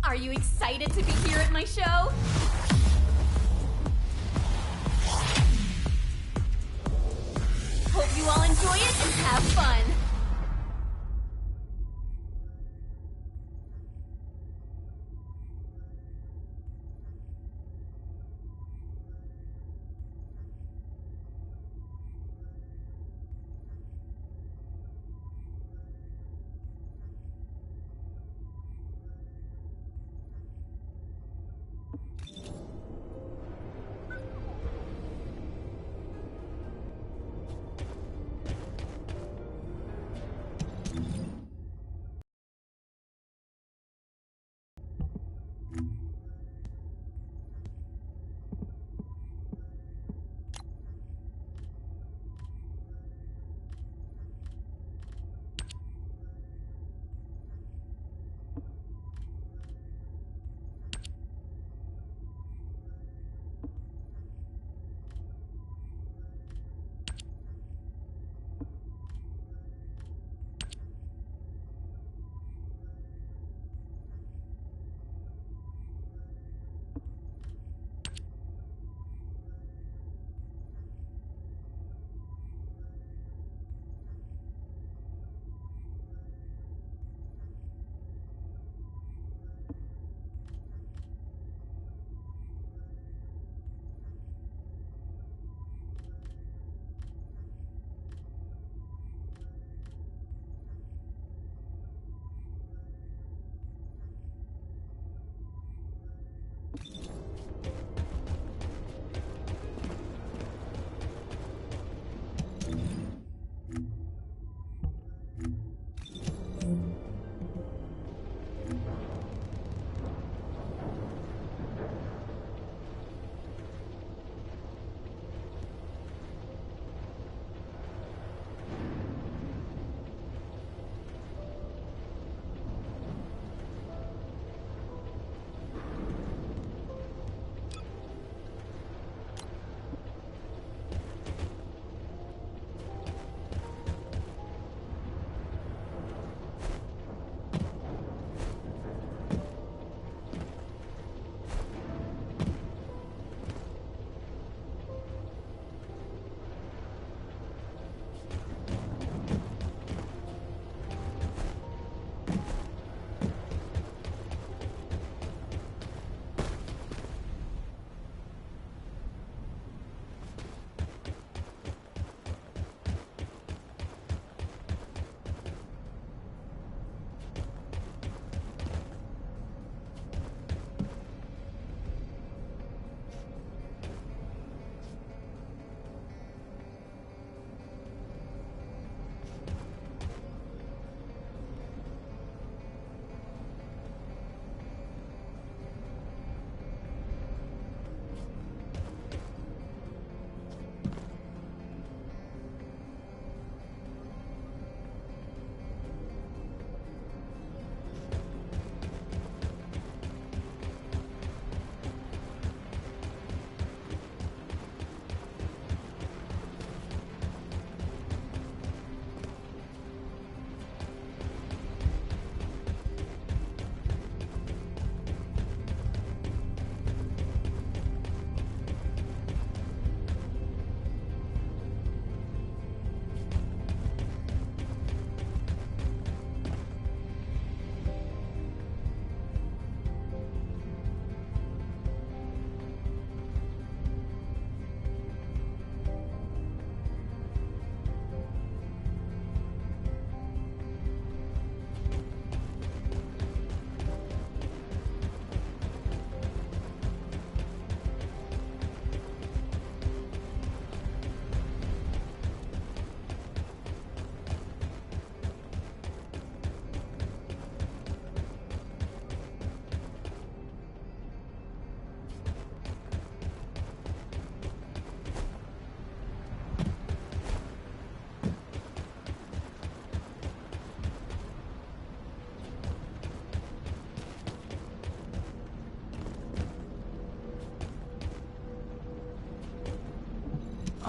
Are you excited to be here at my show? Hope you all enjoy it and have fun.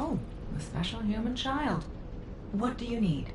Oh, a special human child. What do you need?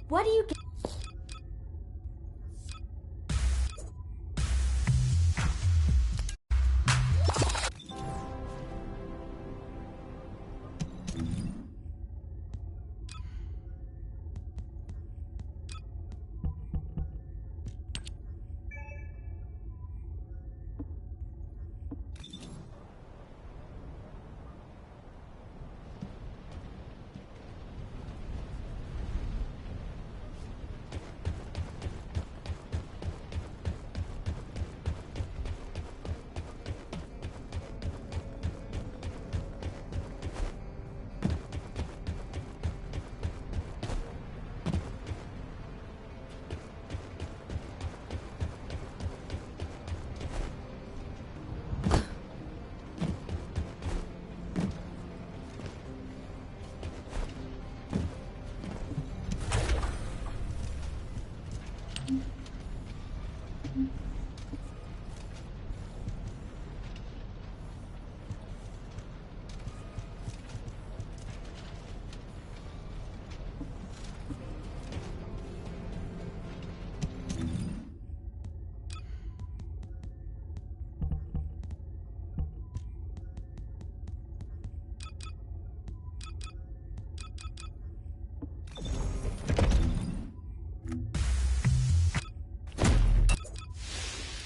What do you get?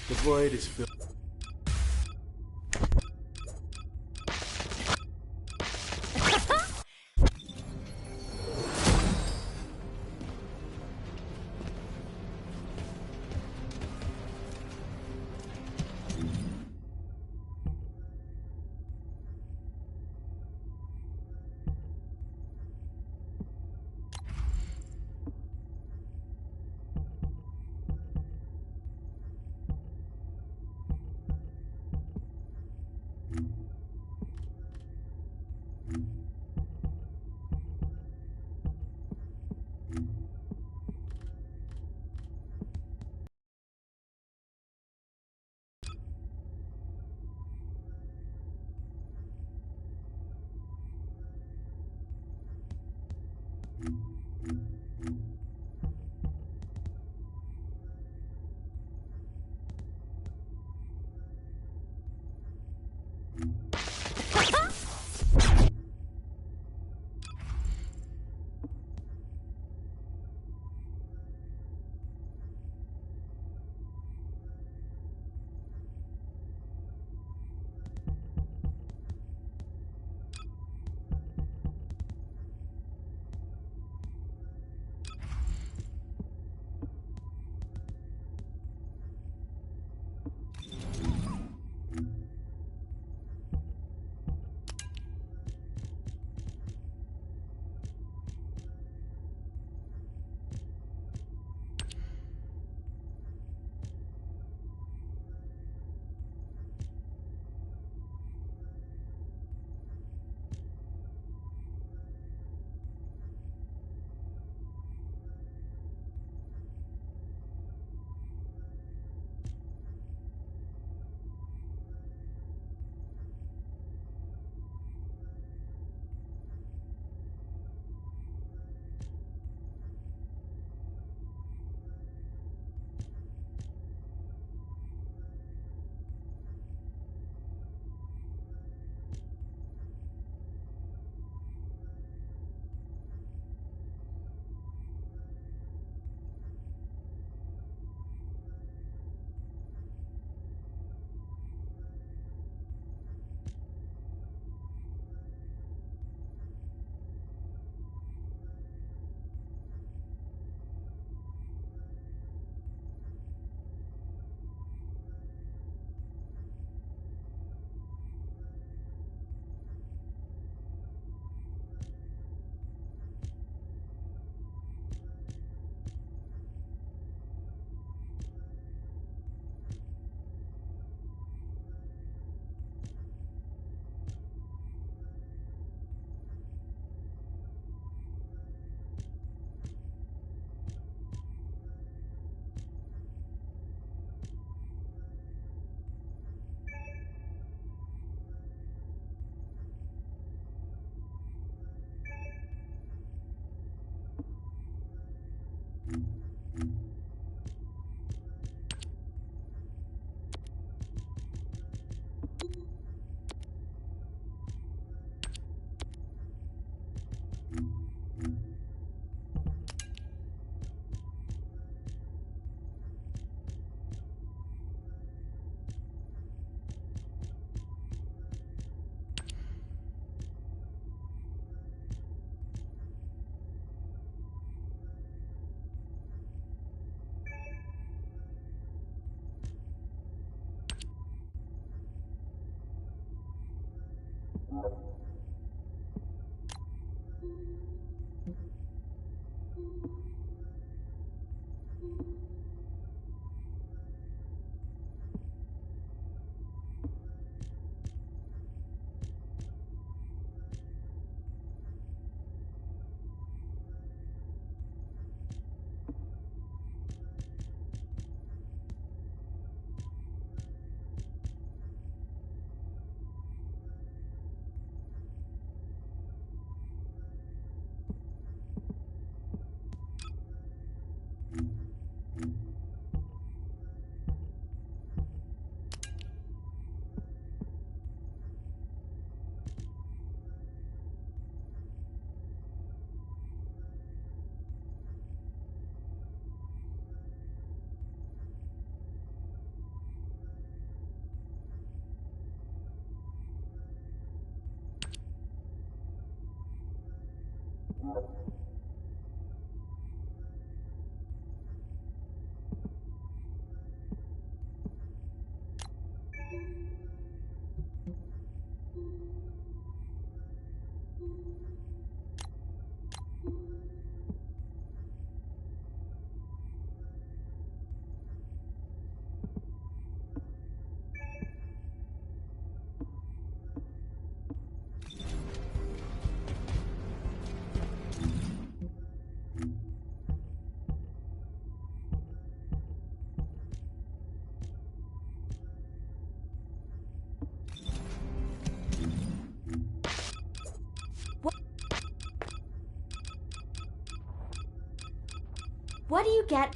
The void is filled. What do you get?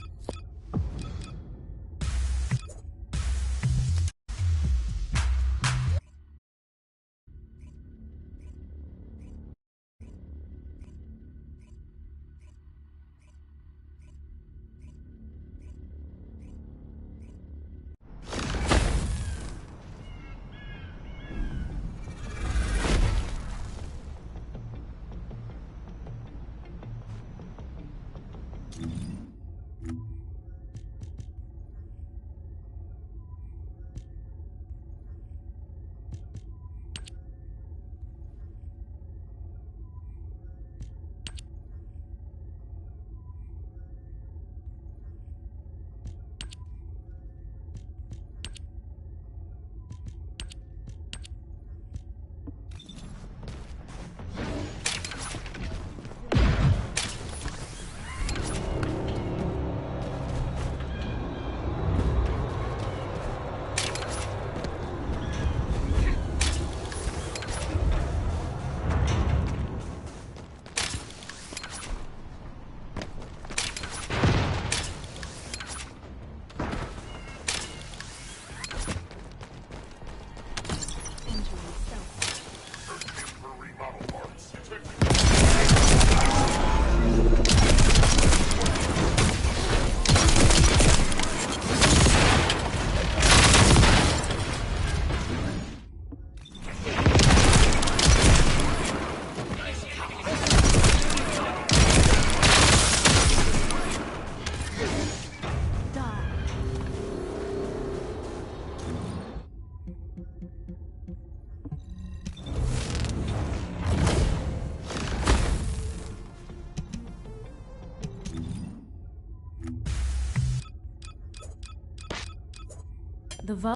The vo-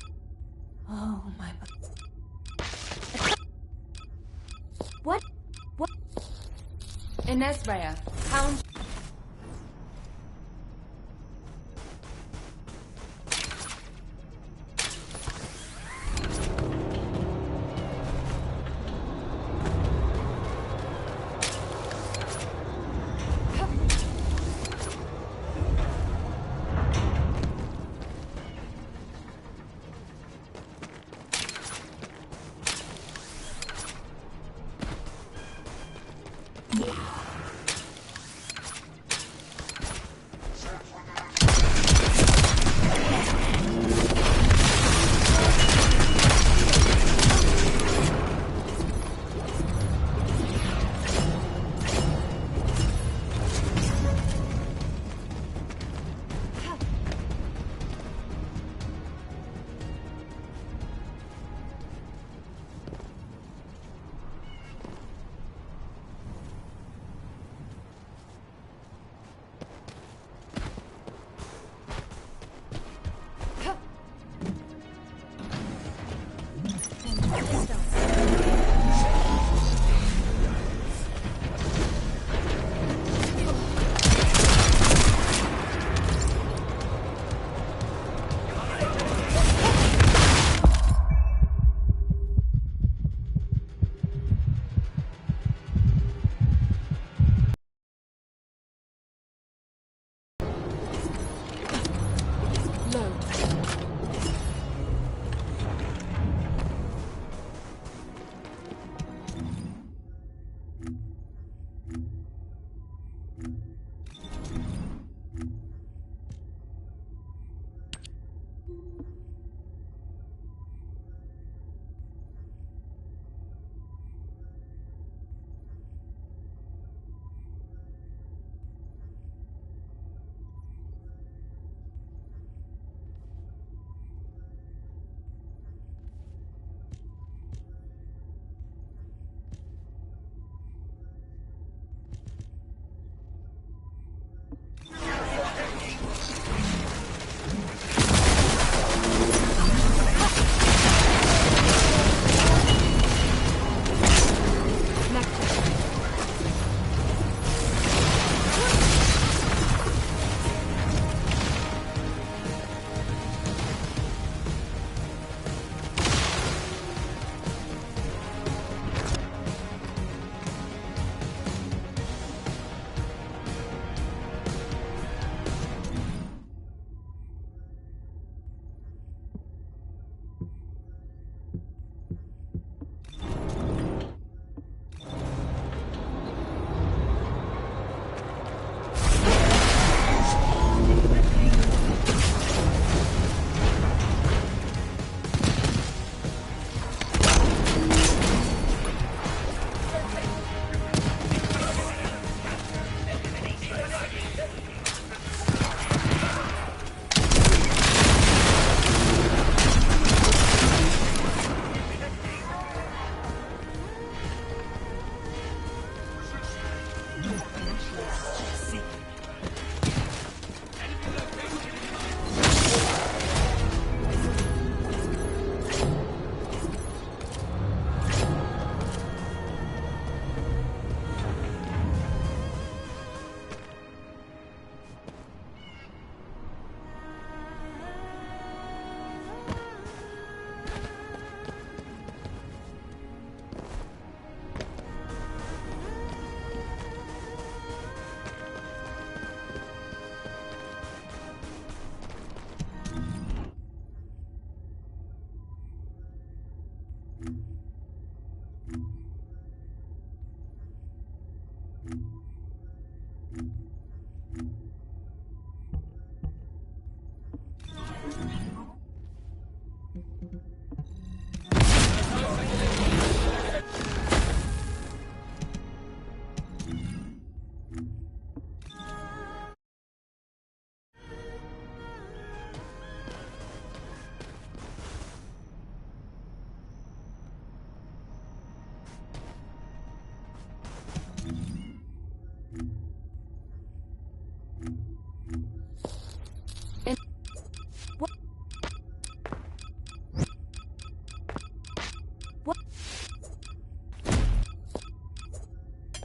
Oh, my... What? What? Inesbrea, Hound.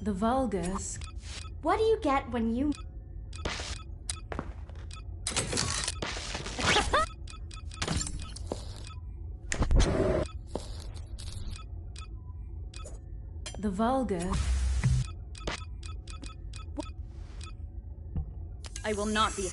The vulgus. What do you get when you... The vulgar. I will not be.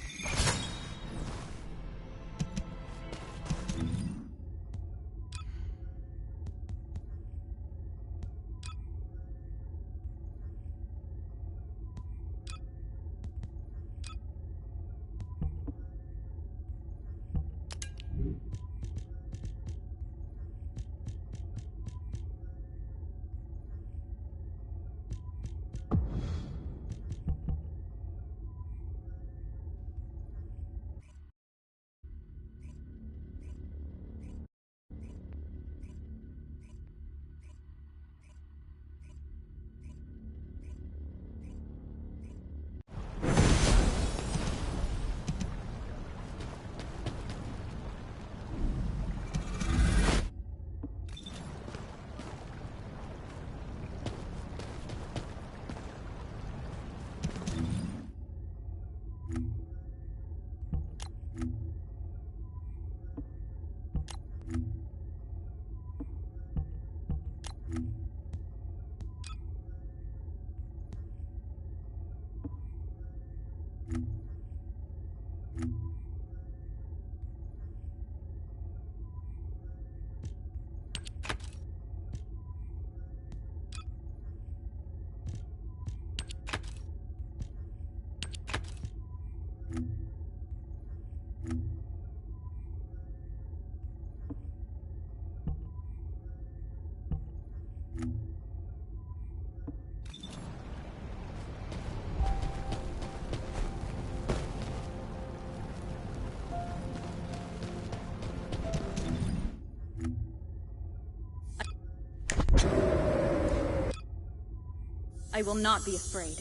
I will not be afraid.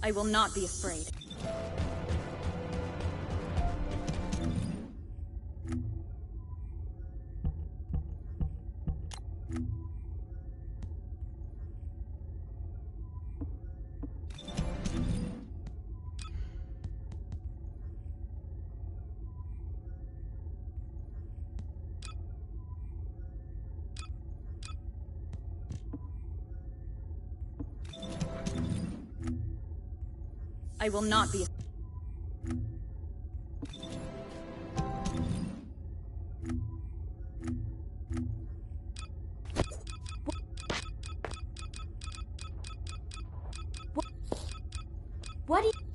I will not be afraid. I will not be. What do you...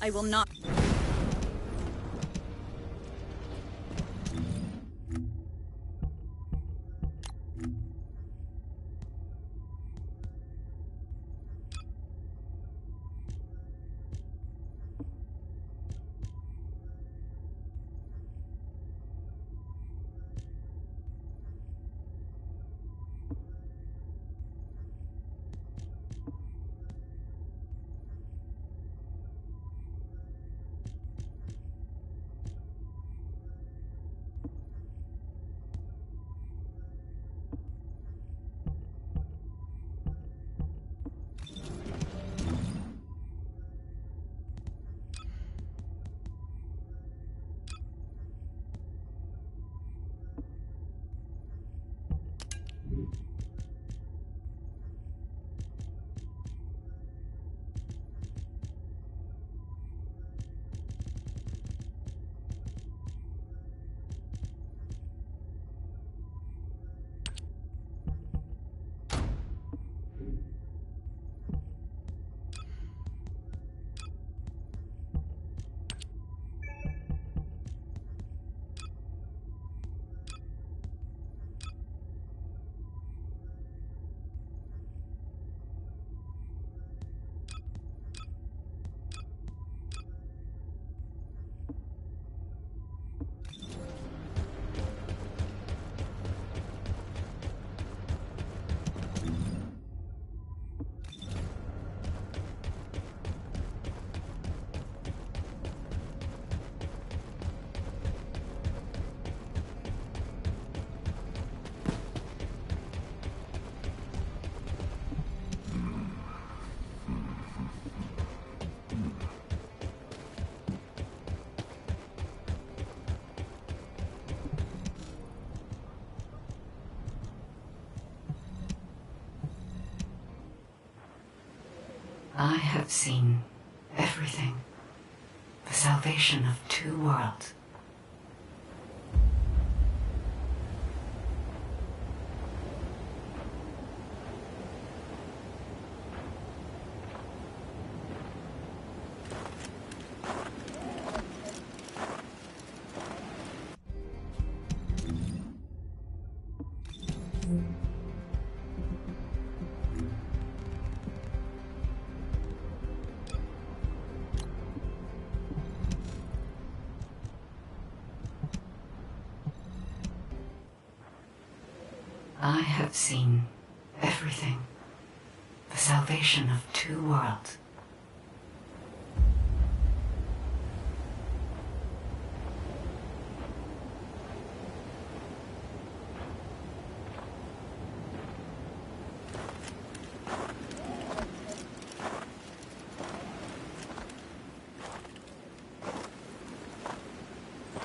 I will not. I have seen everything. The salvation of two worlds. I have seen everything. The salvation of two worlds.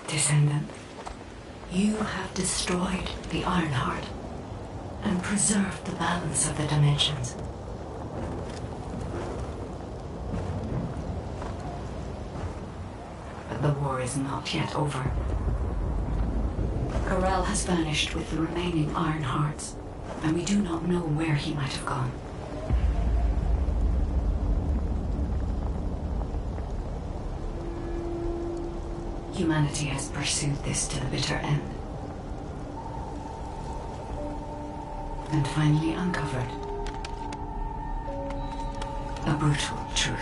Descendant, you have destroyed the Ironheart and preserve the balance of the dimensions. But the war is not yet over. Corel has vanished with the remaining Ironhearts, and we do not know where he might have gone. Humanity has pursued this to the bitter end. And finally uncovered a brutal truth.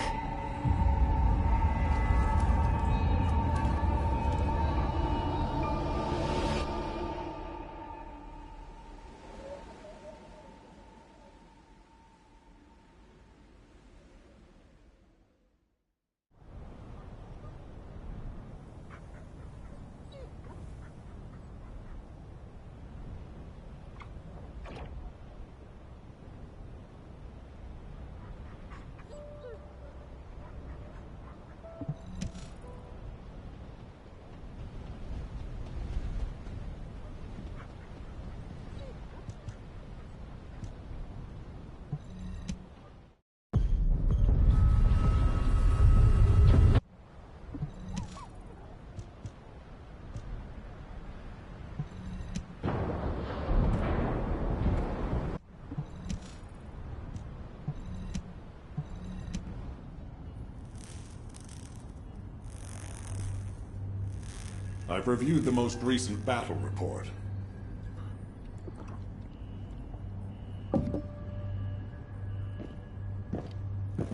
I've reviewed the most recent battle report.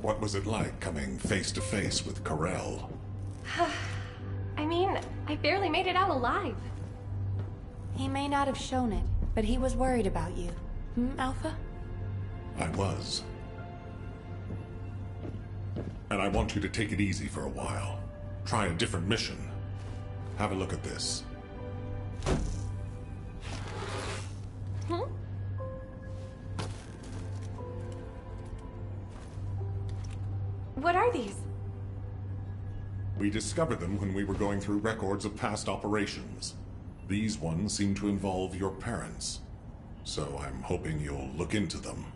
What was it like coming face to face with Corel? I mean, I barely made it out alive. He may not have shown it, but he was worried about you. Alpha? I was. And I want you to take it easy for a while. Try a different mission. Have a look at this. What are these? We discovered them when we were going through records of past operations. These ones seem to involve your parents. So I'm hoping you'll look into them.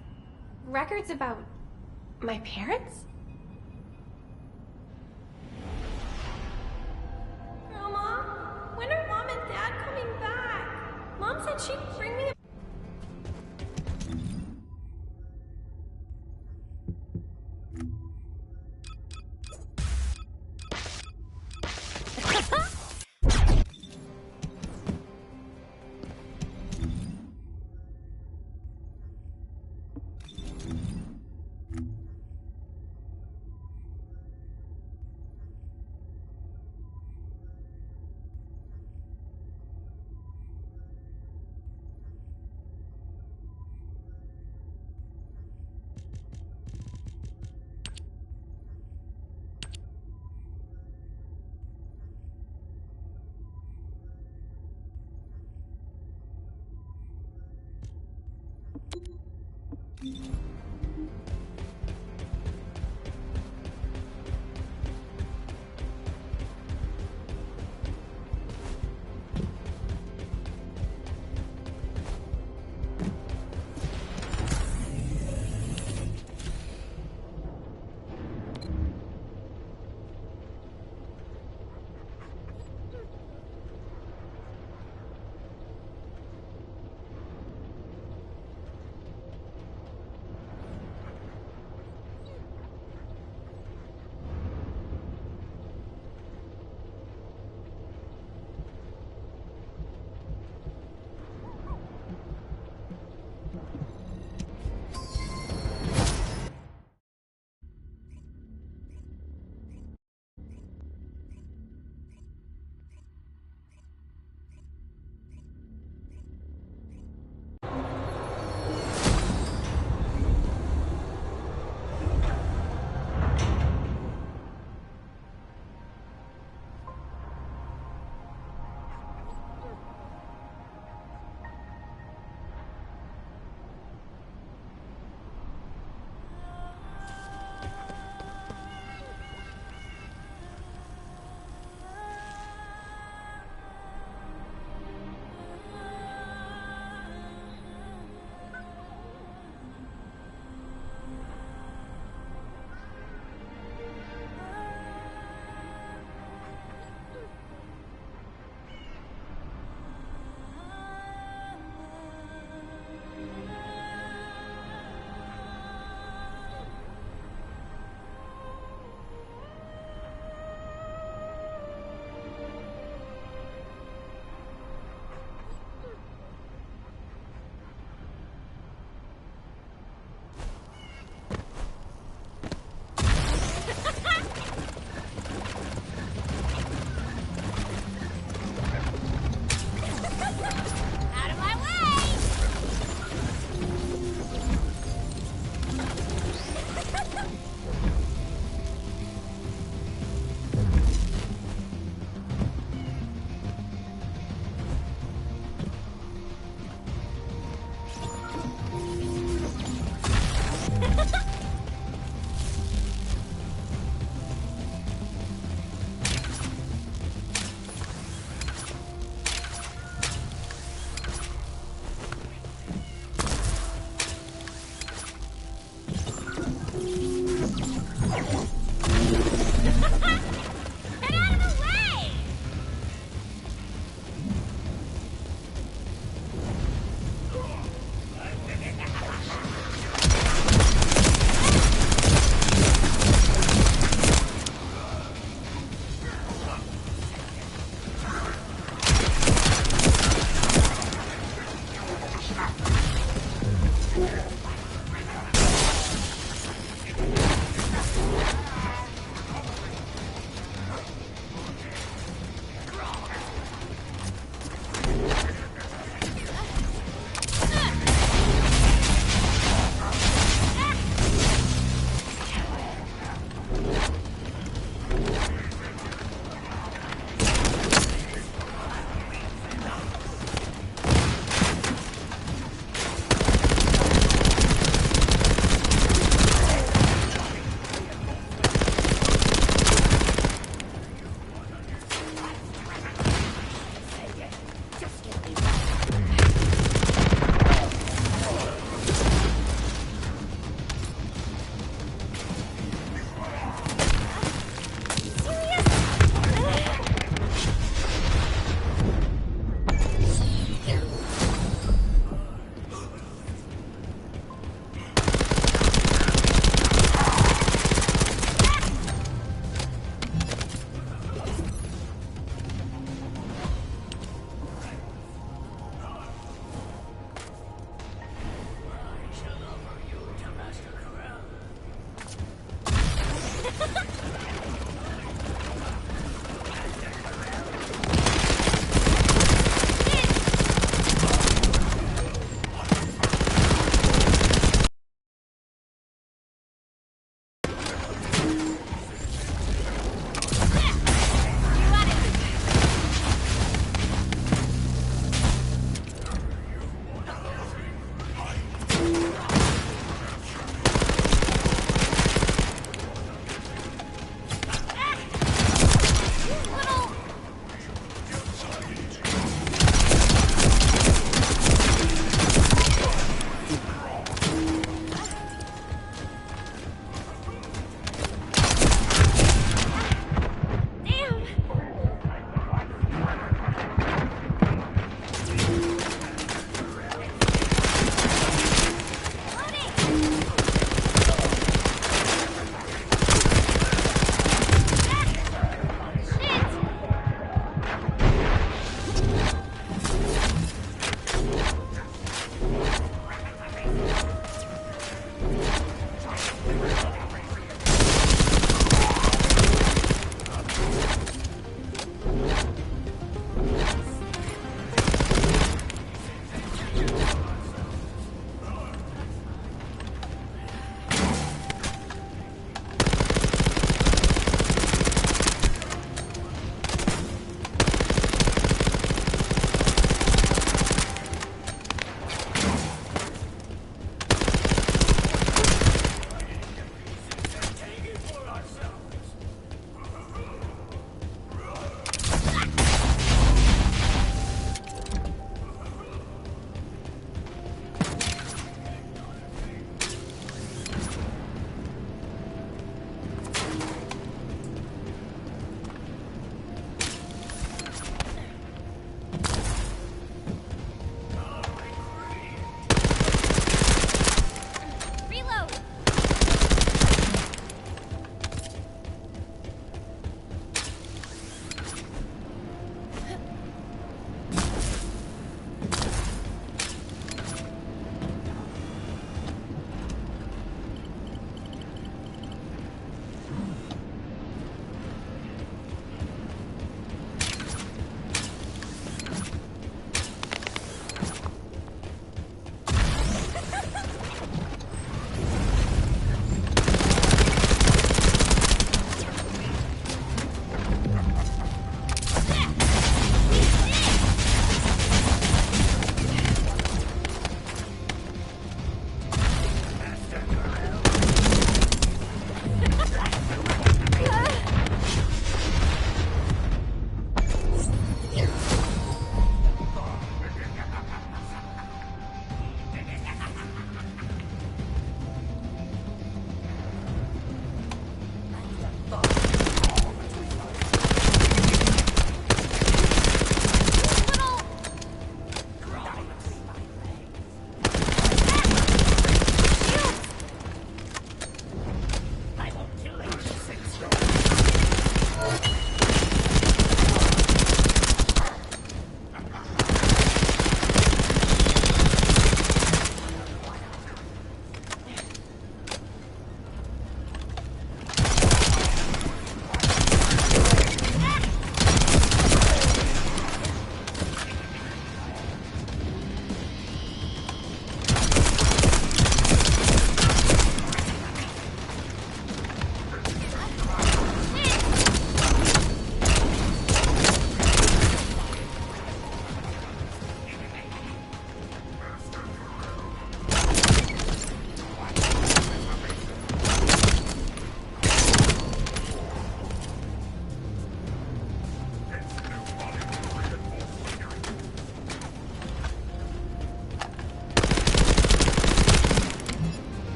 Records about my parents? Grandma, when are Mom and Dad coming back? Mom said she'd bring me a...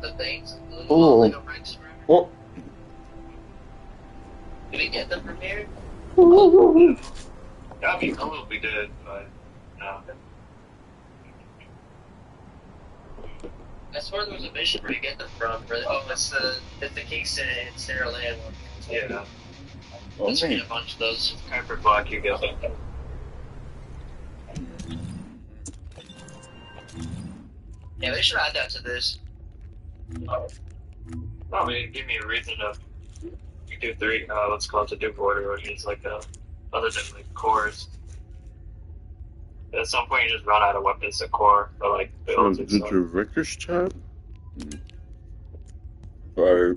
The things, the little Oh. Lego bricks. Oh. Did we get them from here? That'd be cool if we did, but no. I swore there was a mission where you get them from. It's the Kingston and Sarah Land one. Yeah. Let's read a bunch of those. Comfort block, you get them. Yeah, they should add that to this. I mean, give me a reason to do 3, let's call it to do border missions like that. Other than like cores. At some point you just run out of weapons to core or like builds and stuff. Did your Victor's chat? Right.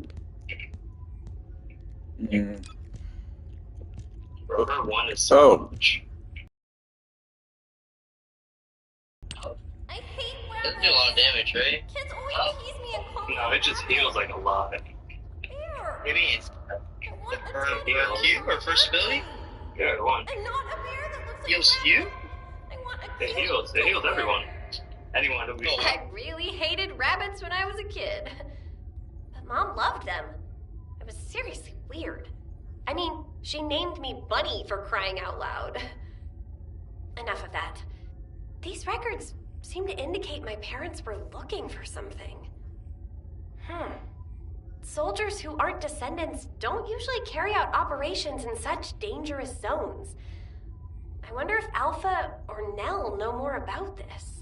Rover 1 is so much. I hate rabbits. Doesn't do a lot of damage, right? Kids always tease me and call me No, it just heals like a lot. What do you mean? I want a For tiny ERQ or first ability? Yeah, the one. and not a bear that looks like Heals a you? rabbit. I want a It cute heals. It heals everyone. Anyone who Oh, I really hated rabbits when I was a kid. But Mom loved them. It was seriously weird. I mean, she named me Bunny for crying out loud. Enough of that. These records seem to indicate my parents were looking for something. Soldiers who aren't descendants don't usually carry out operations in such dangerous zones. I wonder if Alpha or Nell know more about this.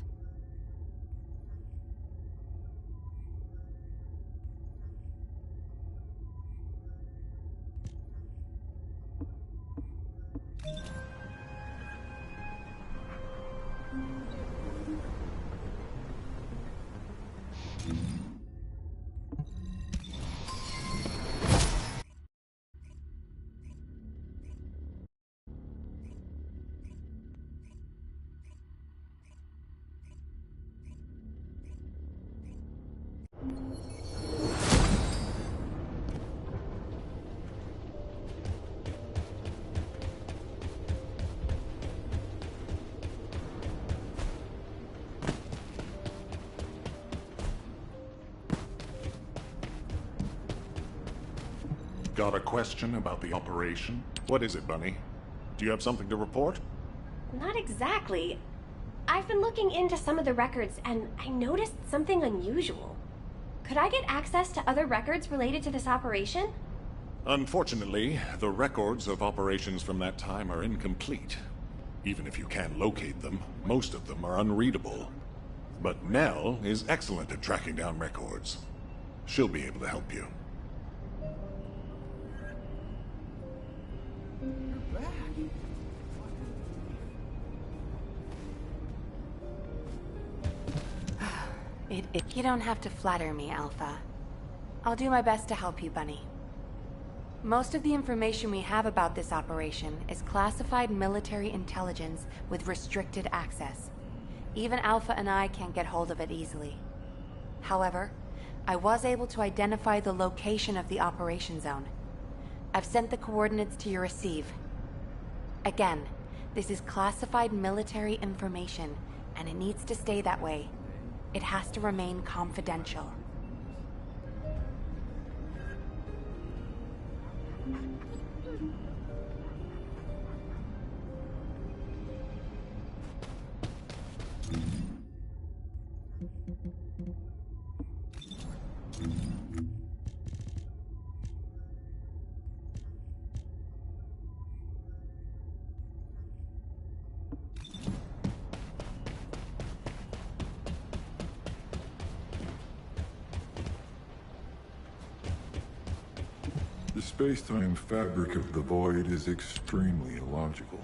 Got a question about the operation? What is it, Bunny? Do you have something to report? Not exactly. I've been looking into some of the records, and I noticed something unusual. Could I get access to other records related to this operation? Unfortunately, the records of operations from that time are incomplete. Even if you can locate them, most of them are unreadable. But Nell is excellent at tracking down records. She'll be able to help you. You don't have to flatter me, Alpha. I'll do my best to help you, Bunny. Most of the information we have about this operation is classified military intelligence with restricted access. Even Alpha and I can't get hold of it easily. However, I was able to identify the location of the operation zone. I've sent the coordinates to your receive. Again, this is classified military information, and it needs to stay that way. It has to remain confidential. The space-time fabric of the void is extremely illogical.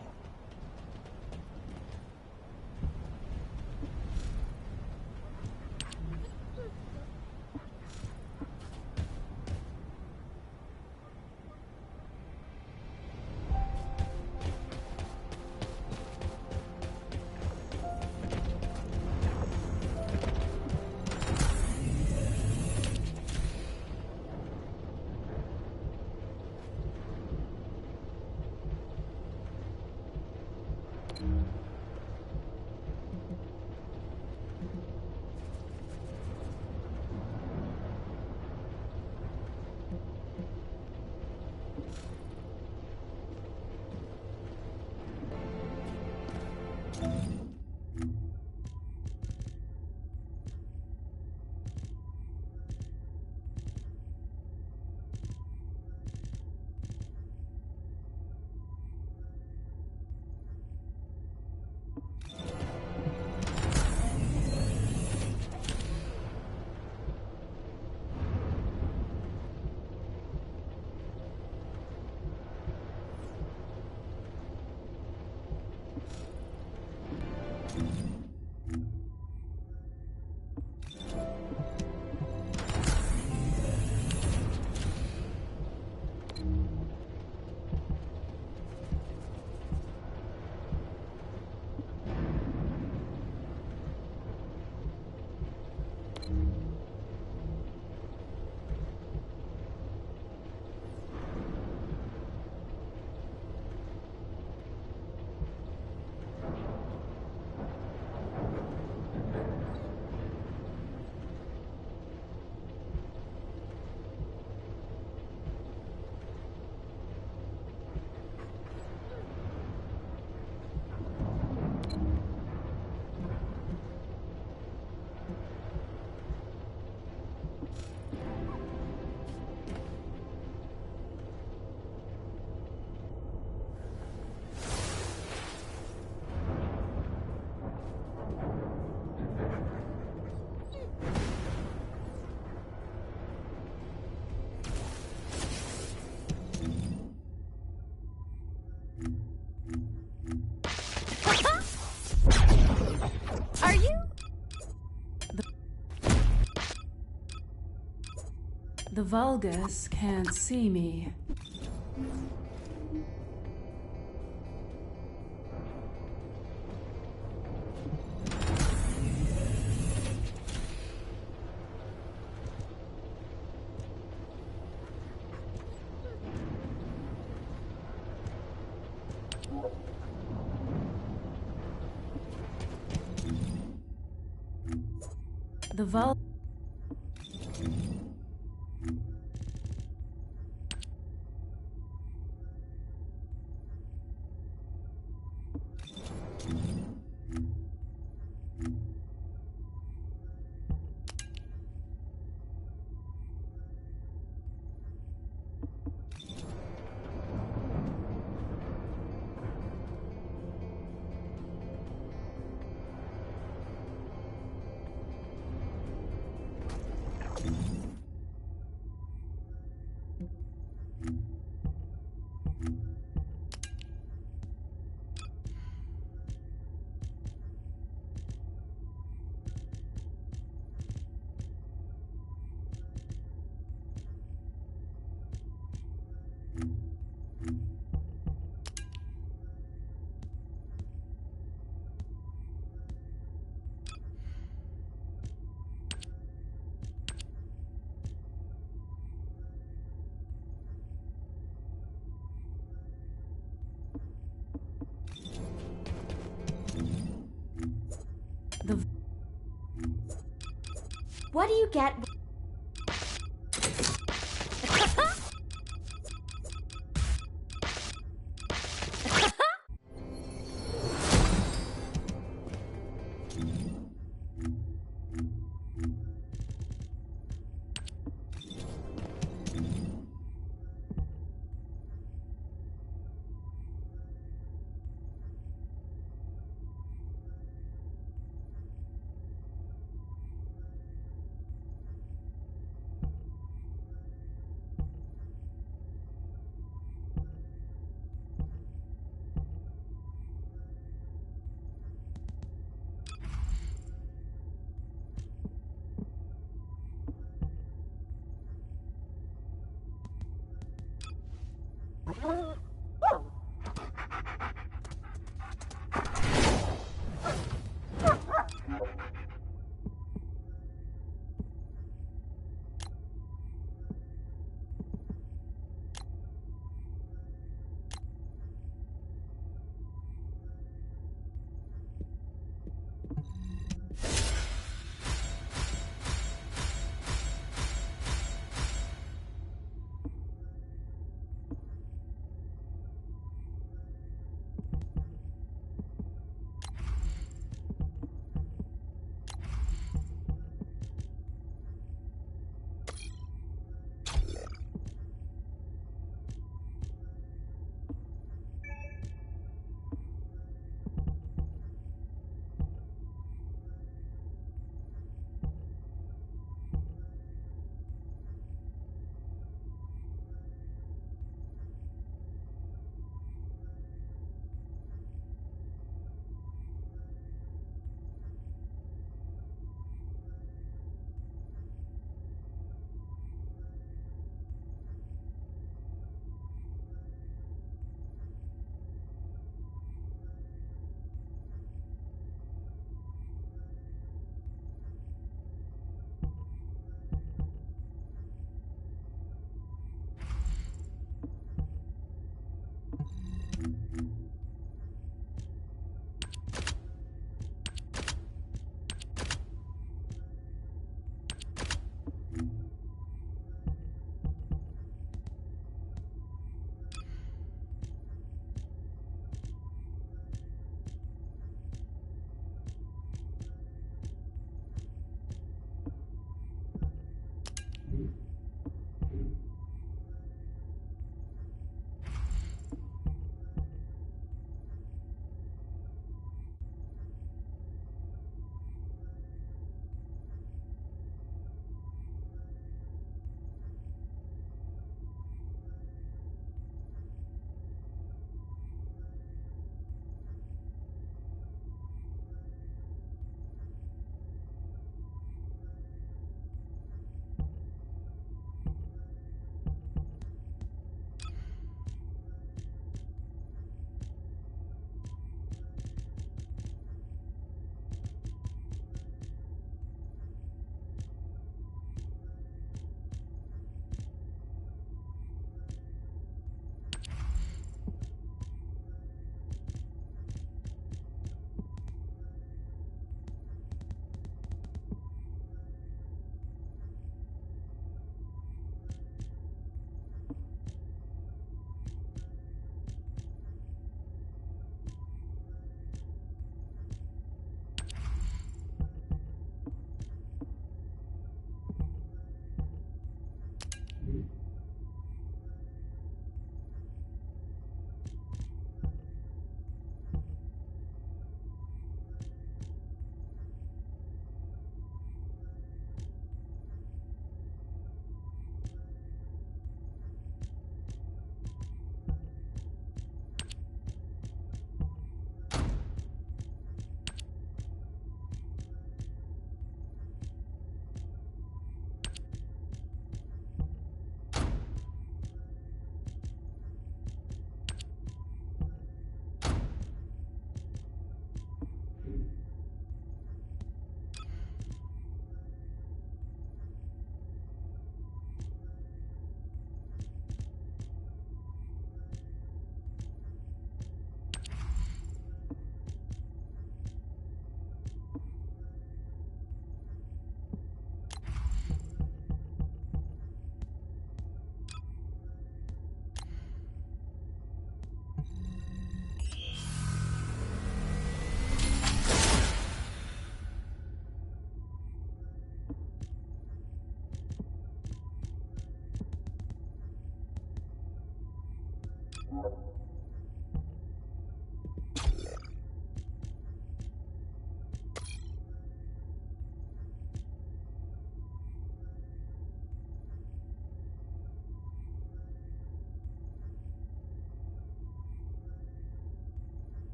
Are you? The Vulgus can't see me. The Vul... What do you get?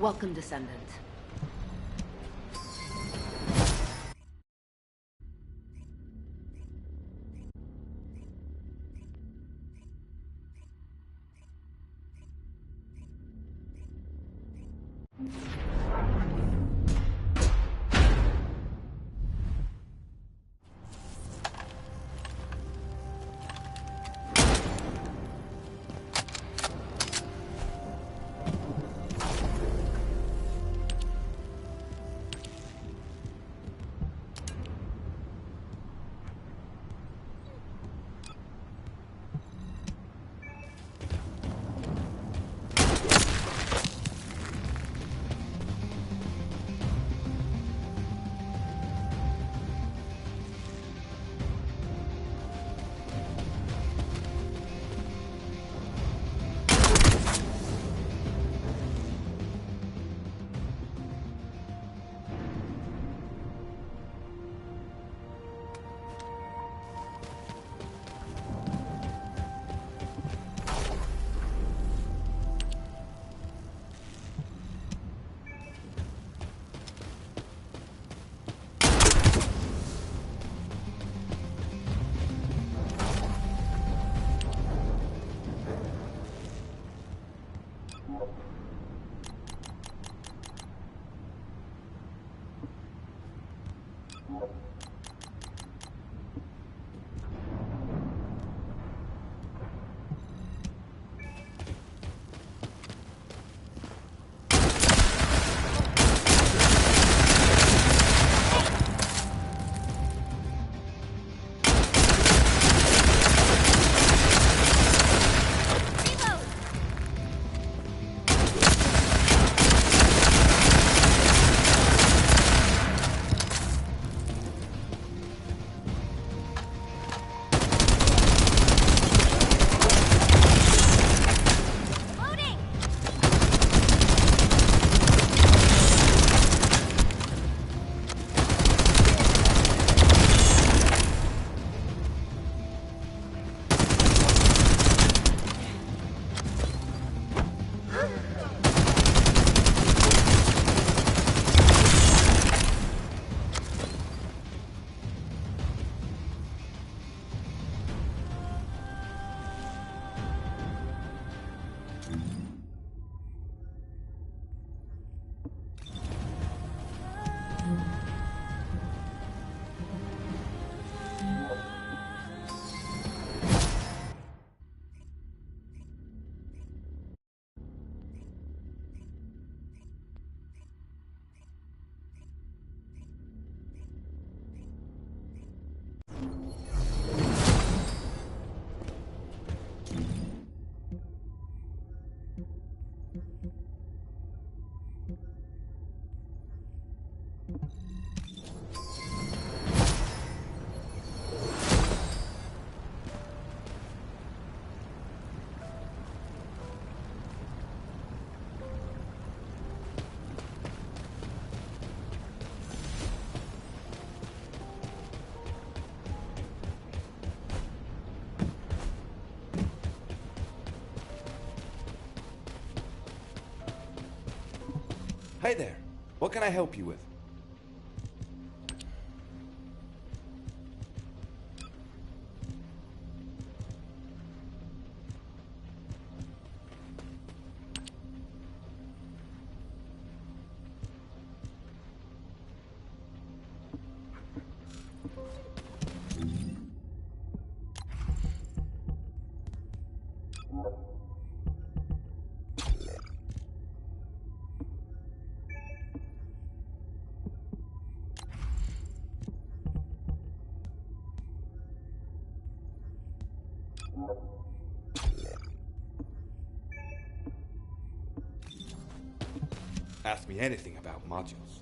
Welcome, Descendant. Hi there. What can I help you with? Ask me anything about modules.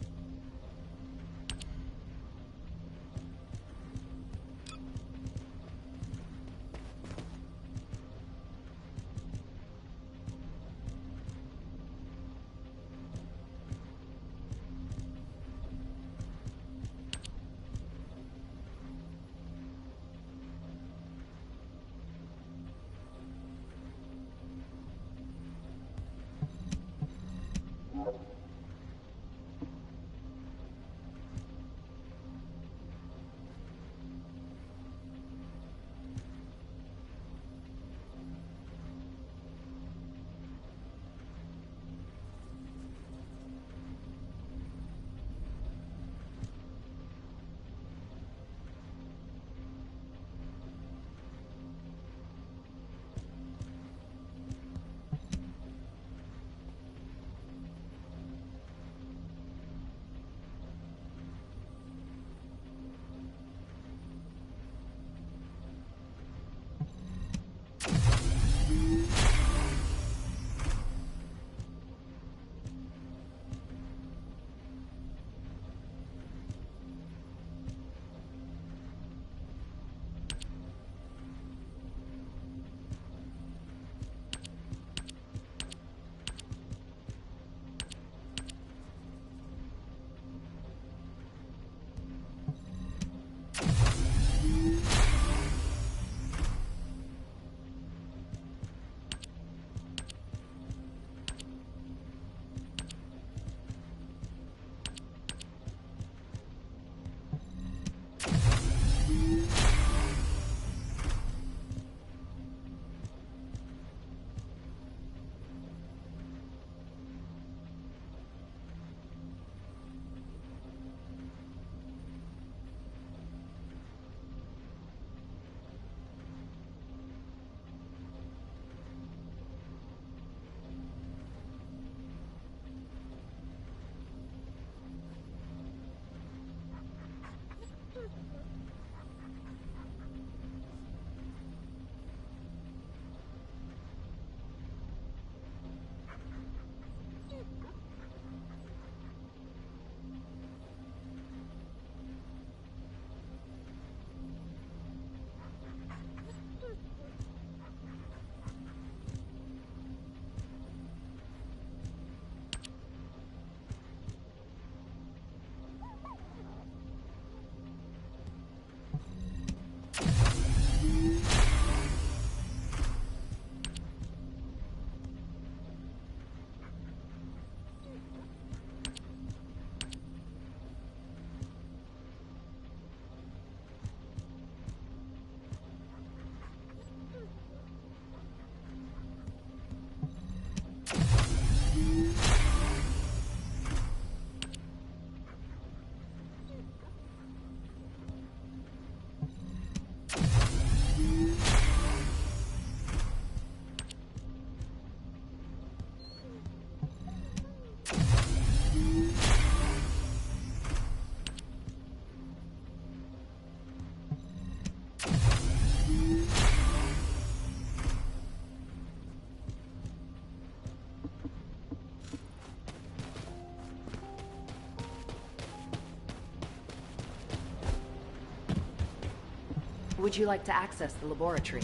Would you like to access the laboratory?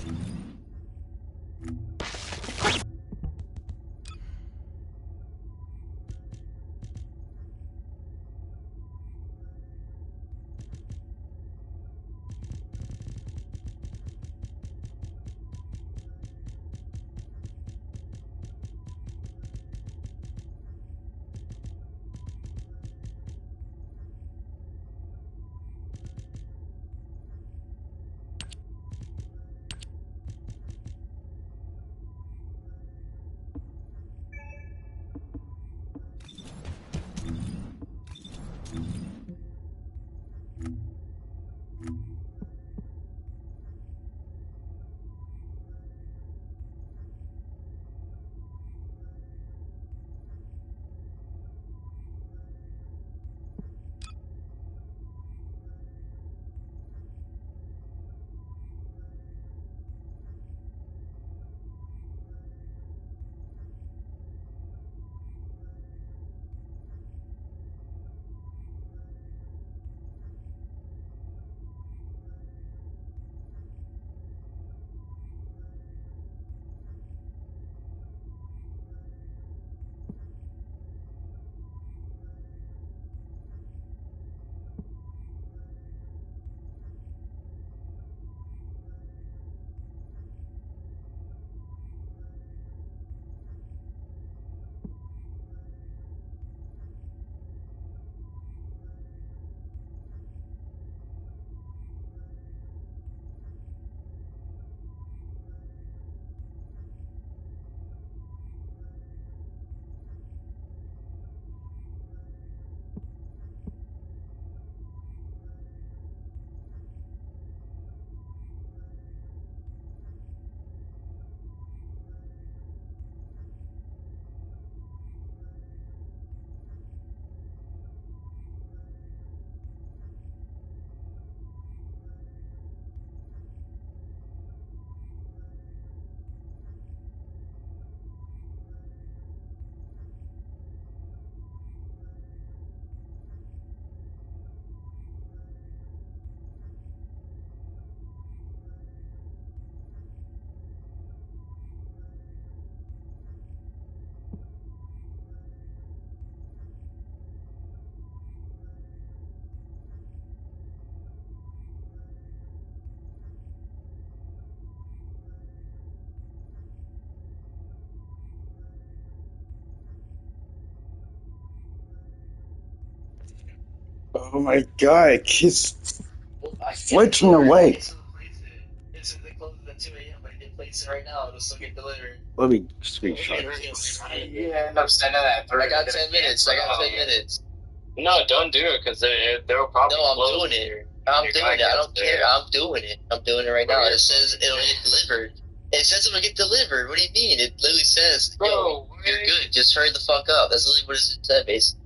Oh my god, it keeps Well, I can't flinching deliver it. away. It's still place it. It's they close at 2 a.m. But I did place it right now. It'll still get delivered. Let me Yeah, screenshot this. Yeah, end up sending that through. I got 10 minutes. I got 10 minutes. No, don't do it because they'll probably. No, I'm close doing it. your- I'm your doing guy it. I gets don't there. care. I'm doing it. I'm doing it right now. It says it'll get delivered. It says it'll get delivered. What do you mean? It literally says, Bro, yo, you're good. Just hurry the fuck up. That's literally what it said, basically.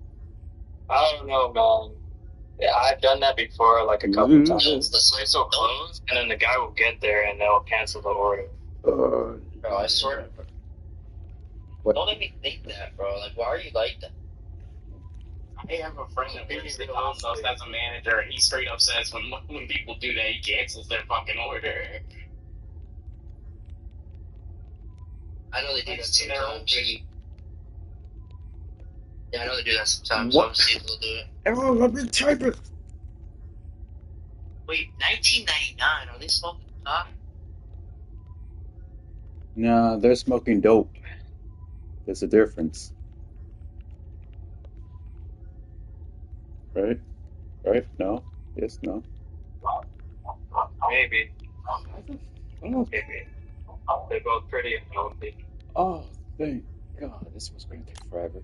I don't know, man. Yeah, I've done that before, like a couple times. The place will close, and then the guy will get there, and they'll cancel the order. Bro, I swear. What? Don't let me think that, bro. Like, why are you like that? I have a friend that works at Domino's as a manager, and he straight up says when people do that, he cancels their fucking order. I know they do that That's their own sometimes. thing. Yeah, I know they do that sometimes. What? So I'm seeing they'll do it. Everyone, let me type it. Wait, 1999? Are they smoking pot? Nah, they're smoking dope. There's a difference. Right? Right? No? Yes, no? Maybe. Oh, Maybe. They're both pretty unhealthy. oh, thank God. This was going to take forever.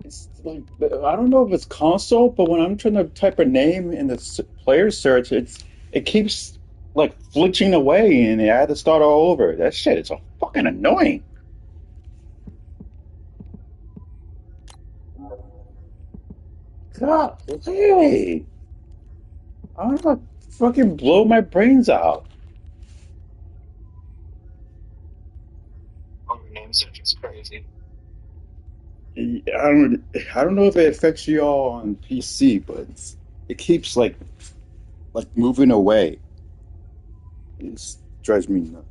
It's like, I don't know if it's console, but when I'm trying to type a name in the player search, it keeps like flinching away and I had to start all over. That shit is so fucking annoying. God, really? I'm gonna fucking blow my brains out. Oh, your name search is crazy. I don't know if it affects you all on PC, but it keeps like moving away. It drives me nuts.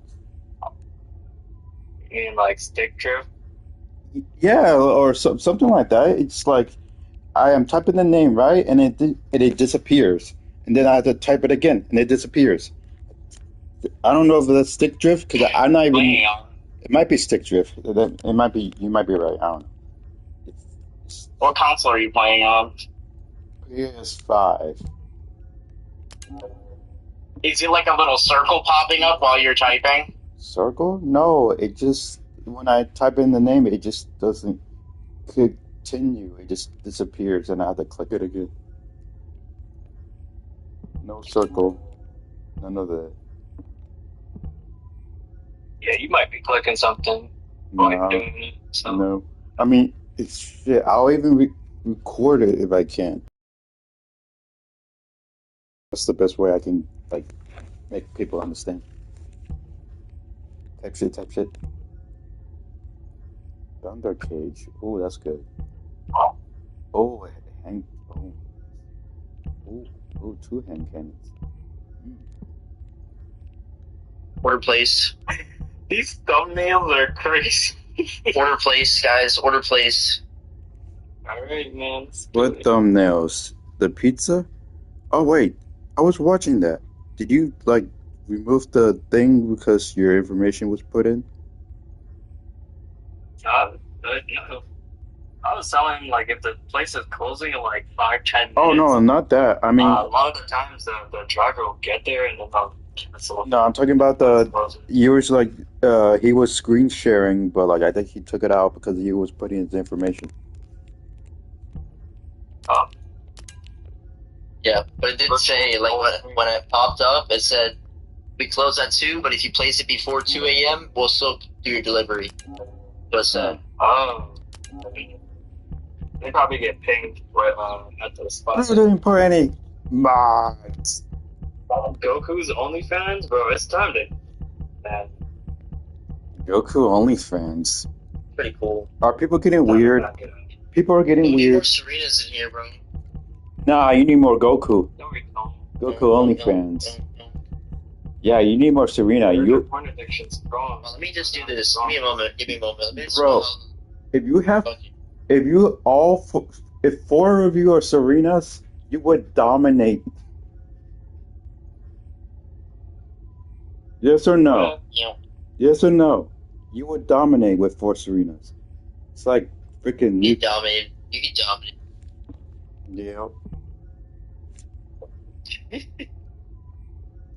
You mean like stick drift? Yeah, or something like that. It's like I am typing the name right, and it disappears, and then I have to type it again, and it disappears. I don't know if that's stick drift because I'm not even. Playing on. It might be stick drift. It might be. You might be right. I don't know. It's What console are you playing on? PS5. Is it like a little circle popping up while you're typing? Circle? No, it just when I type in the name, it just doesn't continue. It just disappears, and I have to click it again. No circle. None of that. Yeah, you might be clicking something while you're No, doing it. So. no. I mean, it's shit. I'll even record it if I can. That's the best way I can like make people understand. Type shit, type shit. Thunder cage. Oh, that's good. Oh, hang. Oh, oh, oh, two hand cannons. Mm. Order place. These thumbnails are crazy. Order place, guys. Order place. Alright, man. What thumbnails? The pizza? Oh wait, I was watching that. Did you like remove the thing because your information was put in? No. I was telling him, like, if the place is closing in like 5-10 minutes. Oh no, not that. I mean, a lot of the times the driver will get there and then they'll cancel. no, I'm talking about yours. Like, he was screen sharing, but like I think he took it out because he was putting his information. Oh. Yeah, but it did say, like, when it popped up, it said, we close at 2, but if you place it before 2 a.m., we'll still do your delivery. So it said. Oh. They probably get pinged at the spot. I didn't put any mods. Goku's OnlyFans? Bro, it's time to... Man. Goku OnlyFans. Pretty cool. Are people getting weird? People are getting We need weird. more Serenas in here, bro. Nah, you need more Goku. No, we don't. Goku OnlyFans. Yeah, you need more Serena. Your porn addiction's strong. Well, let me just do this. Give me a moment. Give me a moment. Let me just Bro, if 4 of you are Serenas, you would dominate. Yes or no? Yeah. Yes or no? You would dominate with 4 Serenas. It's like freaking You dominated. You can dominate. Yeah.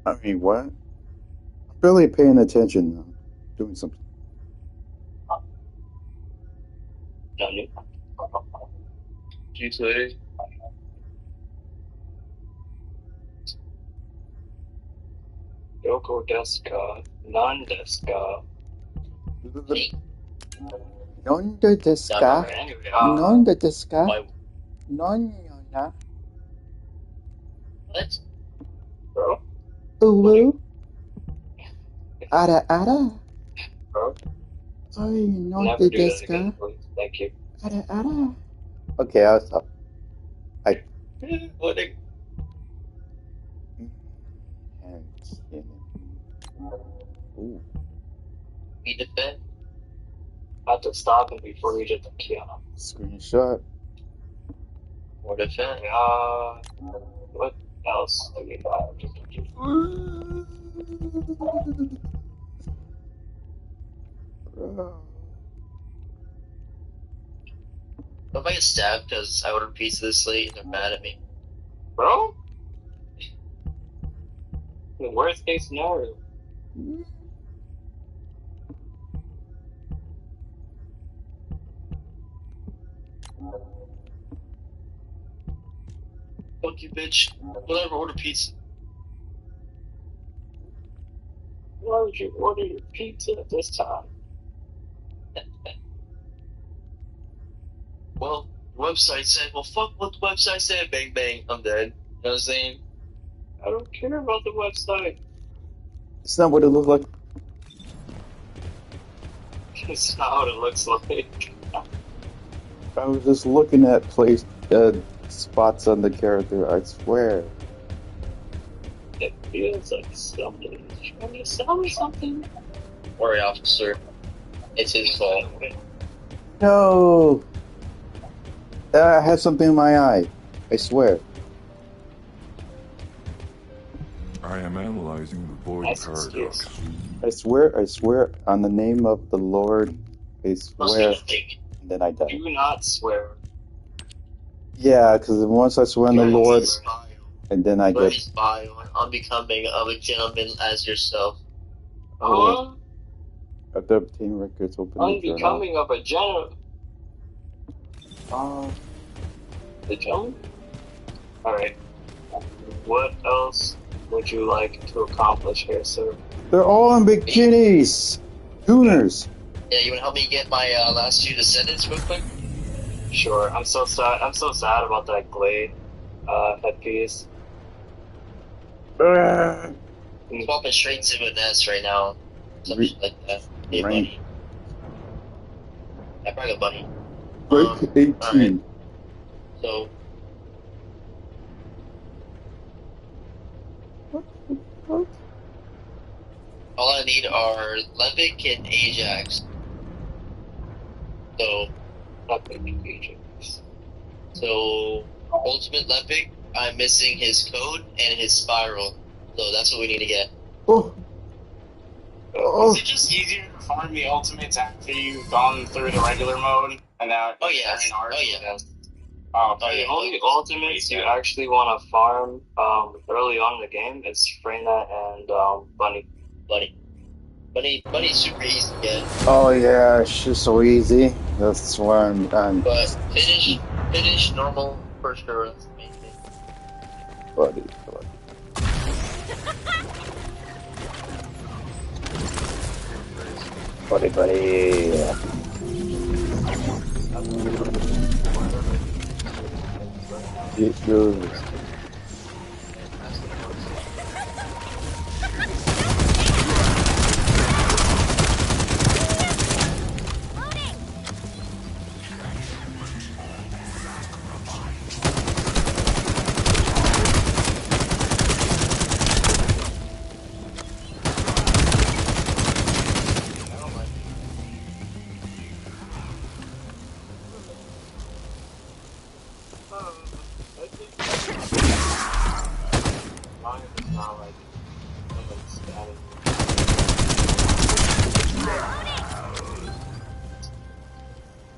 I mean, what? I'm barely paying attention. I'm doing something. GTA. Yoko Deska, non Deska. Nonde desu ka? Anyway, Nonde desu ka? Why? Nonna. What? bro? Uwu. Ara ara. Bro? Oi, Never nonde do that desu again, ka? please. Thank you. Ara ara. Okay, I'll stop. What? Ooh. We defend. Have to stop him before you get the kill. Screenshot. Or defend. What else do we have? What if I get stabbed because I ordered pizza this late and they're mad at me? Bro? The worst case scenario. Fuck you, bitch. We'll never order pizza. Why would you order your pizza at this time? Well, the website said, well, fuck what the website said. Bang, bang. I'm dead. You know what I'm saying? I don't care about the website. It's not what it looked like. It's not what it looks like. I was just looking at spots on the character, I swear. It feels like somebody is trying to sell me something. Worry, officer. It's his fault. No! I had something in my eye. I swear. I am analyzing the void paradox. I swear on the name of the Lord, I swear. And then I die. Do not swear. Yeah, because once I swear on the Lord, and then I Very get... vile and unbecoming of a gentleman as yourself. Oh. After obtaining records, open the journal. Unbecoming of a general. The gentleman? Alright. What else would you like to accomplish here, sir? They're all in bikinis! Tuners! Yeah, you want to help me get my last 2 Descendants real quick? Sure. I'm so sad about that Glade headpiece. I'm swapping straight to an S right now. Something like that. Hey, buddy. I brought a buddy. Break 18. Right. So. All I need are Levick and Ajax. So. Levick and Ajax. So, Ultimate Levick, I'm missing his code and his spiral. So that's what we need to get. Is it just easier to farm the ultimates after you've gone through the regular mode? And now oh yeah. The only ultimates you actually want to farm early on in the game is Freyna and Bunny. Bunny's super easy to get. Oh yeah, it's just so easy. That's why I'm But finish normal for sure. That's the main thing. Buddy. It goes.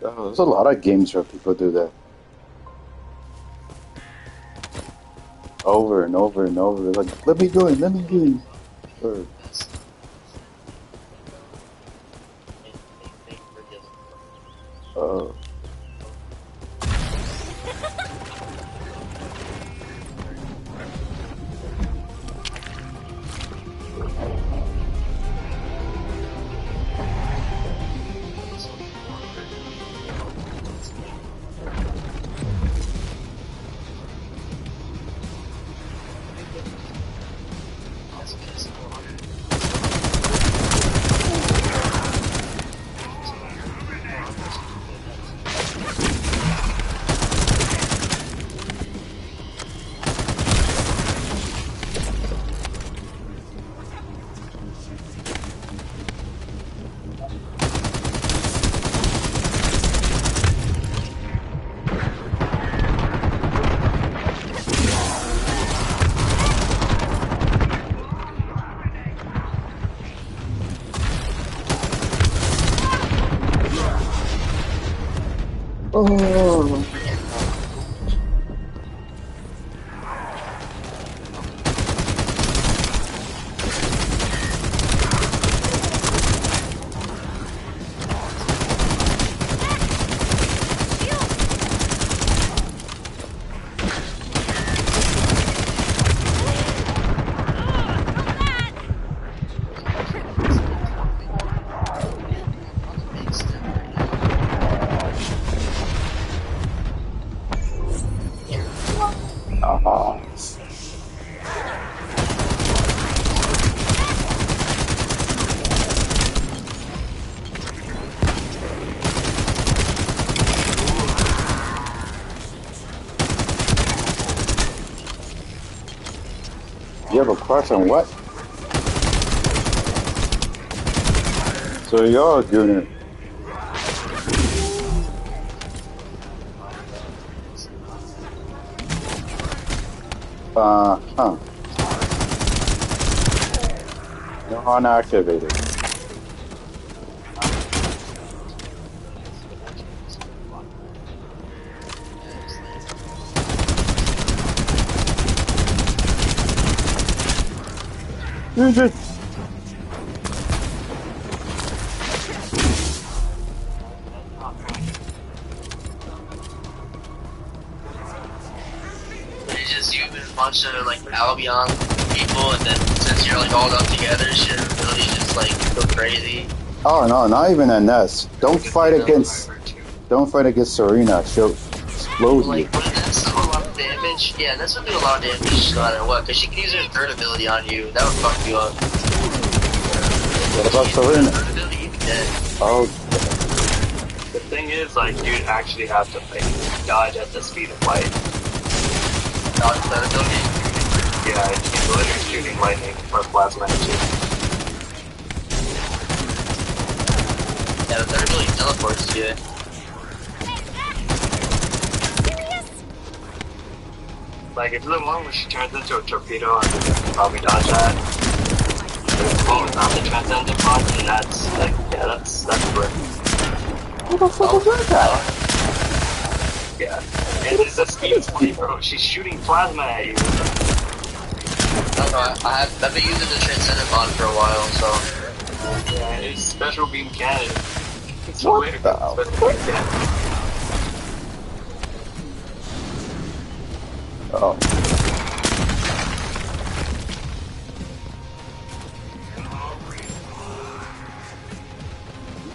Oh, there's a lot of games where people do that. Over and over and over. Like, let me go in, let me go in. Or, uh, oh. Ah. You have a crush on what? So you're doing it. Huh. You're unactivated. You just... It's just you and a bunch of like Albion people, and then since you're like all up together, shit really just like go crazy. Oh no, not even a nest. Don't fight against Serena. She'll explode you. Like, when that's do a lot of damage, yeah, that's gonna do a lot of damage no matter what, because she can use her third ability on you. That would fuck you up. What about Serena? Third ability, you'd be dead. Oh. The thing is, like, you'd actually have to like dodge at the speed of light. Dodge that ability? Yeah, you're literally shooting lightning or plasma at you. Yeah, the third ability teleports you. Like, if the one where she turns into a torpedo, and you can probably dodge that. Oh, not the Transcendent pod, and that's, like, yeah, that's brick. What the fuck was that guy? Yeah. And it's a speed point, bro. She's shooting plasma at you. I don't know, I've been using the Transcendent mod for a while, so... Yeah, it's special beam cannon. It's What weird. the Special beam cannon. Oh.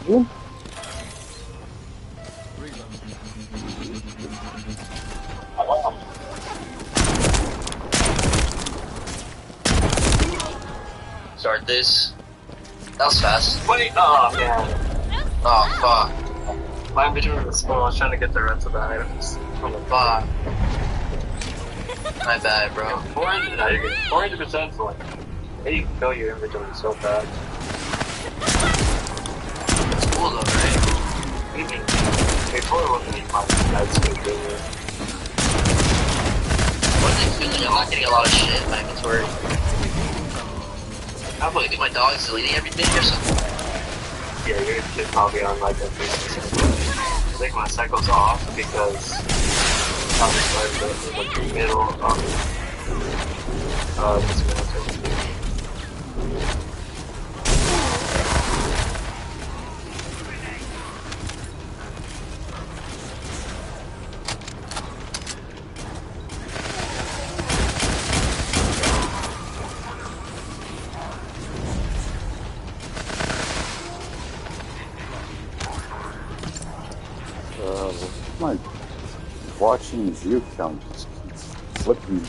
You? Start this. That was fast. Wait, oh man. Oh, fuck. My inventory was full. I was trying to get the rest of the items. Oh, fuck. My bad, bro. 400% full. Hey, you can fill your inventory so fast. It's cool though, right? Before it wasn't even my that's good. What is it feeling? I'm not getting a lot of shit in my inventory. Probably think my dog's deleting everything or something. Yeah, you're probably on like a 50%. think my cycle's off because I'm just like the middle of Descendant. My watching view count just keeps flipping.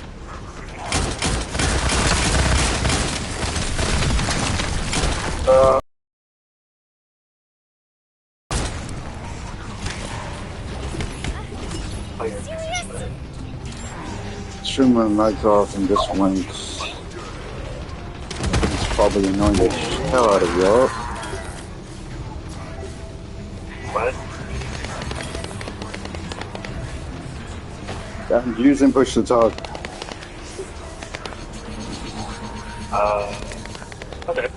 Turn my mic off and this one. It's probably annoying the hell out of y'all. What? I'm using push to talk. Okay.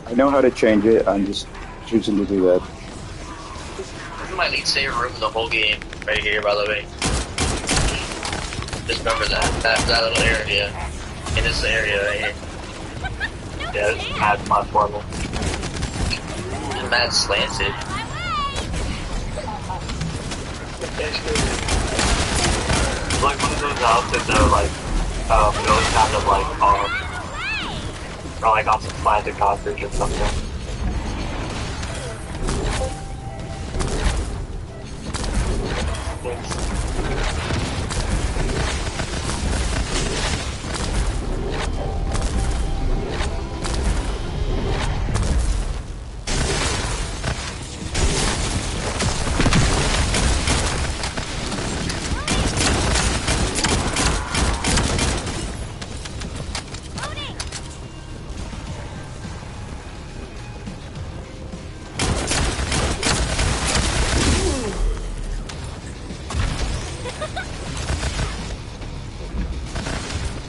I know how to change it. I'm just choosing to do that. This is my least favorite room in the whole game, right here, by the way. Just remember that little area. In this area right here. Yeah, it's mad platforming. And mad slanted. It's like one of those outfits that are like, really kind of like off. Or like on some slanted concrete or something.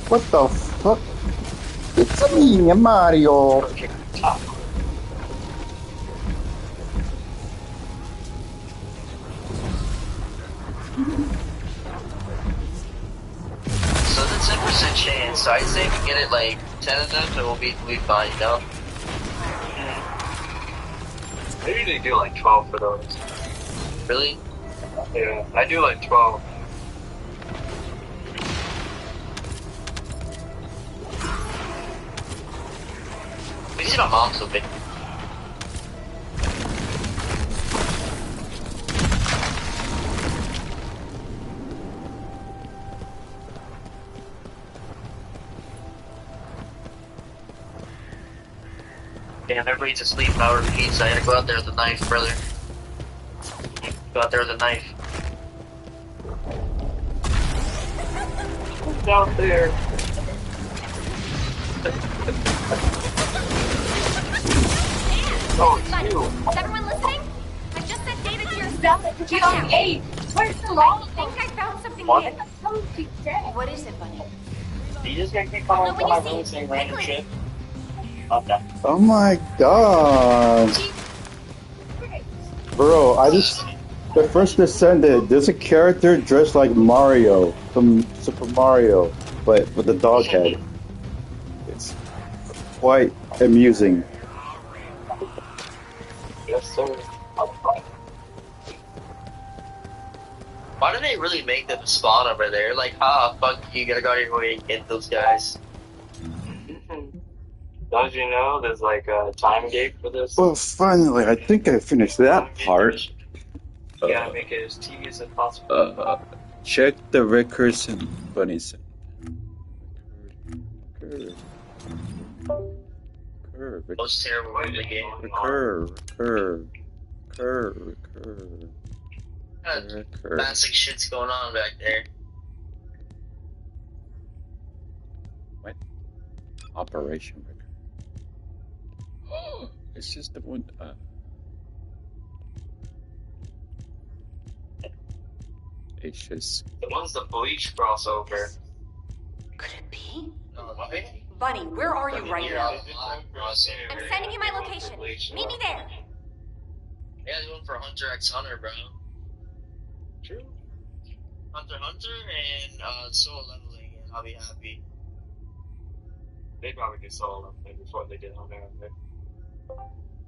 What the fuck? It's me, Mario. So the 10% chance, so I'd say if we get it like 10 of them, it will be fine, you know? I usually do like 12 for those. Really? Yeah, I do like 12. We see my mom's open. Damn, everybody's asleep, power repeats. I gotta go out there with a knife, brother. Go out there with a knife. Who's out there? Oh, it's you. Is everyone listening? I just sent data to your cell. Check it out. Hey, where's the law? I think I found something What? new. What is it, Bunny? You just gonna keep coming to my room saying random shit? Okay. Oh my god. Bro, the first Descendant, there's a character dressed like Mario from Super Mario, but with a dog head. It's quite amusing. Yes, sir. Why do they really make them spawn over there? Like, fuck, you gotta go out of your way and get those guys. Don't you know there's like a time gate for this? Well, finally, I think I finished that part. You gotta make it as tedious as possible. Check the recursion bunnies. Most terrible way in the game. Recur. What kind of basic shit's going on back there? What? Operation Recur. It's just the one. It's just. The one's the Bleach crossover. Could it be? Bunny, where are you right now? I'm sending you my location. Meet me there. I gotta go for Hunter x Hunter, bro. True. Hunter x Hunter and soul leveling, and I'll be happy. They probably did soul leveling before they did Hunter x Hunter.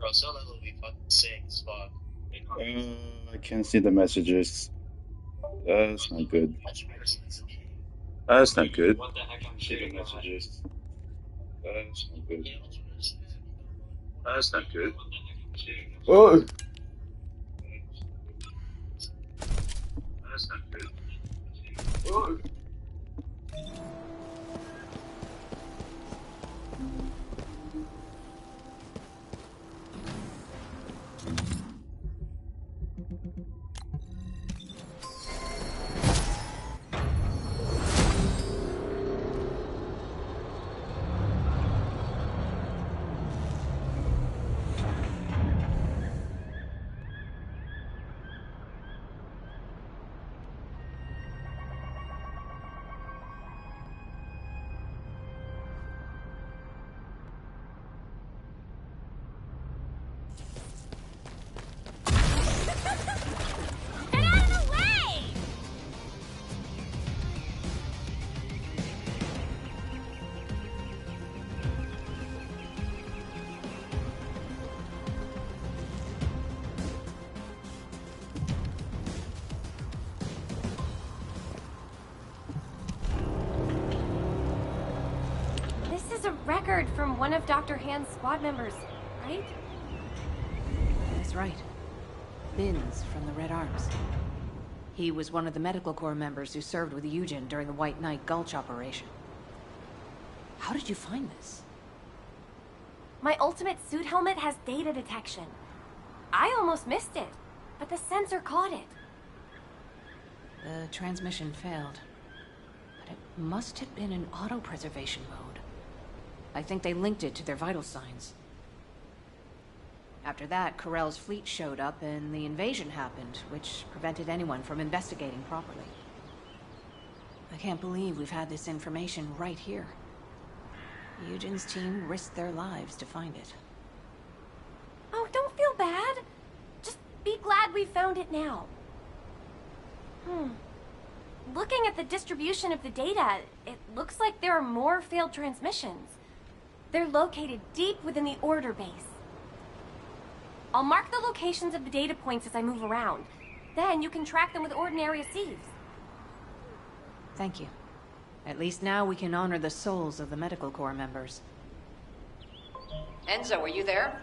Bro, soul level would be fucking sick as fuck. I can't see the messages. That's not good. That's not good. What the heck I'm See the shooting at? messages. That's not good. That's not good. What the heck I'm shooting at? Oh! That's not good. Oh! Record from one of Dr. Hand's squad members, right? That's right. Binns from the Red Arms. He was one of the medical corps members who served with Eugen during the White Knight Gulch operation. How did you find this? My ultimate suit helmet has data detection. I almost missed it, but the sensor caught it. The transmission failed, but it must have been in auto-preservation mode. I think they linked it to their vital signs. After that, Corell's fleet showed up and the invasion happened, which prevented anyone from investigating properly. I can't believe we've had this information right here. Eugen's team risked their lives to find it. Oh, don't feel bad. Just be glad we found it now. Looking at the distribution of the data, it looks like there are more failed transmissions. They're located deep within the Order base. I'll mark the locations of the data points as I move around. Then you can track them with ordinary sieves. Thank you. At least now we can honor the souls of the medical corps members. Enzo, are you there?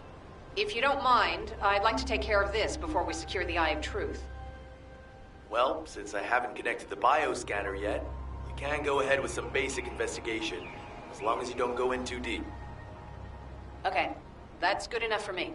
If you don't mind, I'd like to take care of this before we secure the Eye of Truth. Well, since I haven't connected the bioscanner yet, you can go ahead with some basic investigation, as long as you don't go in too deep. Okay, that's good enough for me.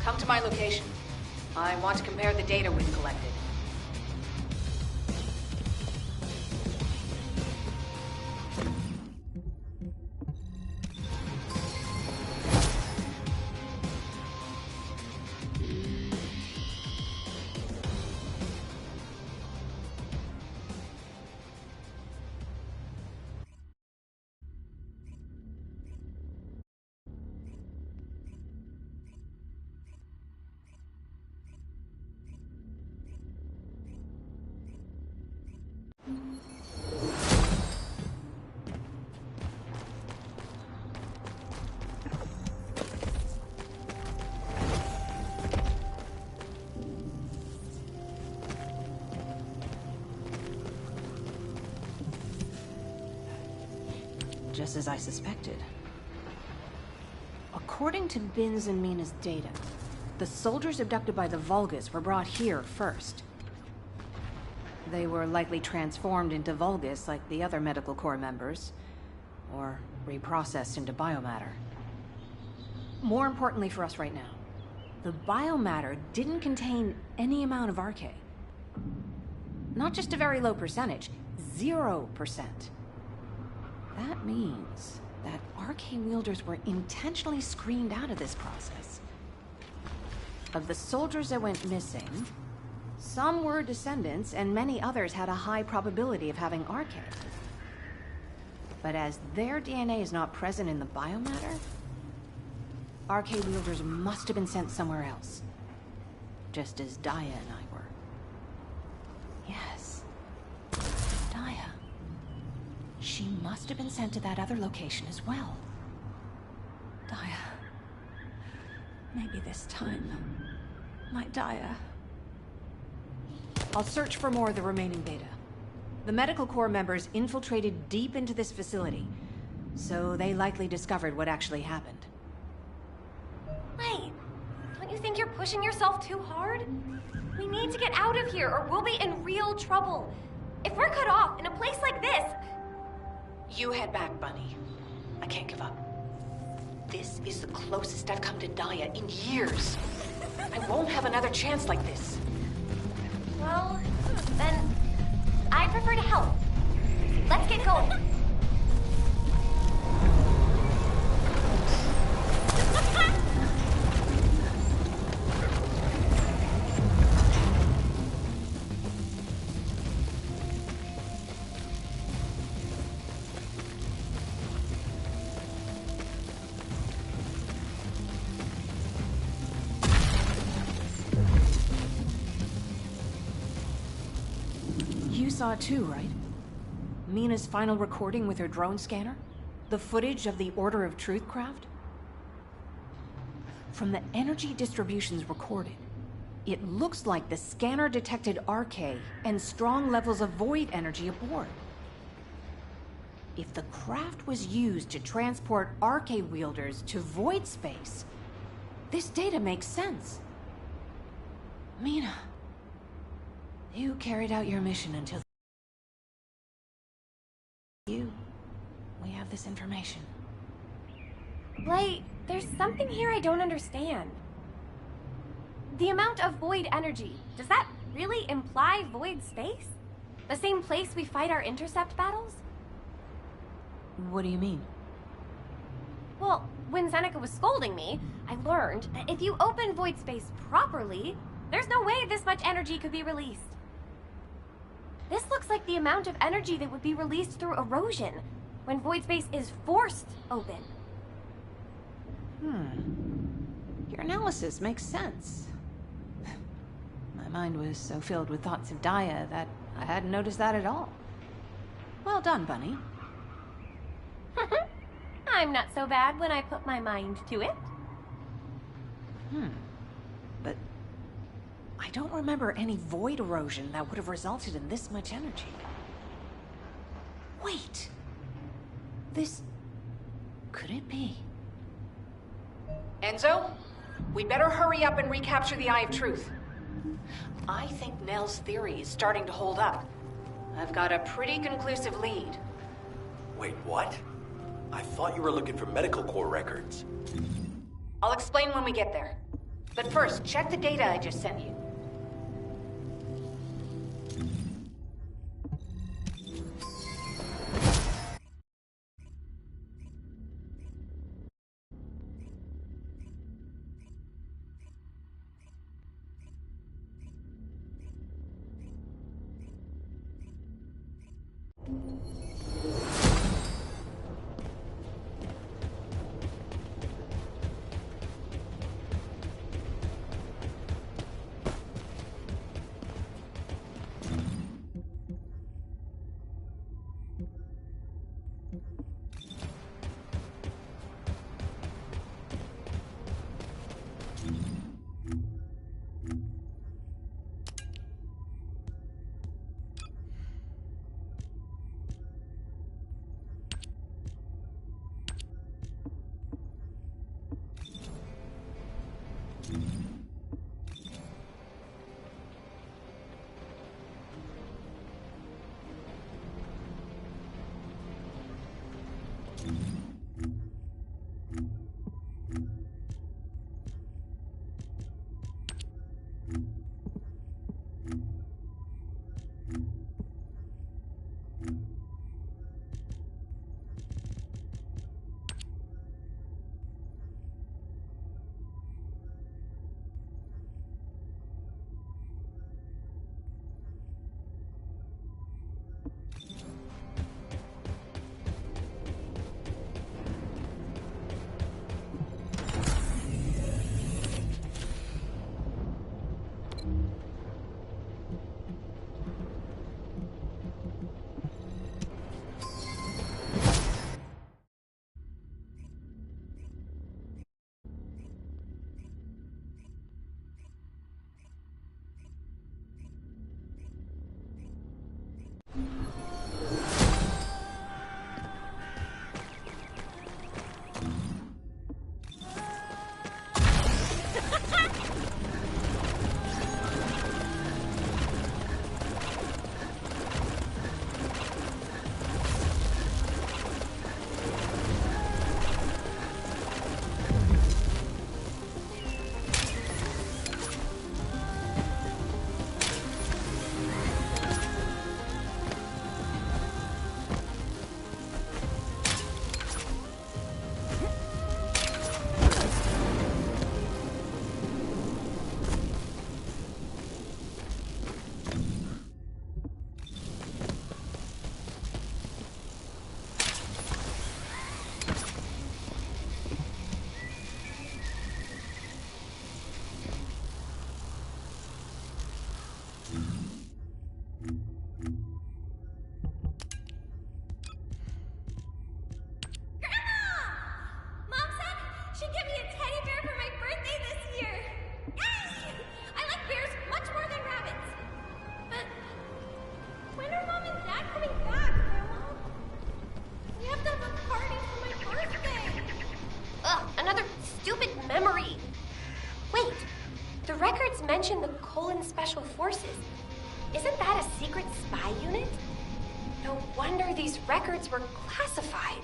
Come to my location. I want to compare the data we've collected. Just as I suspected. According to Bin's and Mina's data, the soldiers abducted by the Vulgus were brought here first. They were likely transformed into Vulgus like the other Medical Corps members, or reprocessed into biomatter. More importantly for us right now, the biomatter didn't contain any amount of RK. Not just a very low percentage, 0%. That means that RK wielders were intentionally screened out of this process. Of the soldiers that went missing, some were descendants and many others had a high probability of having RK. But as their DNA is not present in the biomatter, RK wielders must have been sent somewhere else. Just as Daya and I were. Yes. Daya. She must have been sent to that other location as well. Daya. Maybe this time, my Daya. I'll search for more of the remaining data. The Medical Corps members infiltrated deep into this facility, so they likely discovered what actually happened. Wait, don't you think you're pushing yourself too hard? We need to get out of here or we'll be in real trouble. If we're cut off in a place like this... You head back, Bunny. I can't give up. This is the closest I've come to Daya in years. I won't have another chance like this. Well, then I prefer to help. Let's get going. You saw it too, right? Mina's final recording with her drone scanner? The footage of the Order of Truth craft? From the energy distributions recorded, it looks like the scanner detected RK and strong levels of void energy aboard. If the craft was used to transport RK wielders to void space, this data makes sense. Mina, you carried out your mission until we have this information. Blake, there's something here I don't understand. The amount of void energy, does that really imply void space? The same place we fight our intercept battles? What do you mean? Well, when Seneca was scolding me, I learned that if you open void space properly, there's no way this much energy could be released. This looks like the amount of energy that would be released through erosion when void space is forced open. Your analysis makes sense. My mind was so filled with thoughts of Daya that I hadn't noticed that at all. Well done, Bunny. I'm not so bad when I put my mind to it. But I don't remember any void erosion that would have resulted in this much energy. Wait. This... could it be? Enzo, we better hurry up and recapture the Eye of Truth. I think Nell's theory is starting to hold up. I've got a pretty conclusive lead. Wait, what? I thought you were looking for Medical Corps records. I'll explain when we get there. But first, check the data I just sent you. mentioned the Colon Special Forces. Isn't that a secret spy unit? No wonder these records were classified.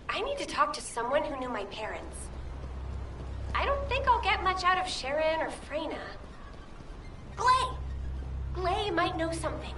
I need to talk to someone who knew my parents. I don't think I'll get much out of Sharon or Freyna. Glay! Glay might know something.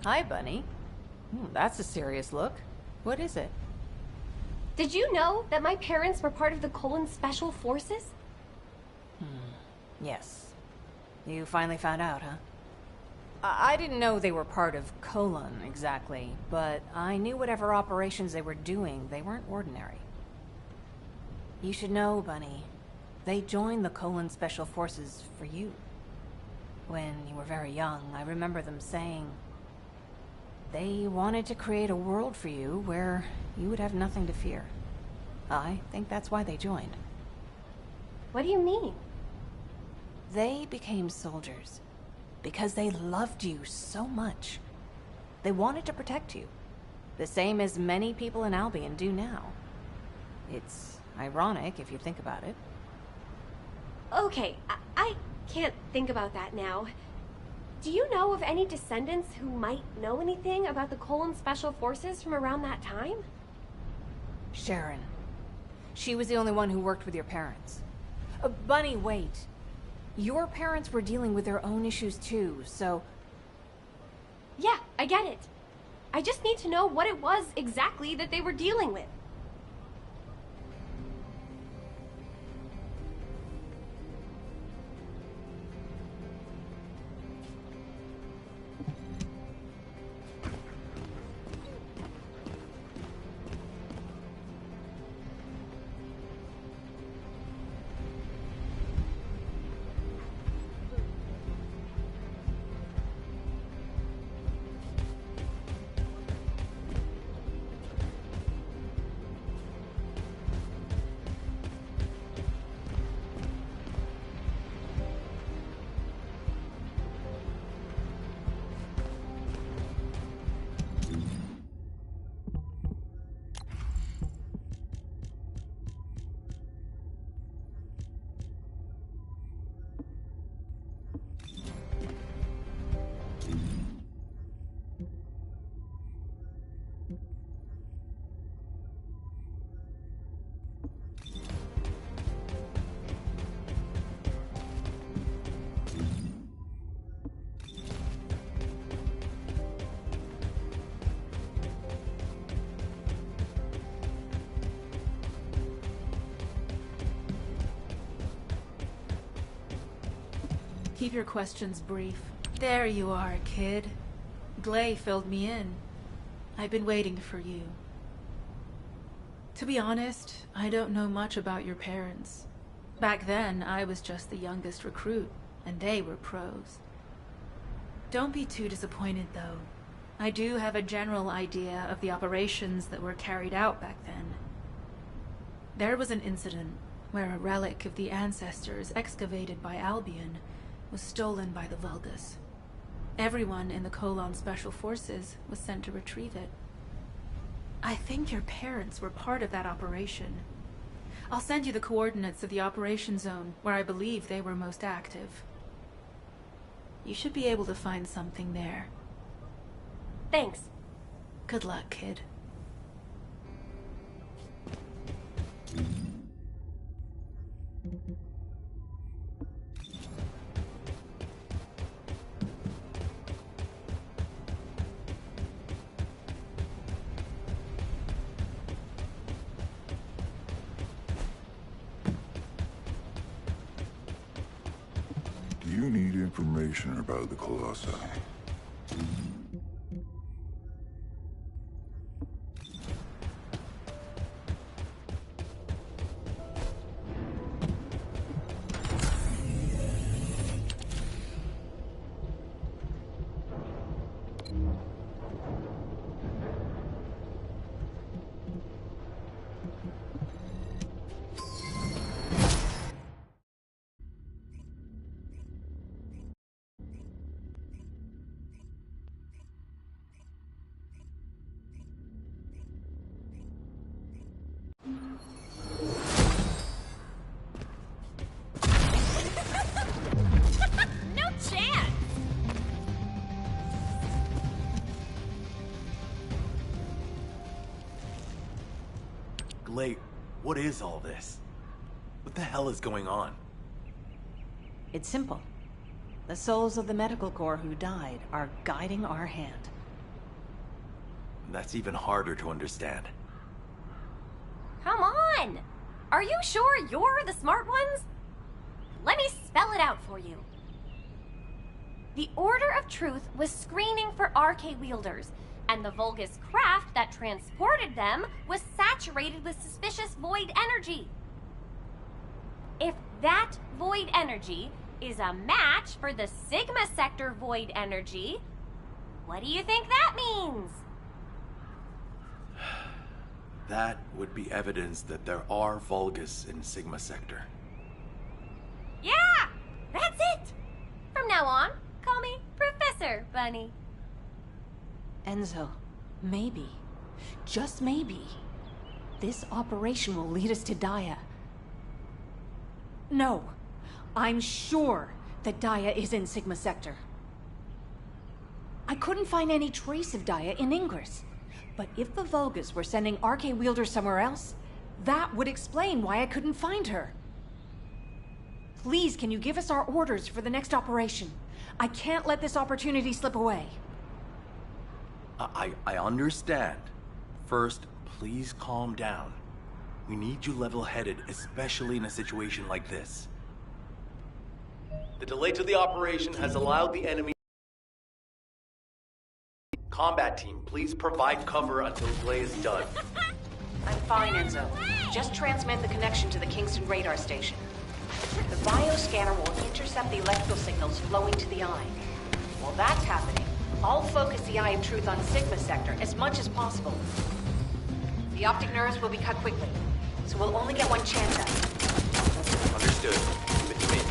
Hi, Bunny. That's a serious look. What is it? Did you know that my parents were part of the Colon Special Forces? Yes. You finally found out, huh? I didn't know they were part of Colon, exactly, but I knew whatever operations they were doing, they weren't ordinary. You should know, Bunny. They joined the Colon Special Forces for you. When you were very young, I remember them saying they wanted to create a world for you where you would have nothing to fear. I think that's why they joined. What do you mean? They became soldiers because they loved you so much. They wanted to protect you, the same as many people in Albion do now. It's ironic if you think about it. Okay, I can't think about that now. Do you know of any descendants who might know anything about the Colon Special Forces from around that time? Sharon. She was the only one who worked with your parents. Bunny, wait. Your parents were dealing with their own issues too, so... Yeah, I get it. I just need to know what it was exactly that they were dealing with. Keep your questions brief. There you are, kid. Glay filled me in. I've been waiting for you. To be honest, I don't know much about your parents. Back then, I was just the youngest recruit, and they were pros. Don't be too disappointed, though. I do have a general idea of the operations that were carried out back then. There was an incident where a relic of the ancestors excavated by Albion was stolen by the Vulgus. Everyone in the Colon Special Forces was sent to retrieve it. I think your parents were part of that operation. I'll send you the coordinates of the operation zone where I believe they were most active. You should be able to find something there. Thanks. Good luck, kid. Do you need information about the Colossi? No chance! Glay, what is all this? What the hell is going on? It's simple. The souls of the medical corps who died are guiding our hand. That's even harder to understand. Come on! Are you sure you're the smart ones? Let me spell it out for you. The Order of Truth was screening for RK wielders, and the Vulgus craft that transported them was saturated with suspicious void energy. If that void energy is a match for the Sigma Sector void energy, what do you think that means? That would be evidence that there are Vulgus in Sigma Sector. Yeah! That's it! From now on, call me Professor Bunny. Enzo, maybe, just maybe, this operation will lead us to Dia. No, I'm sure that Dia is in Sigma Sector. I couldn't find any trace of Daya in Ingress. But if the Vulgas were sending RK Wielder somewhere else, that would explain why I couldn't find her. Please, can you give us our orders for the next operation? I can't let this opportunity slip away. I understand. First, please calm down. We need you level-headed, especially in a situation like this. The delay to the operation has allowed the enemy... Combat team, please provide cover until the delay is done. I'm fine, Enzo. Just transmit the connection to the Kingston radar station. The bioscanner will intercept the electrical signals flowing to the eye. While that's happening, I'll focus the Eye of Truth on Sigma sector as much as possible. The optic nerves will be cut quickly, so we'll only get one chance at it. Understood. Leave it to me.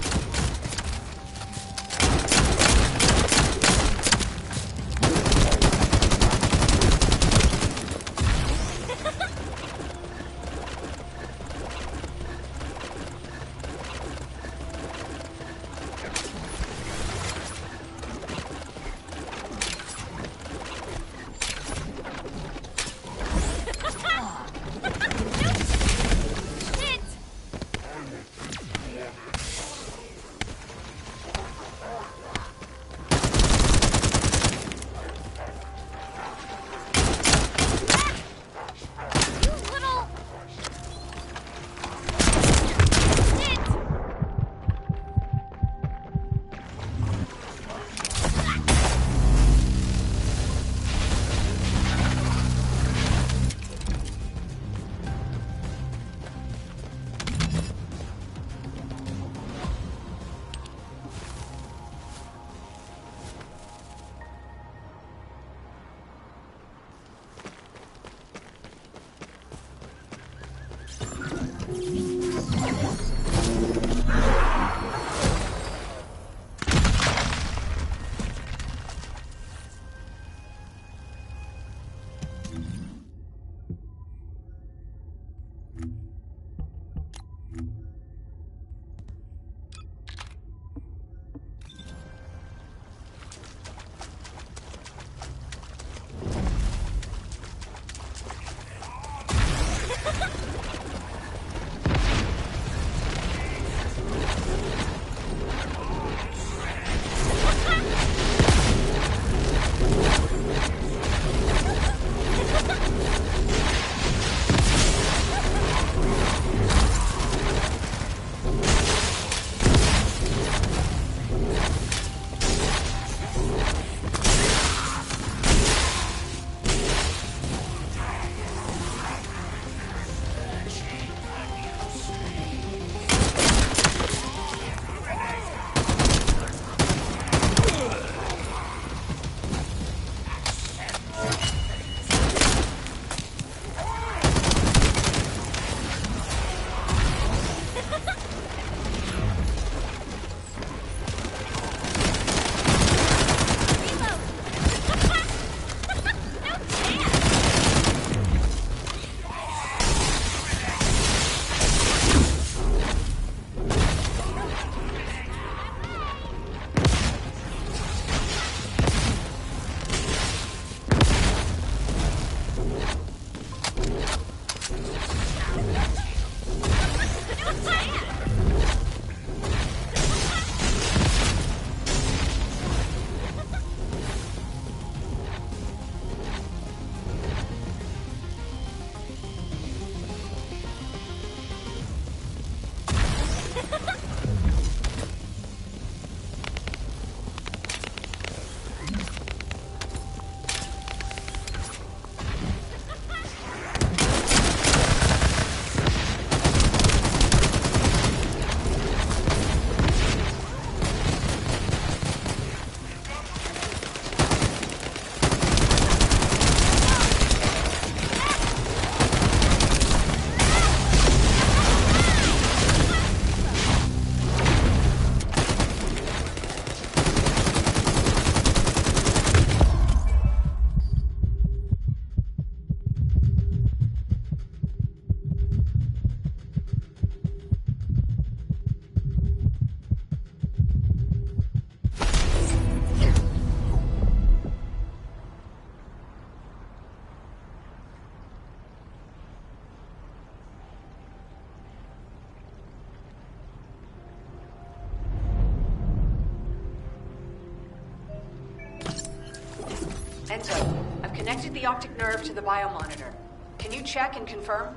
connected the optic nerve to the biomonitor. Can you check and confirm?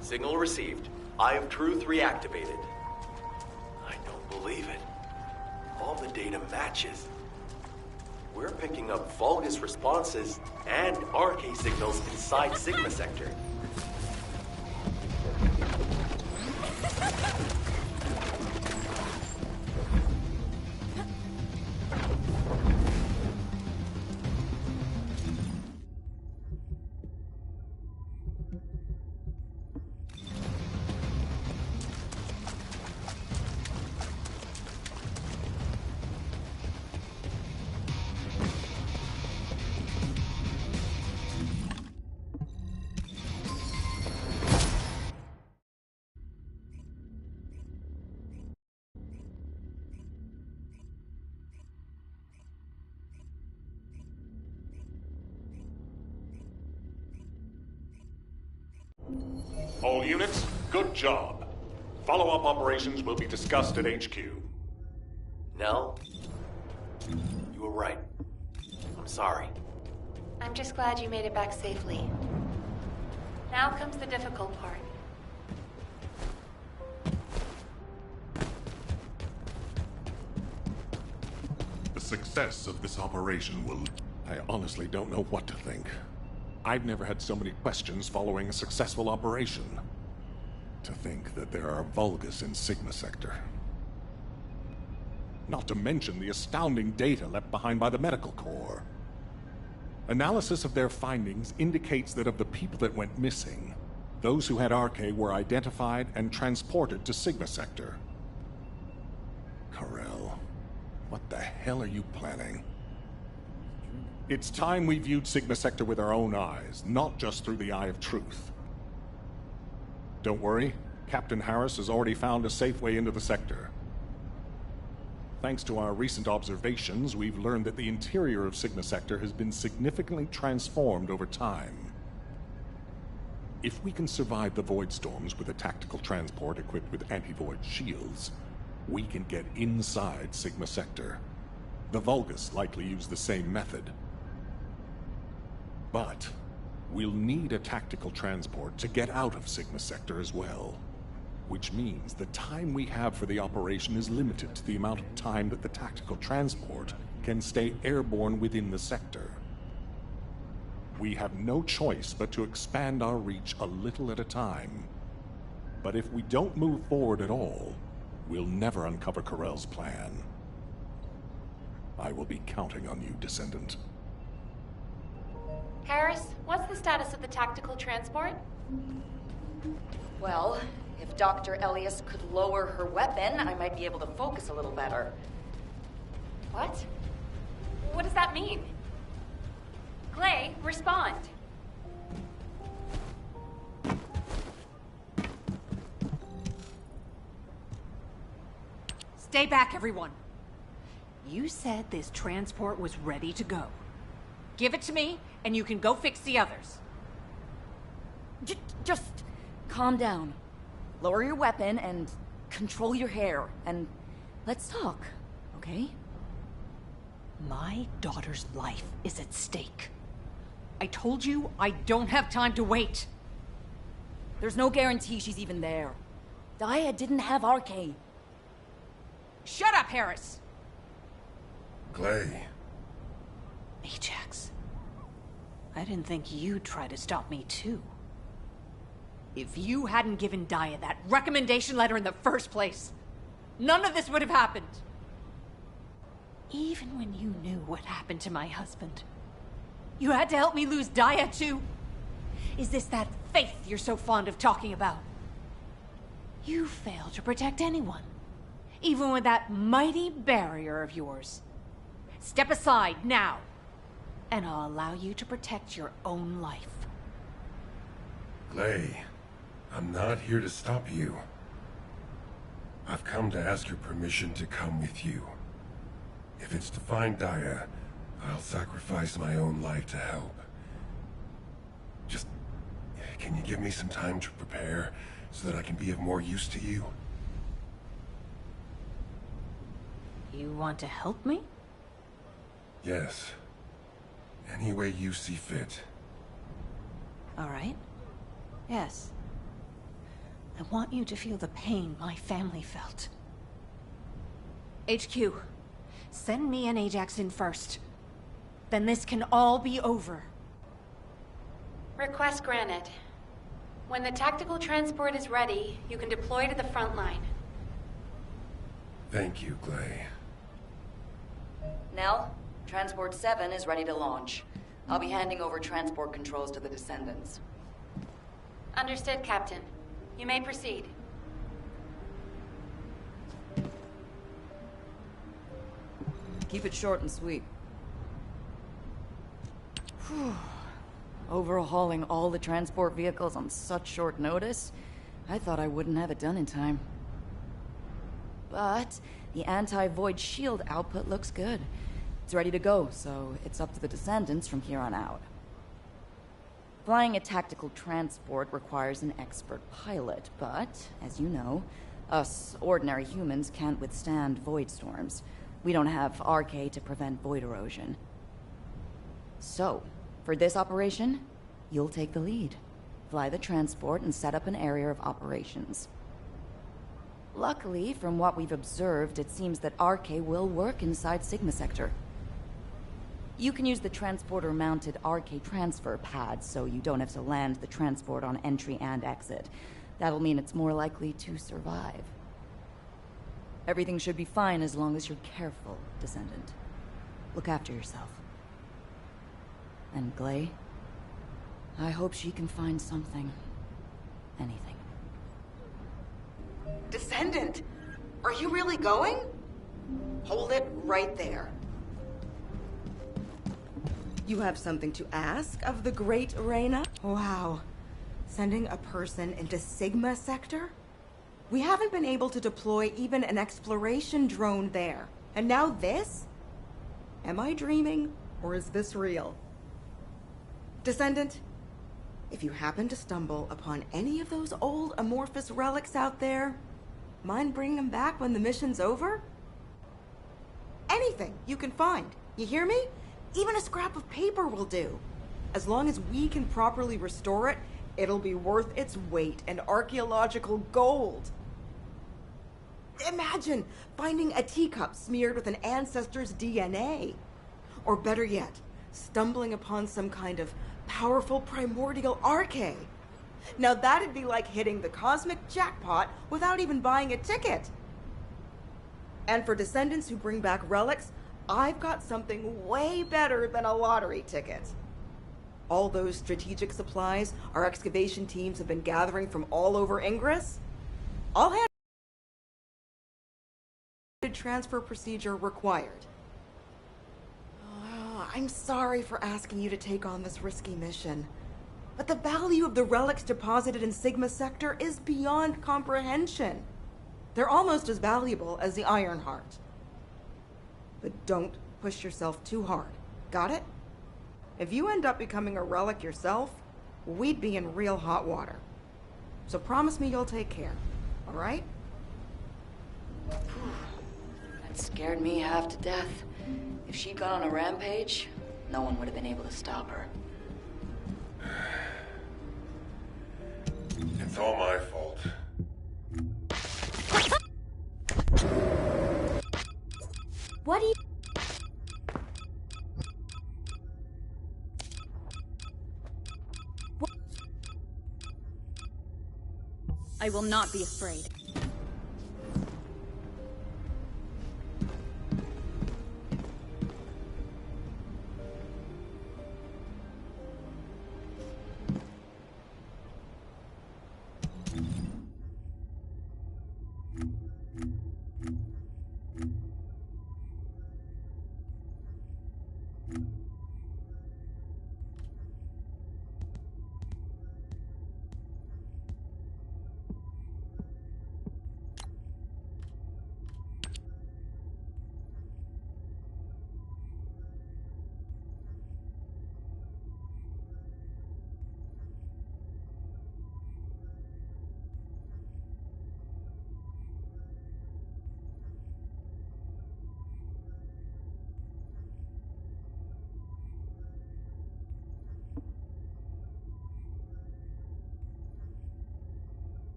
Signal received. Eye of Truth reactivated. I don't believe it. All the data matches. We're picking up Vulgus responses and RK signals inside Sigma Sector. All units, good job. Follow-up operations will be discussed at HQ. Nell, you were right. I'm sorry. I'm just glad you made it back safely. Now comes the difficult part. The success of this operation will... I honestly don't know what to think. I've never had so many questions following a successful operation. To think that there are Vulgus in Sigma Sector. Not to mention the astounding data left behind by the Medical Corps. Analysis of their findings indicates that of the people that went missing, those who had RK were identified and transported to Sigma Sector. Corell, what the hell are you planning? It's time we viewed Sigma Sector with our own eyes, not just through the Eye of Truth. Don't worry, Captain Harris has already found a safe way into the sector. Thanks to our recent observations, we've learned that the interior of Sigma Sector has been significantly transformed over time. If we can survive the void storms with a tactical transport equipped with anti-void shields, we can get inside Sigma Sector. The Vulgus likely use the same method. But we'll need a tactical transport to get out of Sigma Sector as well. Which means the time we have for the operation is limited to the amount of time that the tactical transport can stay airborne within the sector. We have no choice but to expand our reach a little at a time. But if we don't move forward at all, we'll never uncover Corell's plan. I will be counting on you, Descendant. Harris, what's the status of the tactical transport? Well, if Dr. Elias could lower her weapon, I might be able to focus a little better. What? What does that mean? Clay, respond. Stay back, everyone. You said this transport was ready to go. Give it to me, and you can go fix the others. Just calm down. Lower your weapon and control your hair, and let's talk, okay? My daughter's life is at stake. I told you I don't have time to wait. There's no guarantee she's even there. Dia didn't have RK. Shut up, Harris! Clay. Ajax. I didn't think you'd try to stop me, too. If you hadn't given Dia that recommendation letter in the first place, none of this would have happened. Even when you knew what happened to my husband, you had to help me lose Dia, too. Is this that faith you're so fond of talking about? You failed to protect anyone, even with that mighty barrier of yours. Step aside now, and I'll allow you to protect your own life. Clay, I'm not here to stop you. I've come to ask your permission to come with you. If it's to find Dia, I'll sacrifice my own life to help. Just, can you give me some time to prepare so that I can be of more use to you? You want to help me? Yes. Any way you see fit. All right? Yes. I want you to feel the pain my family felt. HQ, send me and Ajax in first. Then this can all be over. Request granted. When the tactical transport is ready, you can deploy to the front line. Thank you, Glay. Nell, Transport 7 is ready to launch. I'll be handing over transport controls to the Descendants. Understood, Captain. You may proceed. Keep it short and sweet. Whew. Overhauling all the transport vehicles on such short notice? I thought I wouldn't have it done in time. But the anti-void shield output looks good. It's ready to go, so it's up to the Descendants from here on out. Flying a tactical transport requires an expert pilot, but, as you know, us ordinary humans can't withstand void storms. We don't have RK to prevent void erosion. So, for this operation, you'll take the lead. Fly the transport and set up an area of operations. Luckily, from what we've observed, it seems that RK will work inside Sigma Sector. You can use the transporter-mounted RK transfer pad, so you don't have to land the transport on entry and exit. That'll mean it's more likely to survive. Everything should be fine as long as you're careful, Descendant. Look after yourself. And Glay, I hope she can find something. Anything. Descendant! Are you really going? Hold it right there. You have something to ask of the great Reyna? Wow. Sending a person into Sigma Sector? We haven't been able to deploy even an exploration drone there. And now this? Am I dreaming, or is this real? Descendant, if you happen to stumble upon any of those old amorphous relics out there, mind bringing them back when the mission's over? Anything you can find, you hear me? Even a scrap of paper will do. As long as we can properly restore it, it'll be worth its weight in archaeological gold. Imagine finding a teacup smeared with an ancestor's DNA. Or better yet, stumbling upon some kind of powerful primordial arche. Now that'd be like hitting the cosmic jackpot without even buying a ticket. And for Descendants who bring back relics, I've got something way better than a lottery ticket. All those strategic supplies our excavation teams have been gathering from all over Ingress, I'll hand transfer procedure required. I'm sorry for asking you to take on this risky mission, but the value of the relics deposited in Sigma Sector is beyond comprehension. They're almost as valuable as the Iron Heart. But don't push yourself too hard. Got it? If you end up becoming a relic yourself, we'd be in real hot water. So promise me you'll take care, all right? That scared me half to death. If she'd gone on a rampage, no one would have been able to stop her. It's all my fault. What do you... I will not be afraid.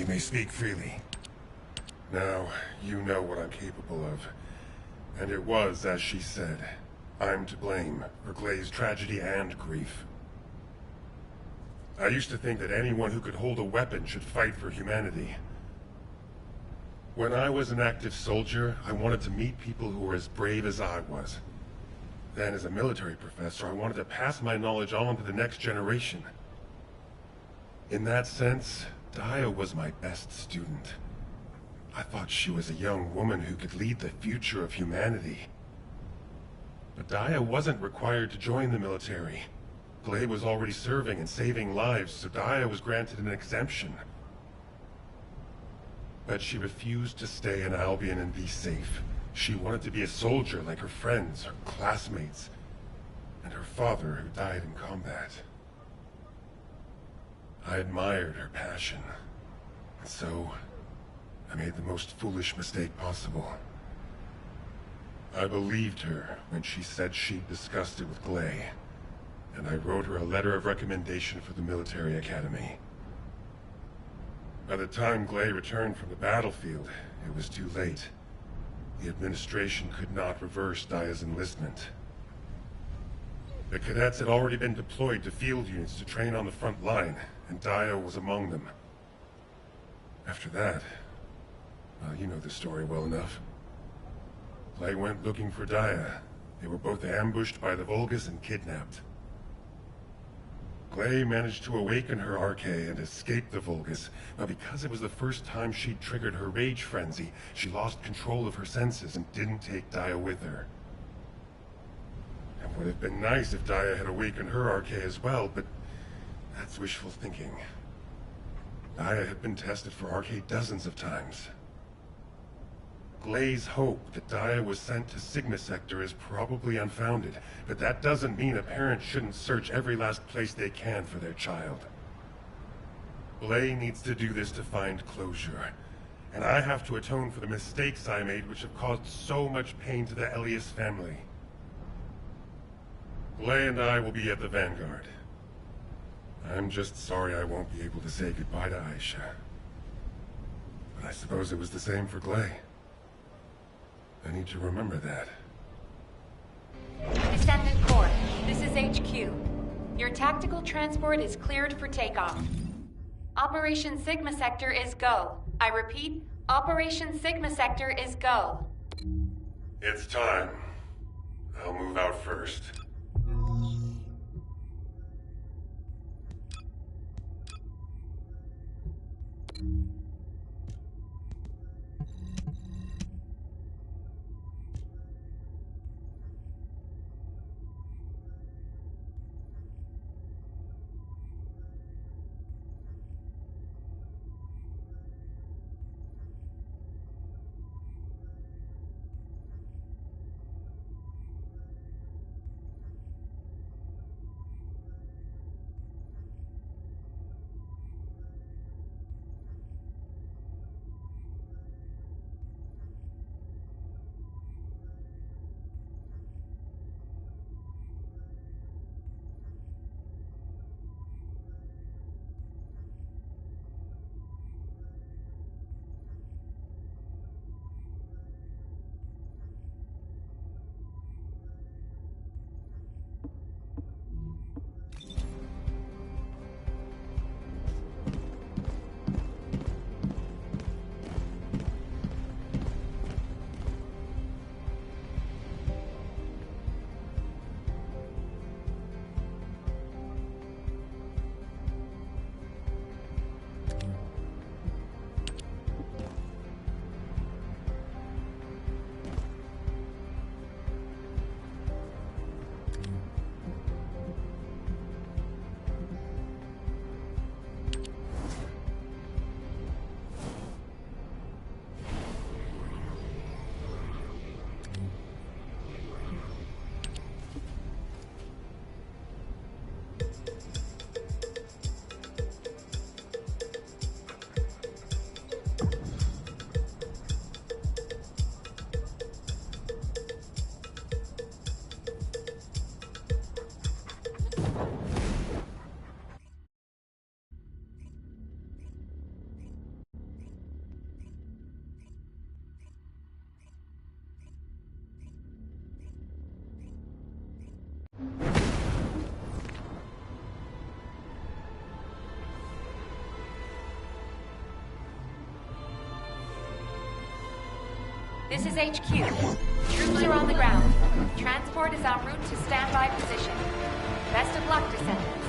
may speak freely. Now, you know what I'm capable of. And it was, as she said, I'm to blame for Glay's tragedy and grief. I used to think that anyone who could hold a weapon should fight for humanity. When I was an active soldier, I wanted to meet people who were as brave as I was. Then, as a military professor, I wanted to pass my knowledge on to the next generation. In that sense, Daya was my best student. I thought she was a young woman who could lead the future of humanity. But Daya wasn't required to join the military. Glay was already serving and saving lives, so Daya was granted an exemption. But she refused to stay in Albion and be safe. She wanted to be a soldier like her friends, her classmates, and her father who died in combat. I admired her passion, and so I made the most foolish mistake possible. I believed her when she said she'd discussed it with Glay, and I wrote her a letter of recommendation for the military academy. By the time Glay returned from the battlefield, it was too late. The administration could not reverse Daya's enlistment. The cadets had already been deployed to field units to train on the front line, and Daya was among them. After that, well, you know the story well enough. Glay went looking for Daya. They were both ambushed by the Vulgus and kidnapped. Glay managed to awaken her Arche and escape the Vulgus, but because it was the first time she'd triggered her rage frenzy, she lost control of her senses and didn't take Daya with her. It would have been nice if Daya had awakened her Arche as well, but that's wishful thinking. Daya had been tested for Arche dozens of times. Glay's hope that Daya was sent to Sigma Sector is probably unfounded, but that doesn't mean a parent shouldn't search every last place they can for their child. Glay needs to do this to find closure, and I have to atone for the mistakes I made which have caused so much pain to the Elias family. Glay and I will be at the Vanguard. I'm just sorry I won't be able to say goodbye to Aisha. But I suppose it was the same for Glay. I need to remember that. Descendant Corps, this is HQ. Your tactical transport is cleared for takeoff. Operation Sigma Sector is go. I repeat, Operation Sigma Sector is go. It's time. I'll move out first. This is HQ. Troops are on the ground. Transport is en route to standby position. Best of luck, Descendants.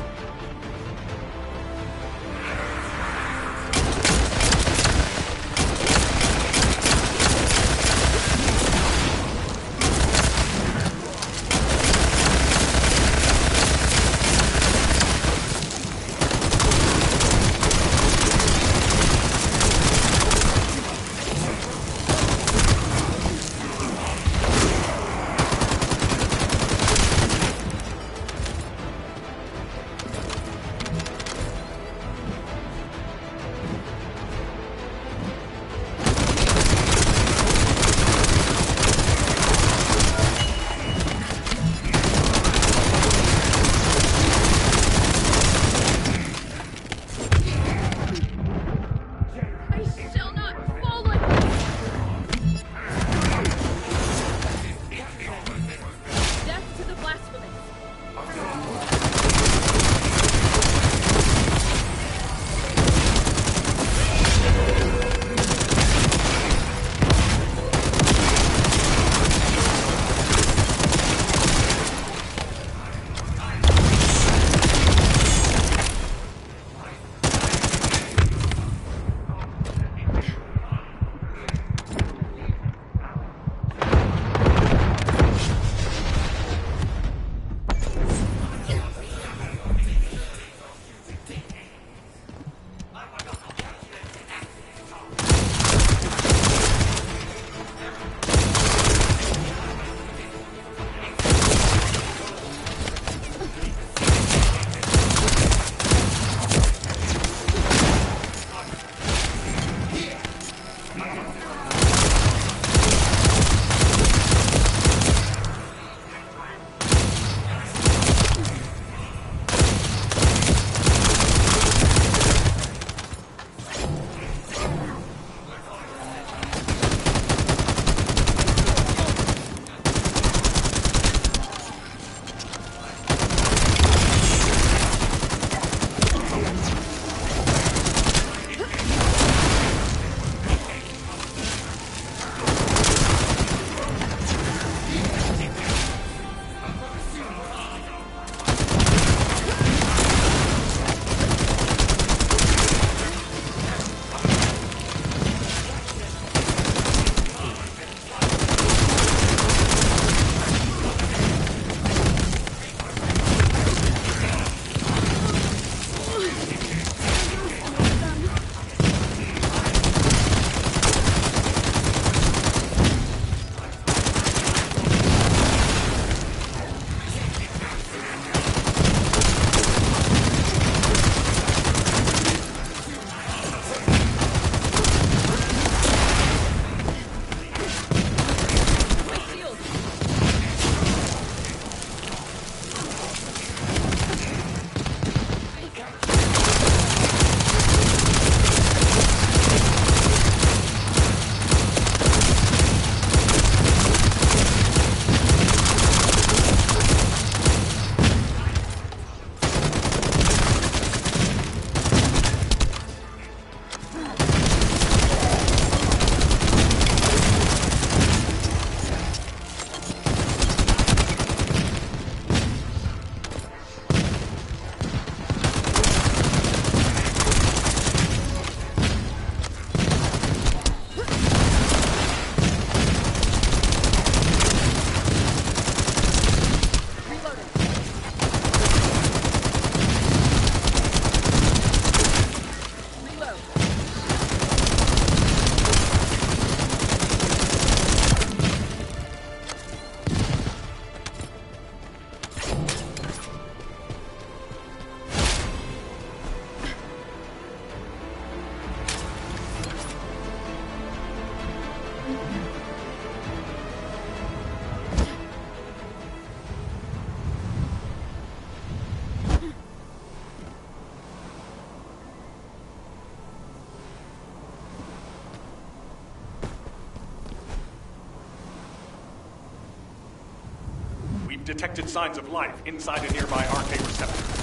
detected signs of life inside a nearby RK receptor.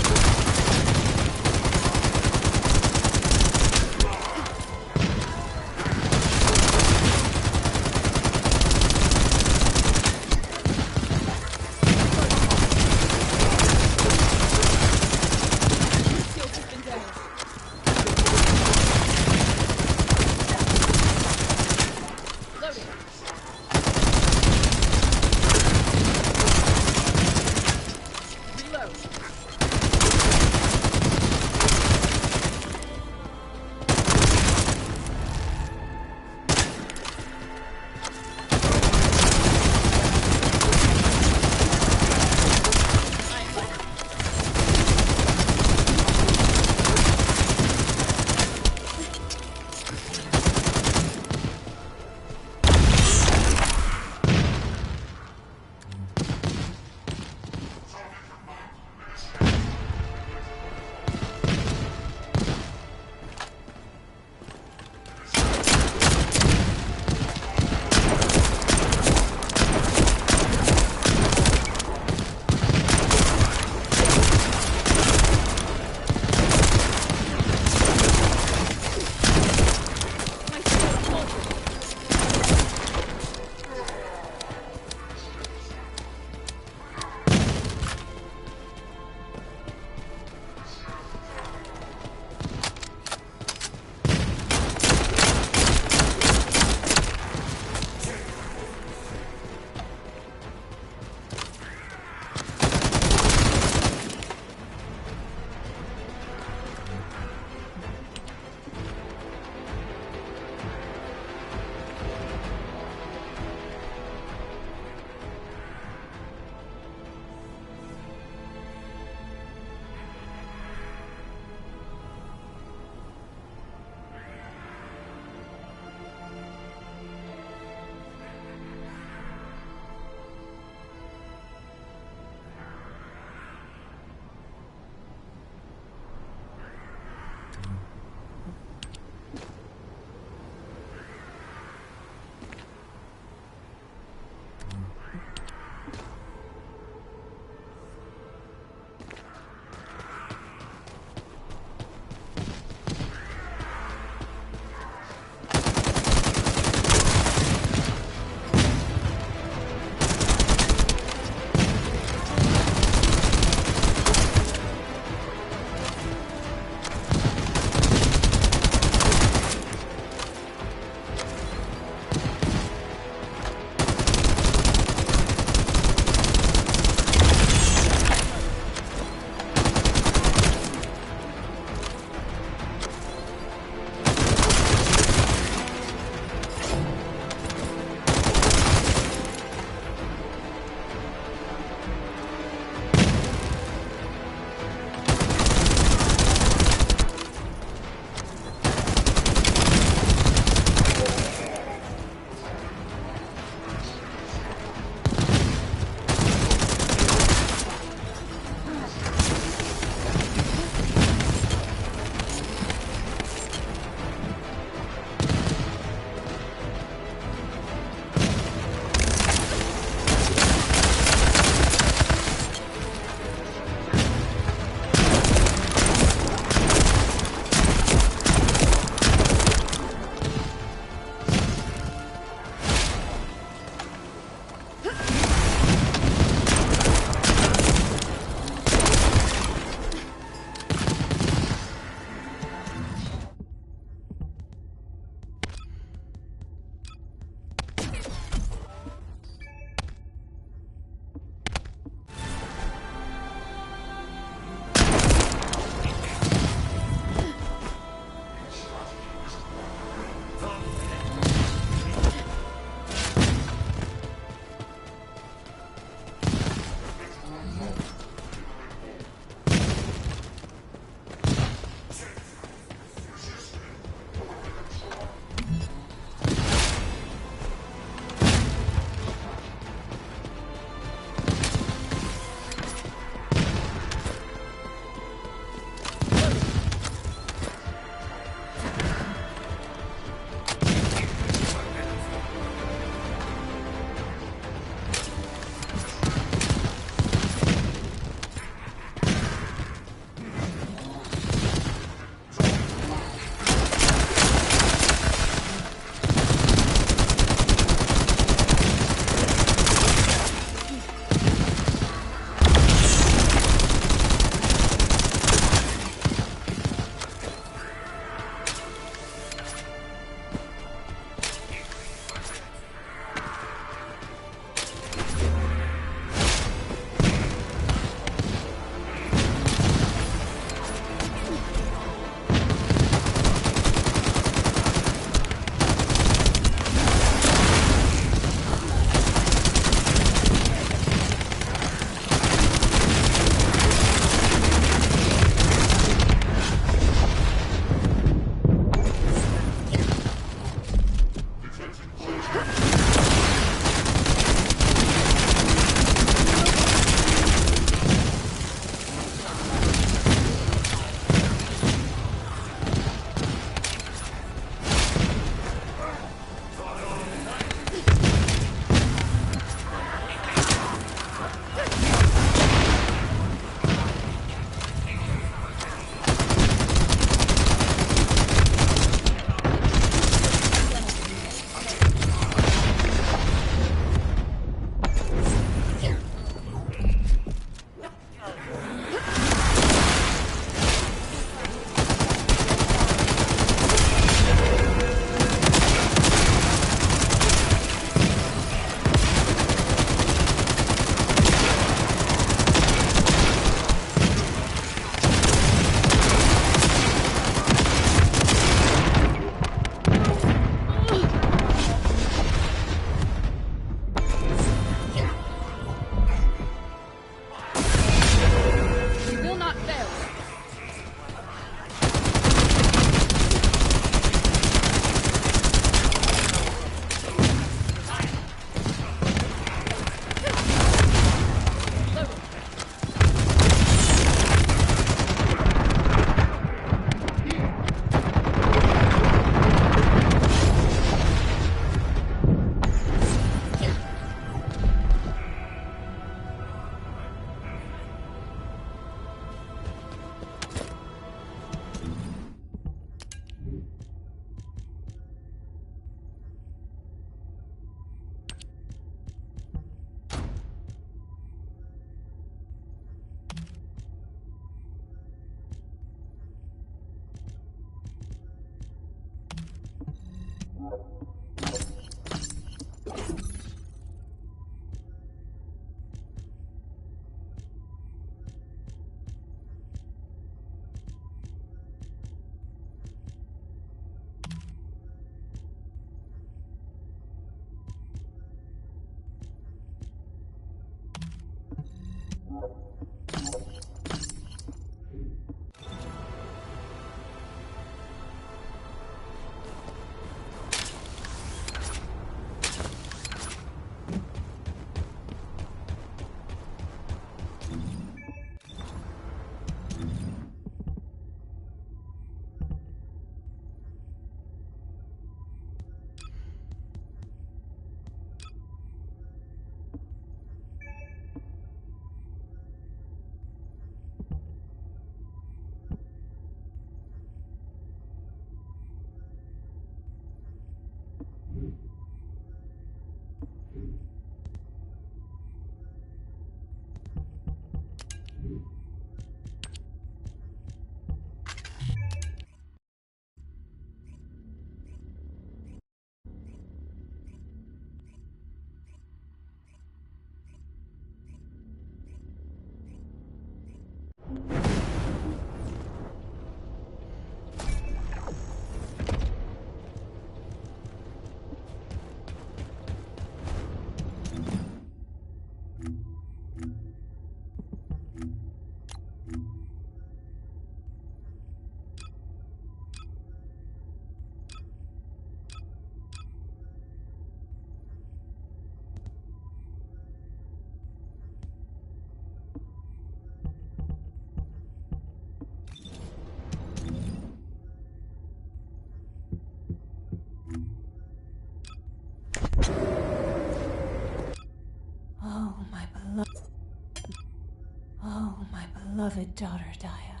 Oh, my beloved daughter, Daya.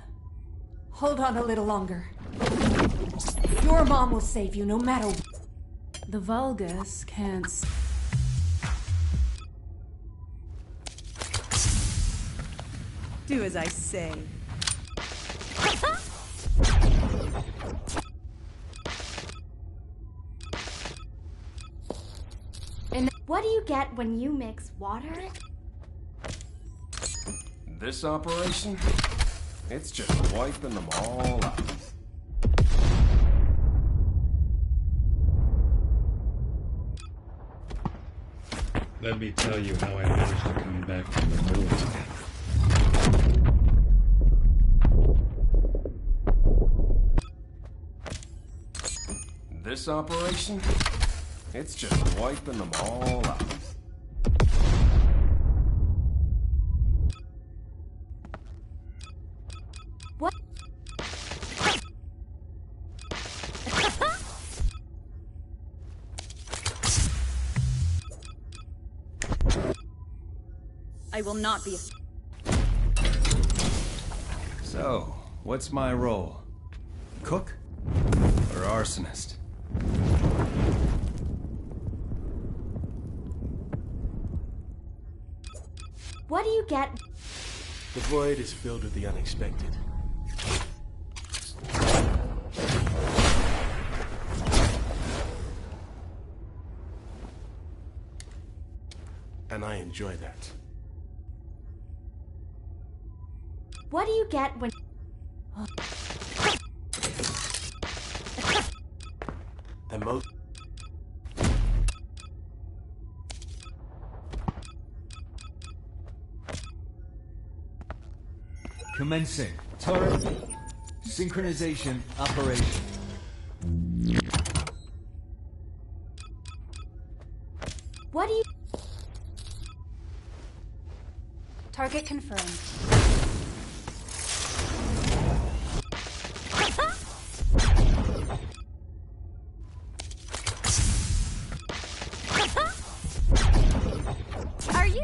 Hold on a little longer. Your mom will save you no matter what. The Vulgus can't... Do as I say. And what do you get when you mix water? This operation? It's just wiping them all out. Let me tell you how I managed to come back from the military. This operation? It's just wiping them all out. What? I will not be. So, what's my role? Cook? Or arsonist? What do you get? The void is filled with the unexpected. And I enjoy that. What do you get when... The most... Commencing turret synchronization operation. What do you... Target confirmed. Are you?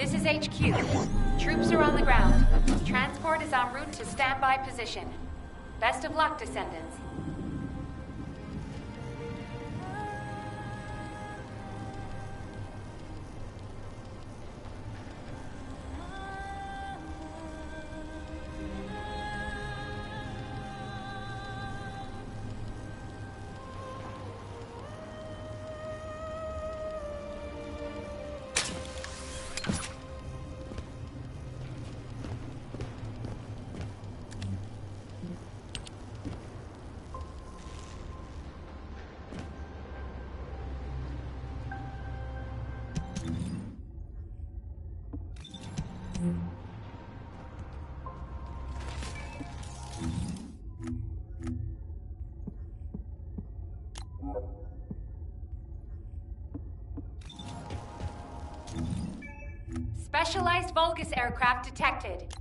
This is HQ. Troops are on the ground. Transport is en route to standby position. Best of luck, Descendants. Specialized Vulgus aircraft detected.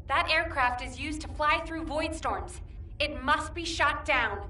That aircraft is used to fly through void storms. It must be shot down.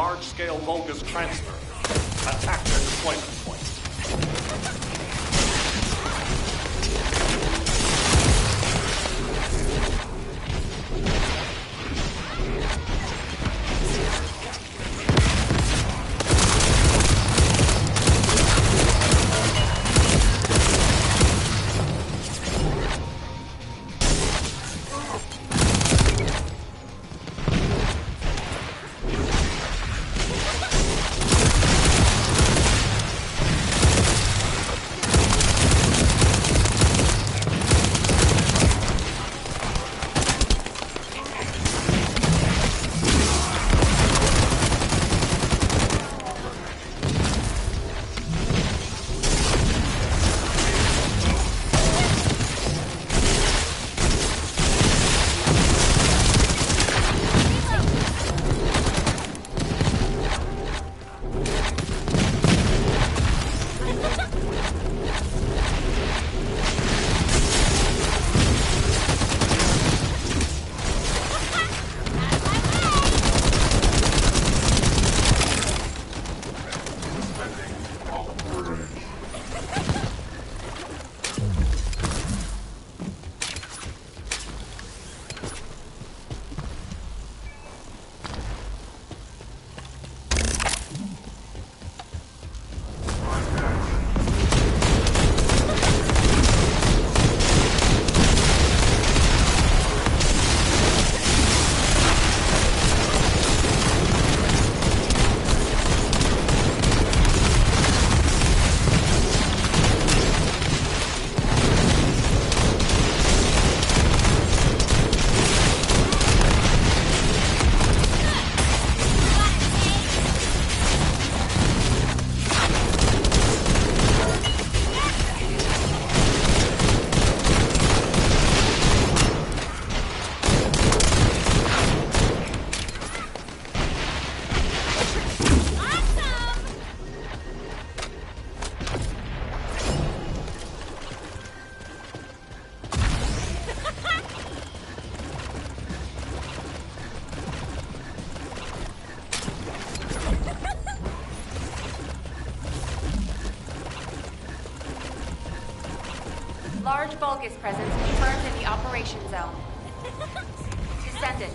large-scale Vulgus transfer. Attack their deployment point. Large Vulgus presence confirmed in the operation zone. Descendant,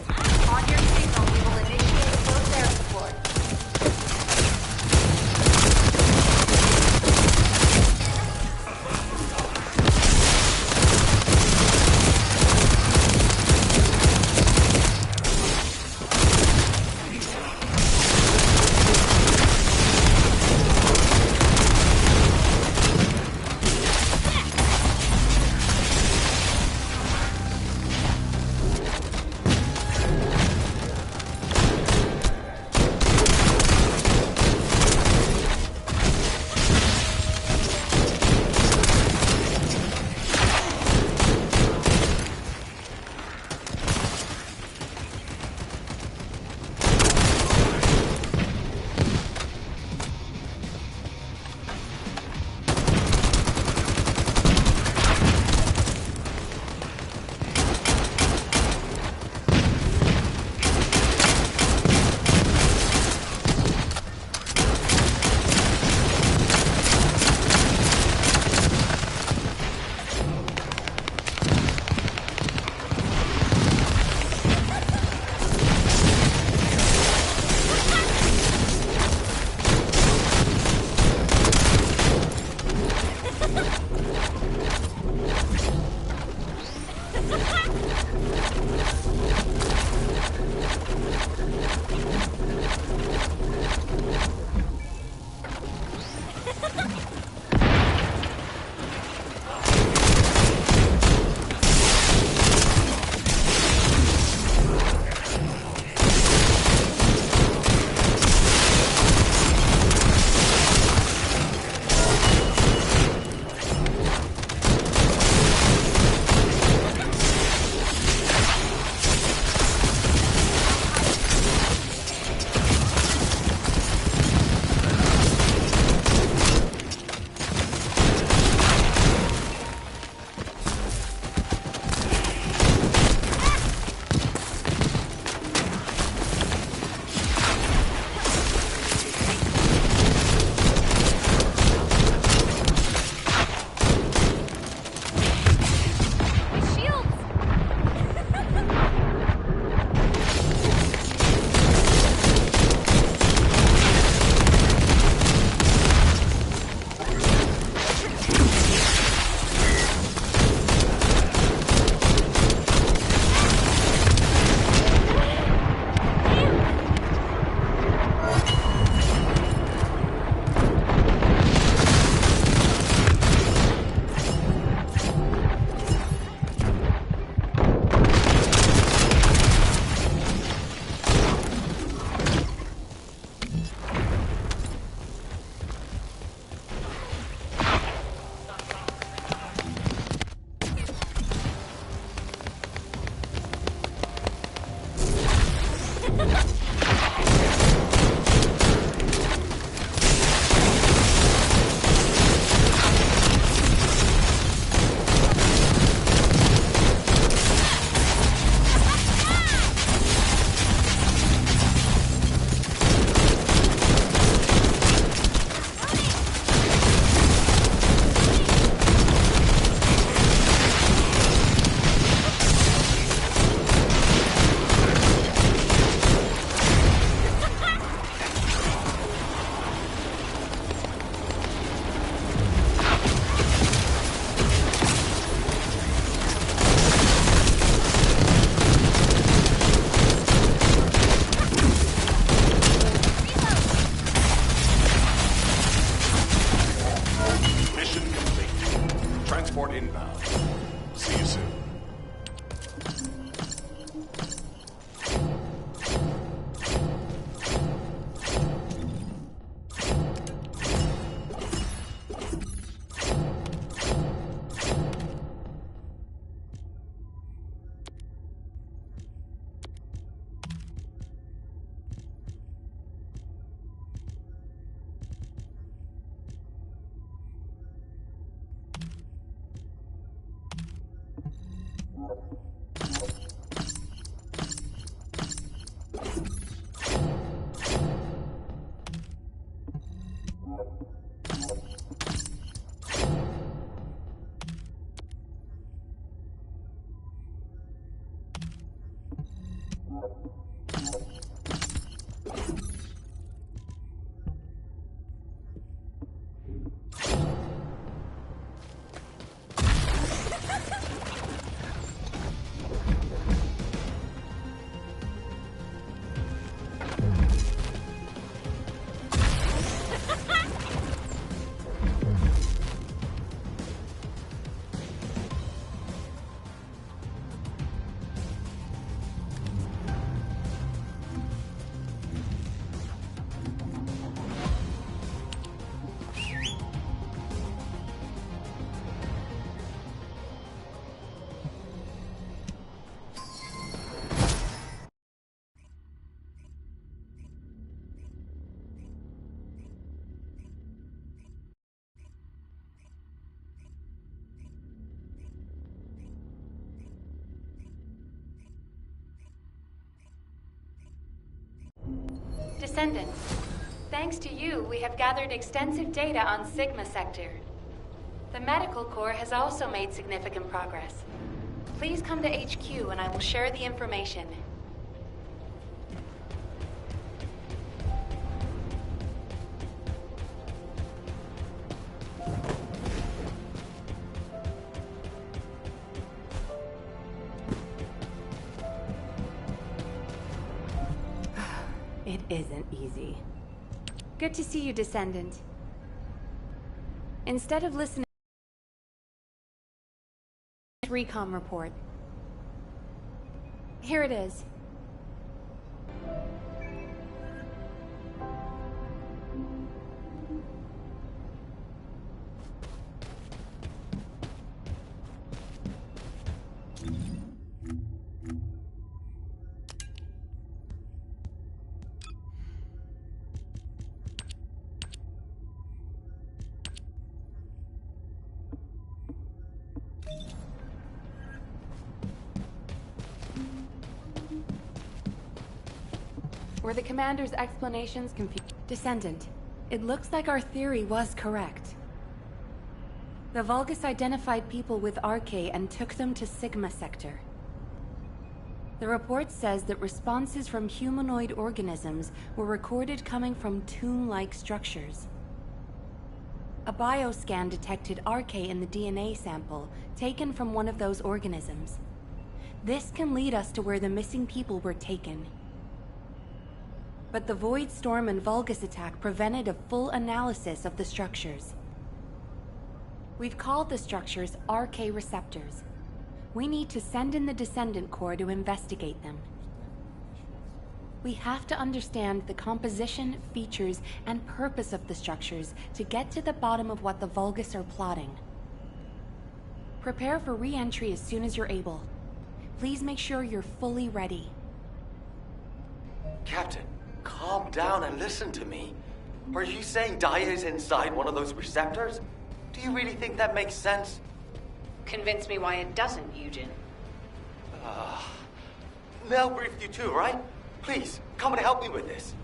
on your signal, we will initiate close air support. transport inbound. See you soon. Descendant, thanks to you, we have gathered extensive data on Sigma Sector. The Medical Corps has also made significant progress. Please come to HQ and I will share the information. It isn't easy. Good to see you, Descendant. Instead of listening to the recon report, here it is. Were the commander's explanations confused? Descendant, it looks like our theory was correct. The Vulgus identified people with RK and took them to Sigma Sector. The report says that responses from humanoid organisms were recorded coming from tomb-like structures. A bioscan detected RK in the DNA sample taken from one of those organisms. This can lead us to where the missing people were taken. But the Void Storm and Vulgus attack prevented a full analysis of the structures. We've called the structures RK receptors. We need to send in the Descendant Corps to investigate them. We have to understand the composition, features, and purpose of the structures to get to the bottom of what the Vulgus are plotting. Prepare for re-entry as soon as you're able. Please make sure you're fully ready. Captain, calm down and listen to me. Are you saying Daya is inside one of those receptors? Do you really think that makes sense? Convince me why it doesn't, Eugen. Mel briefed you too, right? Please, come and help me with this.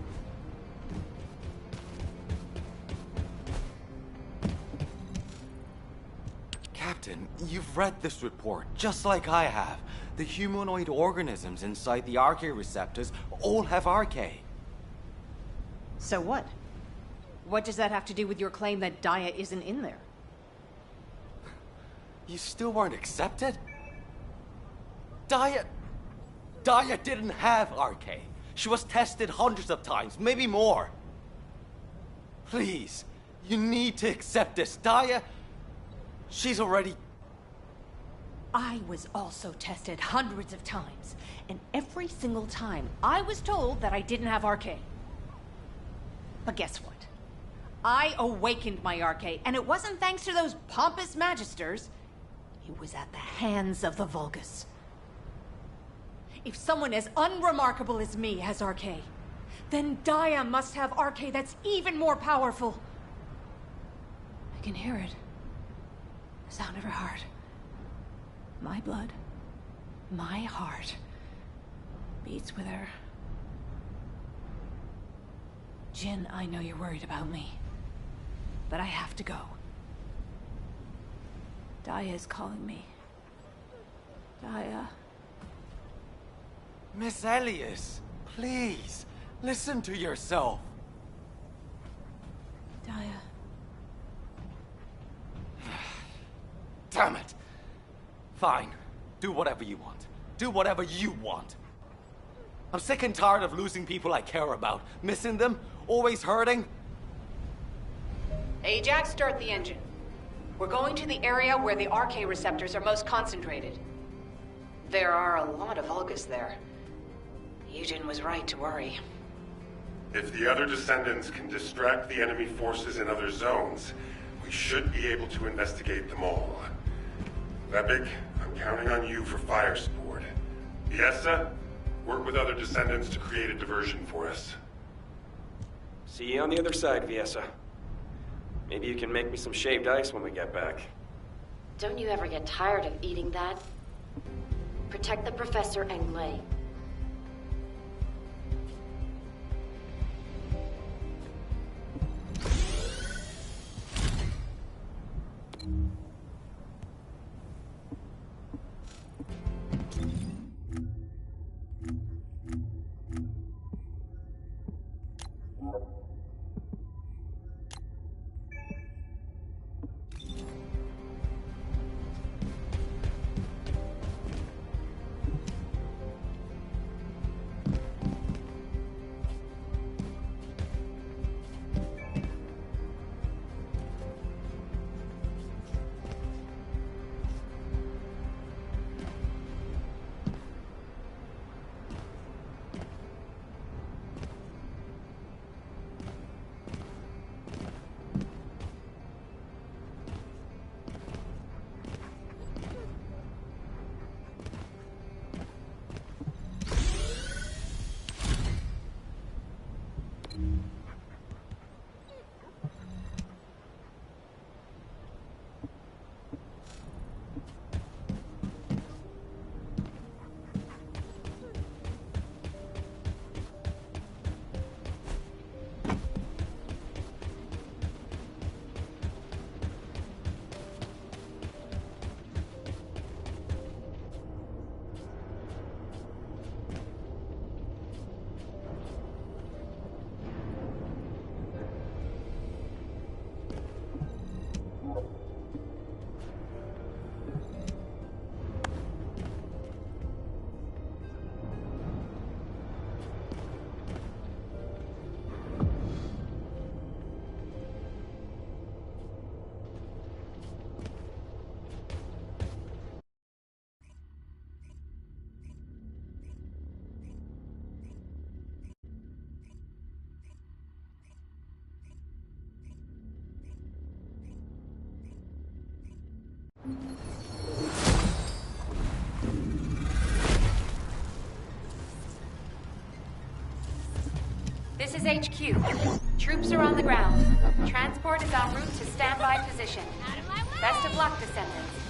Captain, you've read this report, just like I have. The humanoid organisms inside the RK receptors all have RK. So what? What does that have to do with your claim that Daya isn't in there? You still weren't accepted? Daya didn't have RK. She was tested hundreds of times, maybe more. Please, you need to accept this. Daya, she's already I was also tested hundreds of times, and every single time I was told that I didn't have RK. But guess what? I awakened my RK, and it wasn't thanks to those pompous magisters. It was at the hands of the Vulgus. If someone as unremarkable as me has RK, then Dia must have RK that's even more powerful. I can hear it. The sound of her heart. My blood, my heart, beats with her. Jin, I know you're worried about me, but I have to go. Dia is calling me. Dia. Miss Elias, please, listen to yourself. Dia. Damn it. Fine. Do whatever you want. Do whatever you want. I'm sick and tired of losing people I care about. Missing them. Always hurting. Ajax, start the engine. We're going to the area where the RK receptors are most concentrated. There are a lot of Vulgus there. Eugen was right to worry. If the other Descendants can distract the enemy forces in other zones, we should be able to investigate them all. Lepik, I'm counting on you for fire support. Fiesta, work with other Descendants to create a diversion for us. See you on the other side, Fiesta. Maybe you can make me some shaved ice when we get back. Don't you ever get tired of eating that? Protect the Professor and Lei. This is HQ. Troops are on the ground. Transport is en route to standby position. Best of luck, Descendants.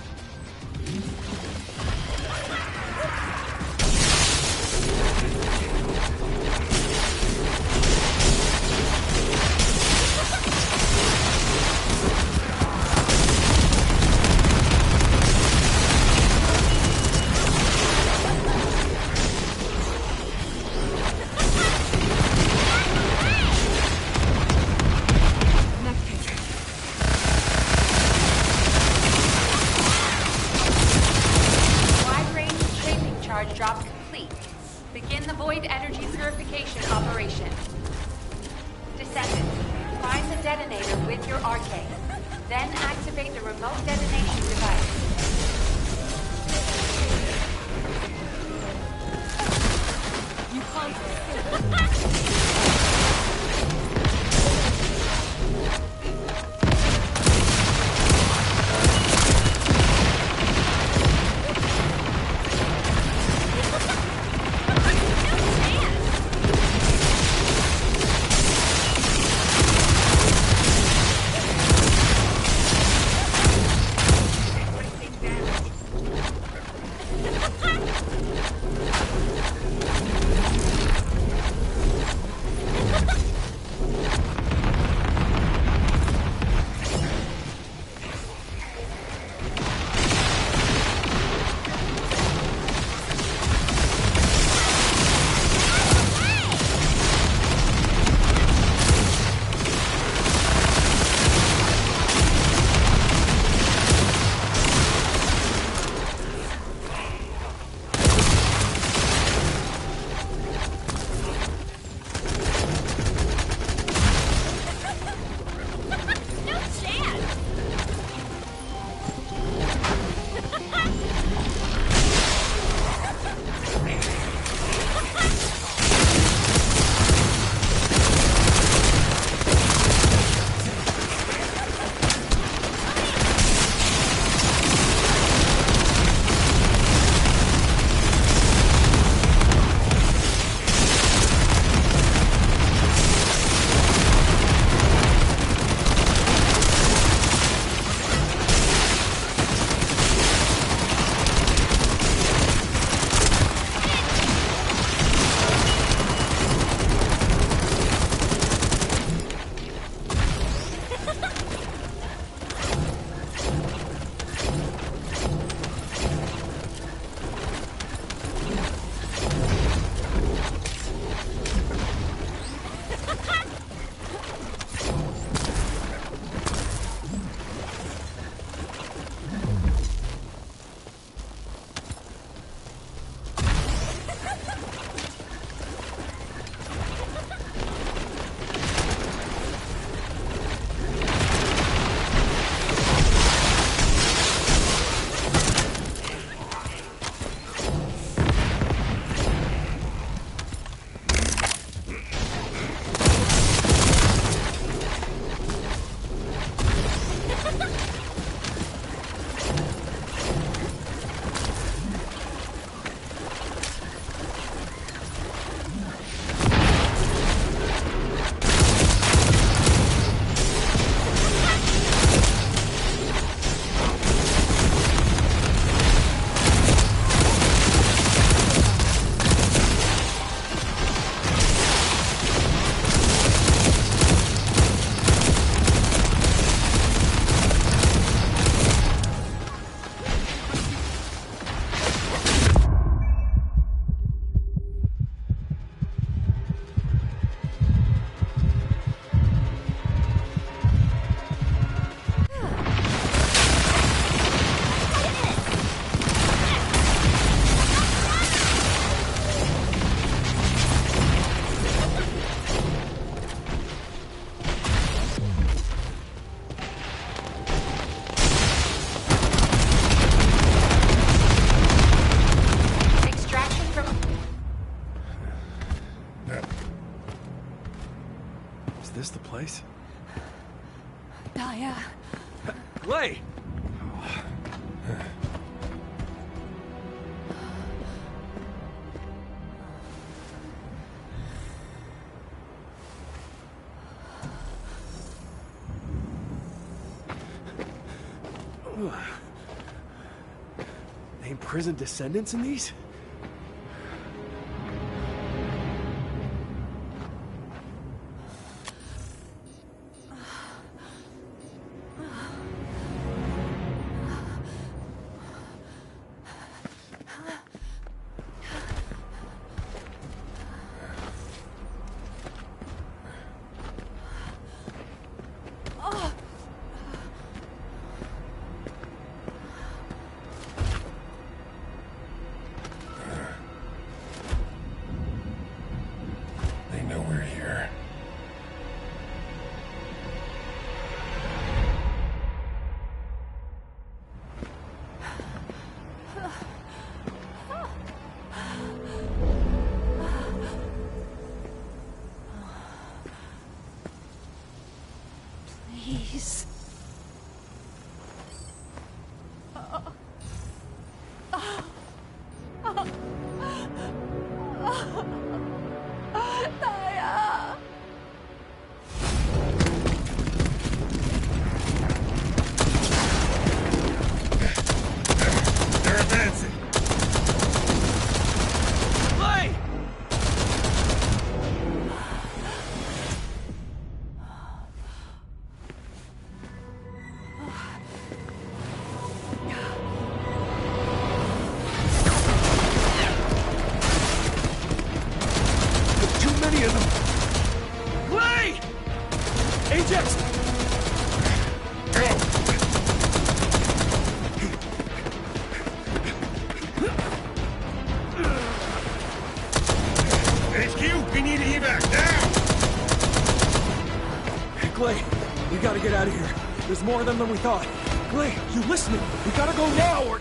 imprisoned descendants in these? They know we're here. Please. Daya. They're advancing. Clay! There's too many of them! Clay! Ajax! HQ, we need evac now! Clay, we gotta get out of here. There's more of them than we thought. Clay, you listening? We gotta go now or...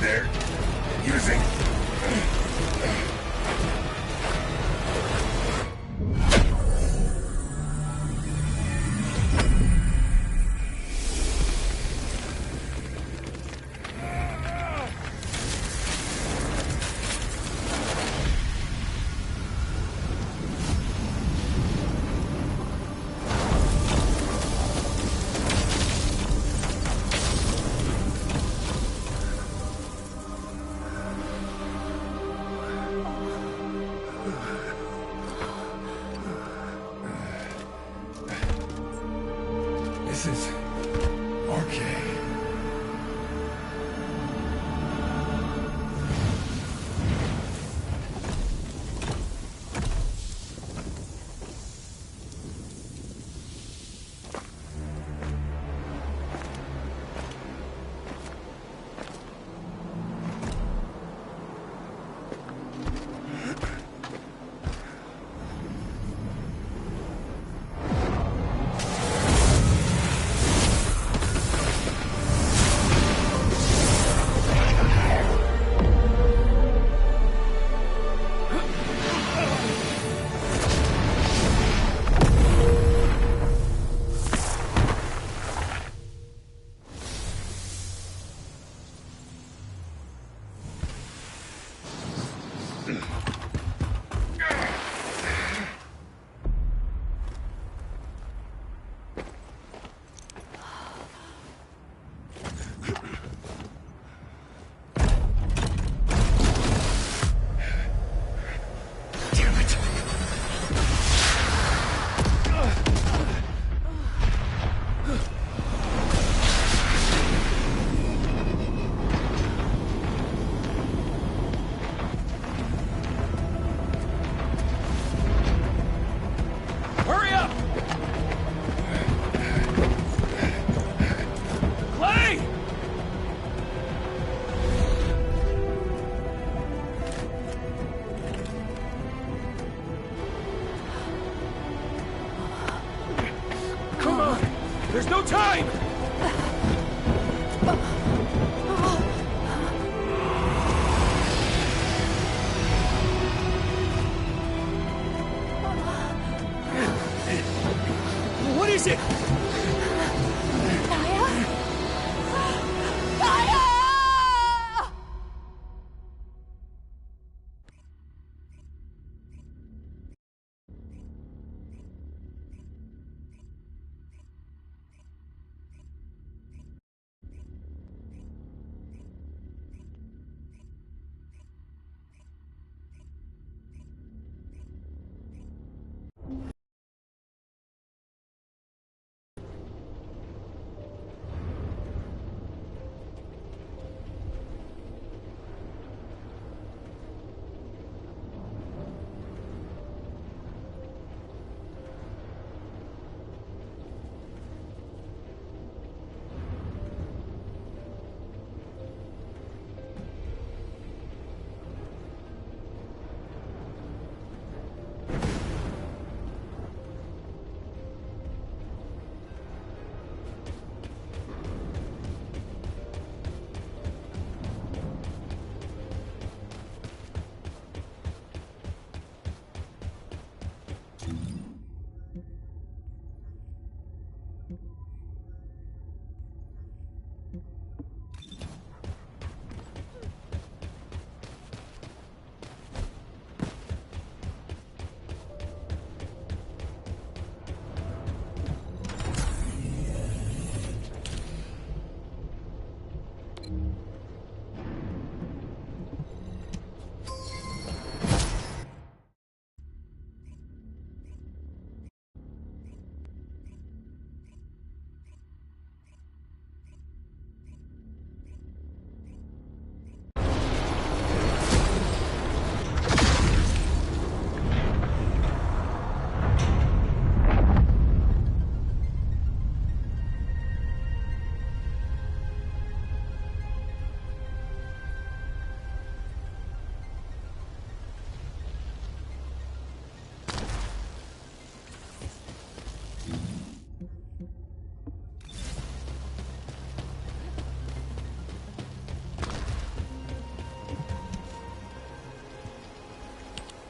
They're using... There's no time! What is it?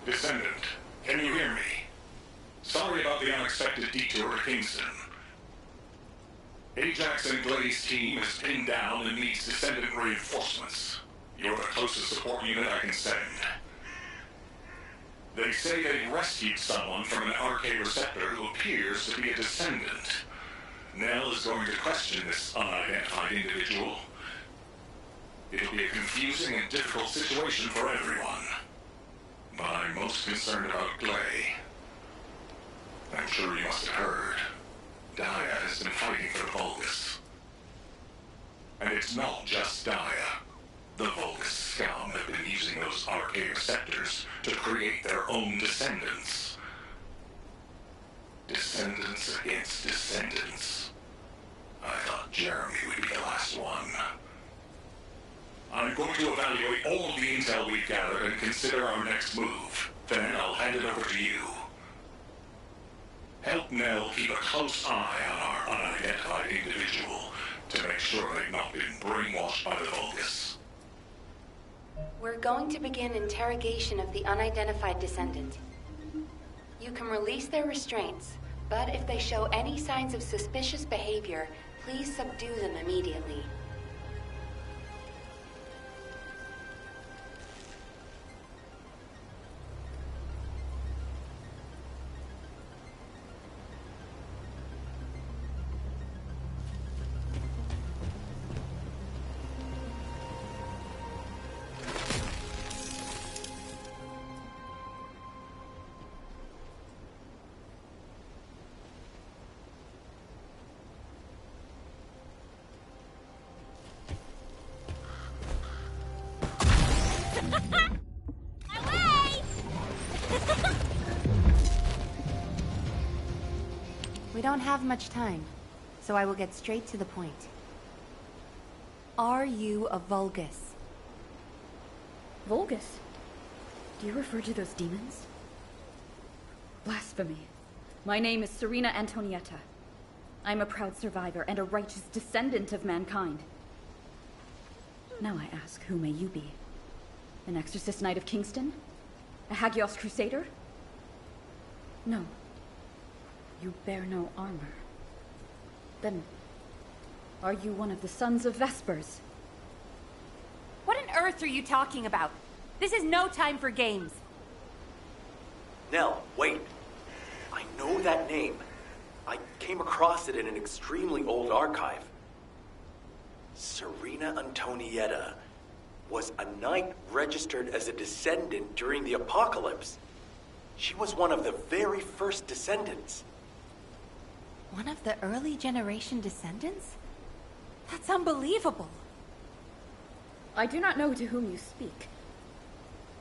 Descendant, can you hear me? Sorry about the unexpected detour to Kingston. Ajax and Glay's team is pinned down and needs Descendant reinforcements. You're the closest support unit I can send. They say they rescued someone from an RK receptor who appears to be a Descendant. Nell is going to question this unidentified individual. It'll be a confusing and difficult situation for everyone. But I'm most concerned about Glay. I'm sure you must have heard. Daya has been fighting for the Vulgus. And it's not just Daya. The Vulgus scum have been using those RK receptors to create their own descendants. Descendants against descendants. I thought Jeremy would be the last one. I'm going to evaluate all of the intel we've gathered and consider our next move. Then I'll hand it over to you. Help Nell keep a close eye on our unidentified individual to make sure they've not been brainwashed by the Vulgus. We're going to begin interrogation of the unidentified descendant. You can release their restraints, but if they show any signs of suspicious behavior, please subdue them immediately. We don't have much time, so I will get straight to the point. Are you a Vulgus? Vulgus? Do you refer to those demons? Blasphemy. My name is Serena Antonietta. I'm a proud survivor and a righteous descendant of mankind. Now I ask, who may you be? An exorcist knight of Kingston? A Hagios crusader? No. You bear no armor. Then, are you one of the sons of Vespers? What on earth are you talking about? This is no time for games. Nell, wait. I know that name. I came across it in an extremely old archive. Serena Antonietta was a knight registered as a descendant during the apocalypse. She was one of the very first descendants. One of the early generation descendants? That's unbelievable. I do not know to whom you speak.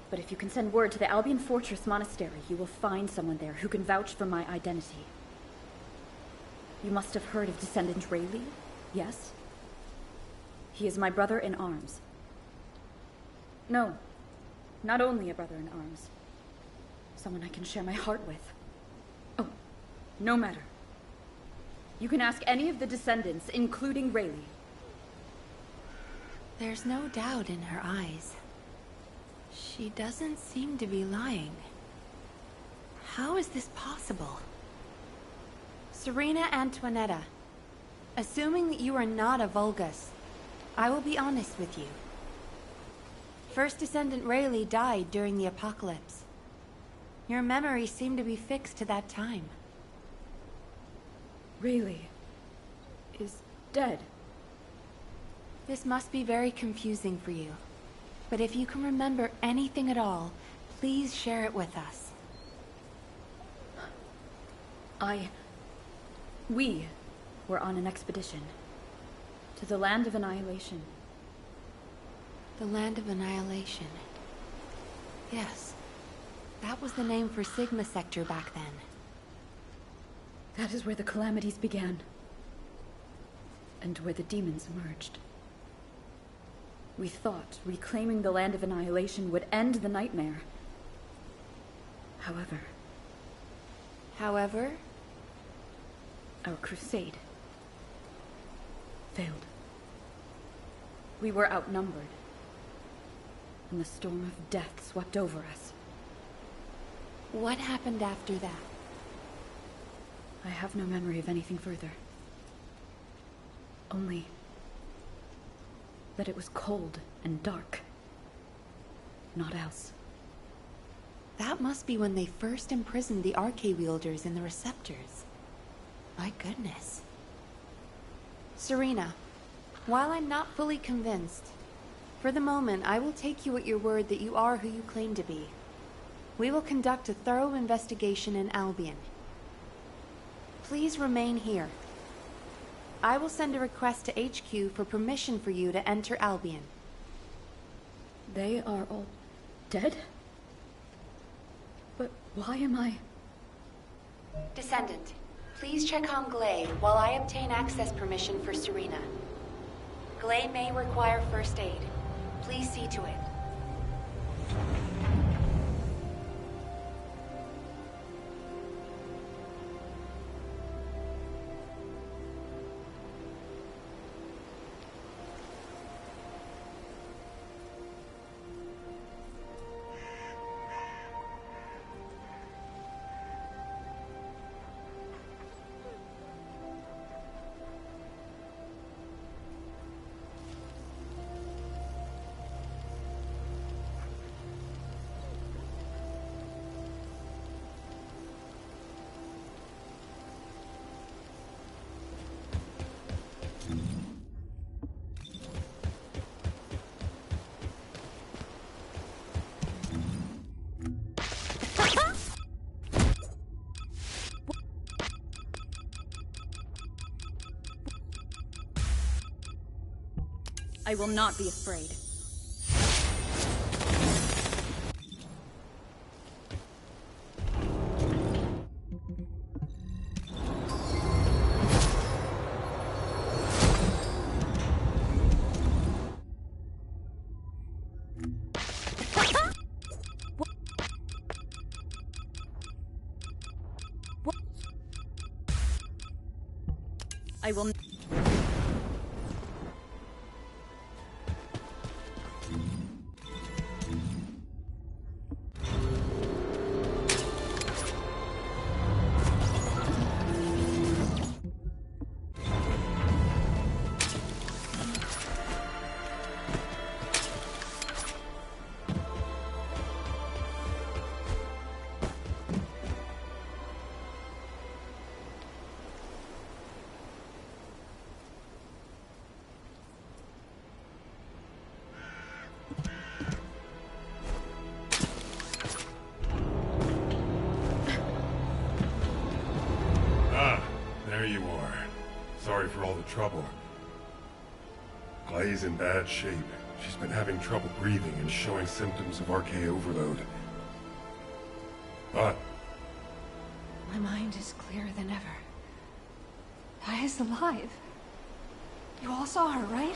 But if you can send word to the Albion Fortress Monastery, you will find someone there who can vouch for my identity. You must have heard of Descendant Rayleigh, yes? He is my brother in arms. No, not only a brother in arms. Someone I can share my heart with. Oh, no matter. You can ask any of the descendants, including Rayleigh. There's no doubt in her eyes. She doesn't seem to be lying. How is this possible? Serena Antoinetta, assuming that you are not a Vulgus, I will be honest with you. First Descendant Rayleigh died during the apocalypse. Your memories seem to be fixed to that time. Rayleigh is dead. This must be very confusing for you. But if you can remember anything at all, please share it with us. We were on an expedition to the Land of Annihilation. The Land of Annihilation. Yes. That was the name for Sigma Sector back then. That is where the calamities began. And where the demons emerged. We thought reclaiming the Land of Annihilation would end the nightmare. However... Our crusade failed. We were outnumbered, and the storm of death swept over us. What happened after that? I have no memory of anything further. Only that it was cold and dark. Not else. That must be when they first imprisoned the Arche-wielders in the Receptors. My goodness. Serena, while I'm not fully convinced, for the moment I will take you at your word that you are who you claim to be. We will conduct a thorough investigation in Albion. Please remain here. I will send a request to HQ for permission for you to enter Albion. They are all dead? But why am I... Descendant, please check on Glay while I obtain access permission for Serena. Glay may require first aid. Please see to it. I will not be afraid. I will... There you are. Sorry for all the trouble. Clay's in bad shape. She's been having trouble breathing and showing symptoms of RK overload. But My mind is clearer than ever. Dia is alive. You all saw her, right?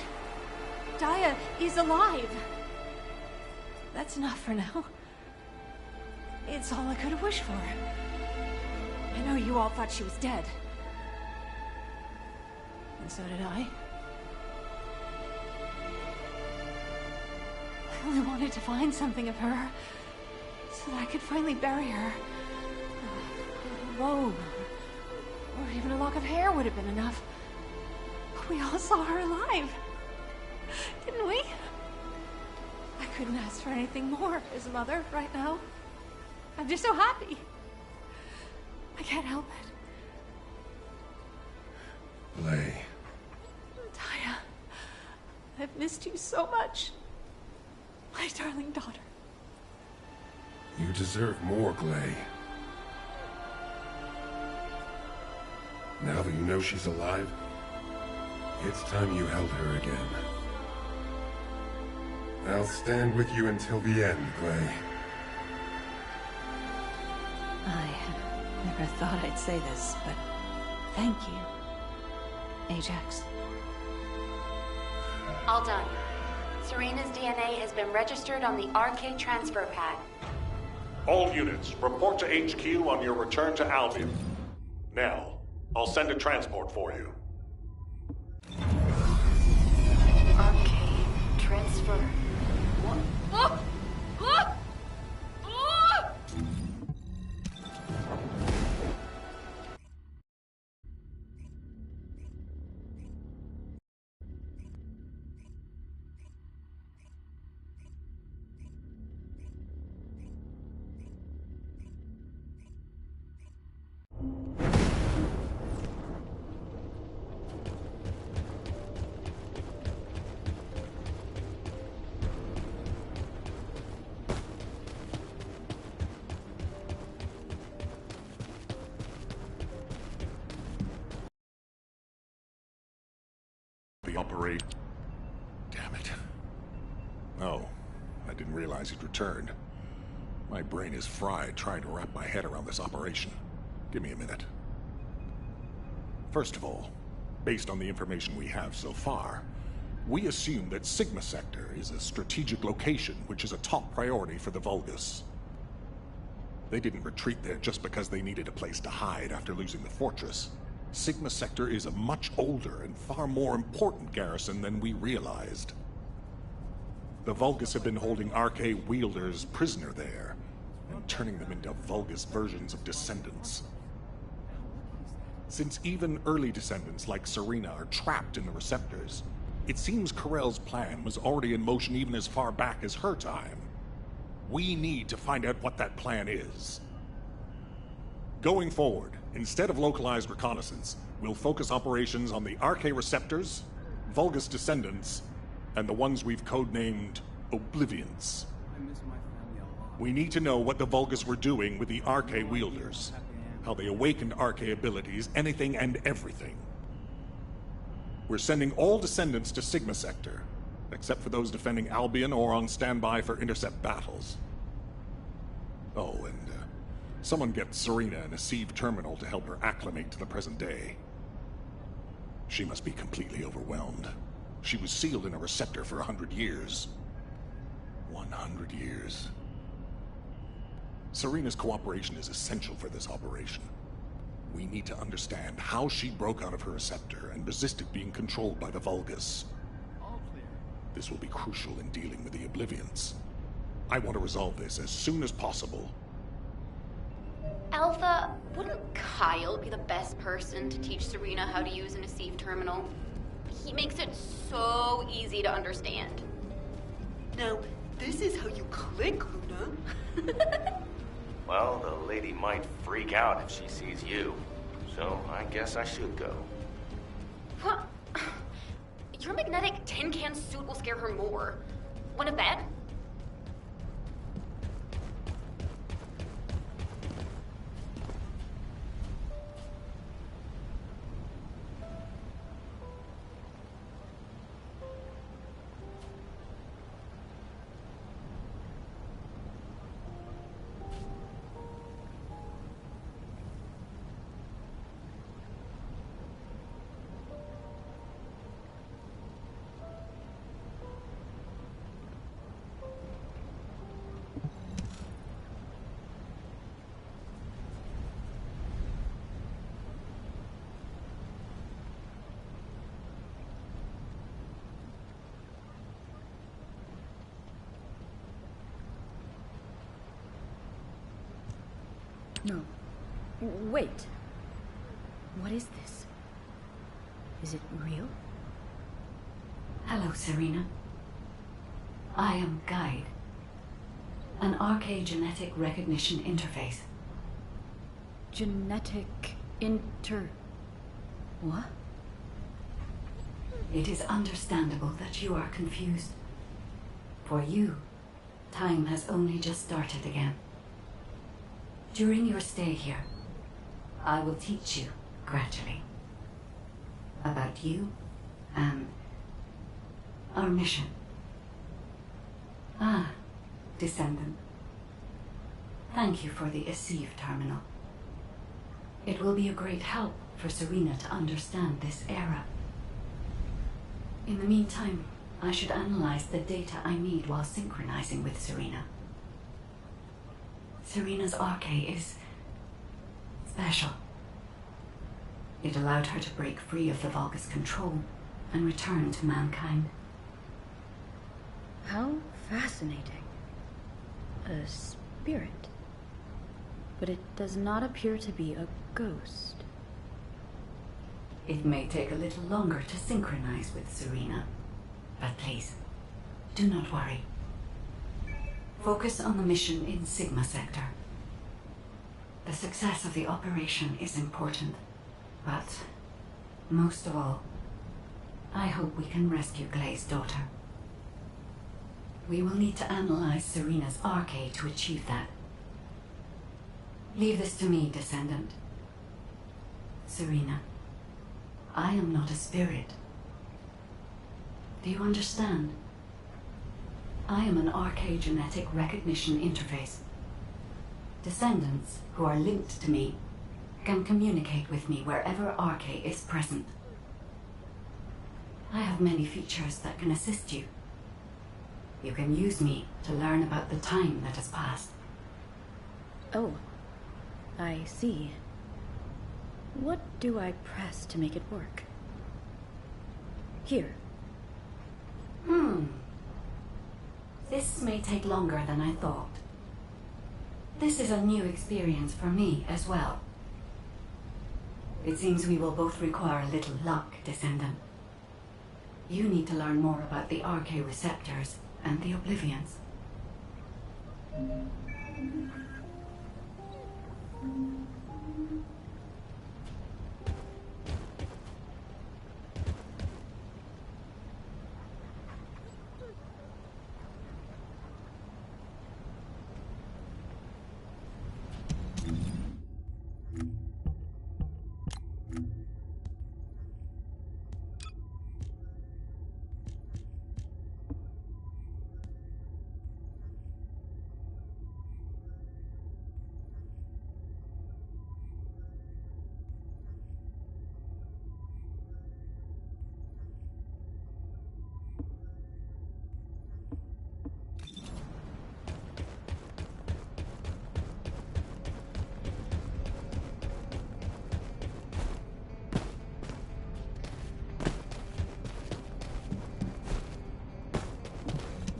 Dia is alive. That's enough for now. It's all I could have wished for. I know you all thought she was dead. And so did I. I only wanted to find something of her, so that I could finally bury her. A robe, or even a lock of hair would have been enough. But we all saw her alive, didn't we? I couldn't ask for anything more as a mother right now. I'm just so happy. I can't help it. Clay, Dia, I've missed you so much. My darling daughter. you deserve more, Clay. Now that you know she's alive, it's time you held her again. I'll stand with you until the end, Clay. I never thought I'd say this, but thank you, Ajax. All done. Serena's DNA has been registered on the RK transfer pad. All units, report to HQ on your return to Albion. Now, I'll send a transport for you. RK transfer. What? Oh! Oh! Oh! The operate. Damn it. Oh, I didn't realize he'd returned. My brain is fried trying to wrap my head around this operation. Give me a minute. First of all, based on the information we have so far, we assume that Sigma Sector is a strategic location which is a top priority for the Vulgus. They didn't retreat there just because they needed a place to hide after losing the fortress. Sigma Sector is a much older and far more important garrison than we realized. The Vulgus have been holding RK wielders prisoner there, and turning them into Vulgus versions of Descendants. Since even early Descendants like Serena are trapped in the receptors, it seems Corell's plan was already in motion even as far back as her time. We need to find out what that plan is. Going forward, instead of localized reconnaissance, we'll focus operations on the RK receptors, Vulgus Descendants, and the ones we've codenamed Oblivions. We need to know what the Vulgus were doing with the RK wielders, how they awakened RK abilities, anything and everything. We're sending all Descendants to Sigma Sector, except for those defending Albion or on standby for intercept battles. Oh, and someone get Serena in a sieve terminal to help her acclimate to the present day. She must be completely overwhelmed. She was sealed in a receptor for 100 years. 100 years. Serena's cooperation is essential for this operation. we need to understand how she broke out of her receptor and resisted being controlled by the Vulgus. This will be crucial in dealing with the Oblivions. I want to resolve this as soon as possible. Alpha, wouldn't Kyle be the best person to teach Serena how to use an Asif terminal? He makes it so easy to understand. Now, this is how you click, Luna. Well, the lady might freak out if she sees you. So I guess I should go. What? Your magnetic tin can suit will scare her more. Wanna bet? No. Wait. What is this? Is it real? Hello, Serena. I am Guide, an archaegenetic recognition interface. Genetic What? It is understandable that you are confused. For you, time has only just started again. During your stay here, I will teach you, gradually, about you and our mission. Ah, Descendant. Thank you for the Asif terminal. It will be a great help for Serena to understand this era. In the meantime, I should analyze the data I need while synchronizing with Serena. Serena's arche is special. It allowed her to break free of the Vulgus control and return to mankind. How fascinating. A spirit. But it does not appear to be a ghost. It may take a little longer to synchronize with Serena, but please, do not worry. Focus on the mission in Sigma Sector. The success of the operation is important, but most of all, I hope we can rescue Glay's daughter. We will need to analyze Serena's arche to achieve that. Leave this to me, Descendant. Serena, I am not a spirit. Do you understand? I am an archaegenetic recognition interface. Descendants who are linked to me can communicate with me wherever arche is present. I have many features that can assist you. You can use me to learn about the time that has passed. Oh, I see. What do I press to make it work? Here. This may take longer than I thought. This is a new experience for me as well. It seems we will both require a little luck, Descendant. You need to learn more about the arche receptors and the Oblivions.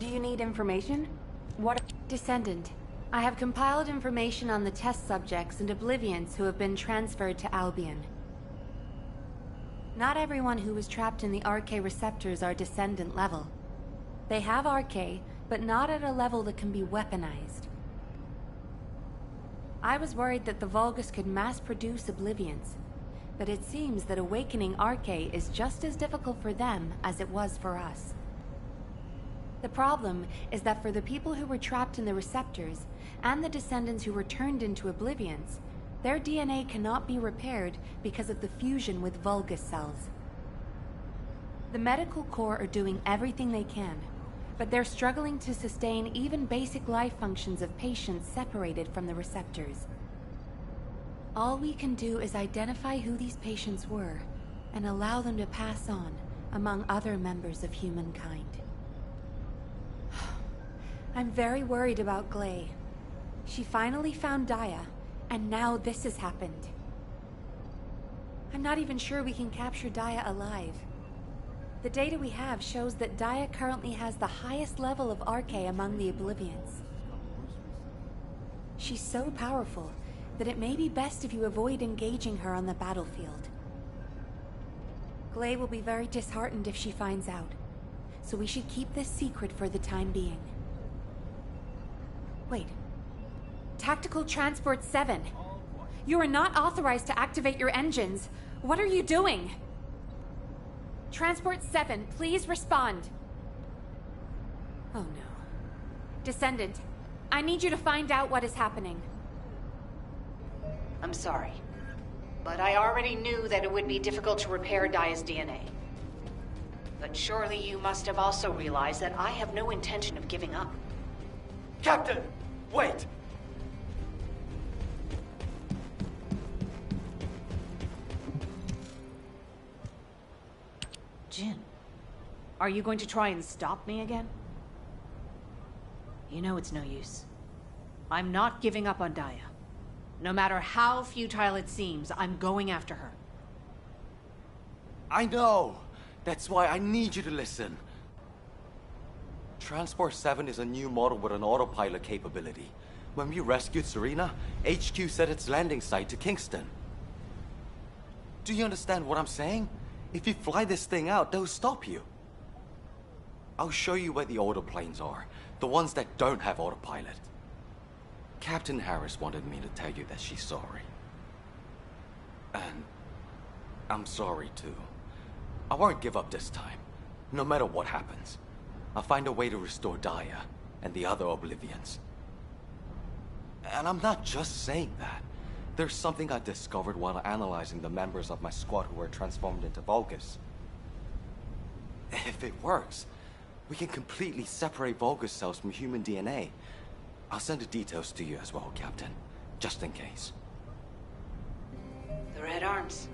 you need information? What? Descendant. I have compiled information on the test subjects and Oblivions who have been transferred to Albion. Not everyone who was trapped in the RK receptors are Descendant level. They have RK, but not at a level that can be weaponized. I was worried that the Vulgus could mass-produce Oblivions, but it seems that awakening RK is just as difficult for them as it was for us. The problem is that for the people who were trapped in the receptors, and the Descendants who were turned into Oblivions, their DNA cannot be repaired because of the fusion with Vulgus cells. The Medical Corps are doing everything they can, but they're struggling to sustain even basic life functions of patients separated from the receptors. All we can do is identify who these patients were, and allow them to pass on among other members of humankind. I'm very worried about Gley. She finally found Daya, and now this has happened. I'm not even sure we can capture Daya alive. The data we have shows that Daya currently has the highest level of RK among the Oblivions. She's so powerful that it may be best if you avoid engaging her on the battlefield. Gley will be very disheartened if she finds out, so we should keep this secret for the time being. Wait. Tactical Transport 7. You are not authorized to activate your engines. What are you doing? Transport 7, please respond. Oh no. Descendant, I need you to find out what is happening. I'm sorry, but I already knew that it would be difficult to repair Daya's DNA. But surely you must have also realized that I have no intention of giving up. Captain! Wait! Jin, are you going to try and stop me again? You know it's no use. I'm not giving up on Daya. No matter how futile it seems, I'm going after her. I know! That's why I need you to listen. Transport 7 is a new model with an autopilot capability. When we rescued Serena, HQ set its landing site to Kingston. Do you understand what I'm saying? If you fly this thing out, they'll stop you. I'll show you where the autoplanes are. The ones that don't have autopilot. Captain Harris wanted me to tell you that she's sorry. And I'm sorry too. I won't give up this time, no matter what happens. I'll find a way to restore Daya and the other Oblivions. And I'm not just saying that. There's something I discovered while analyzing the members of my squad who were transformed into Vulgus. If it works, we can completely separate Vulgus cells from human DNA. I'll send the details to you as well, Captain, just in case. The Red Arms.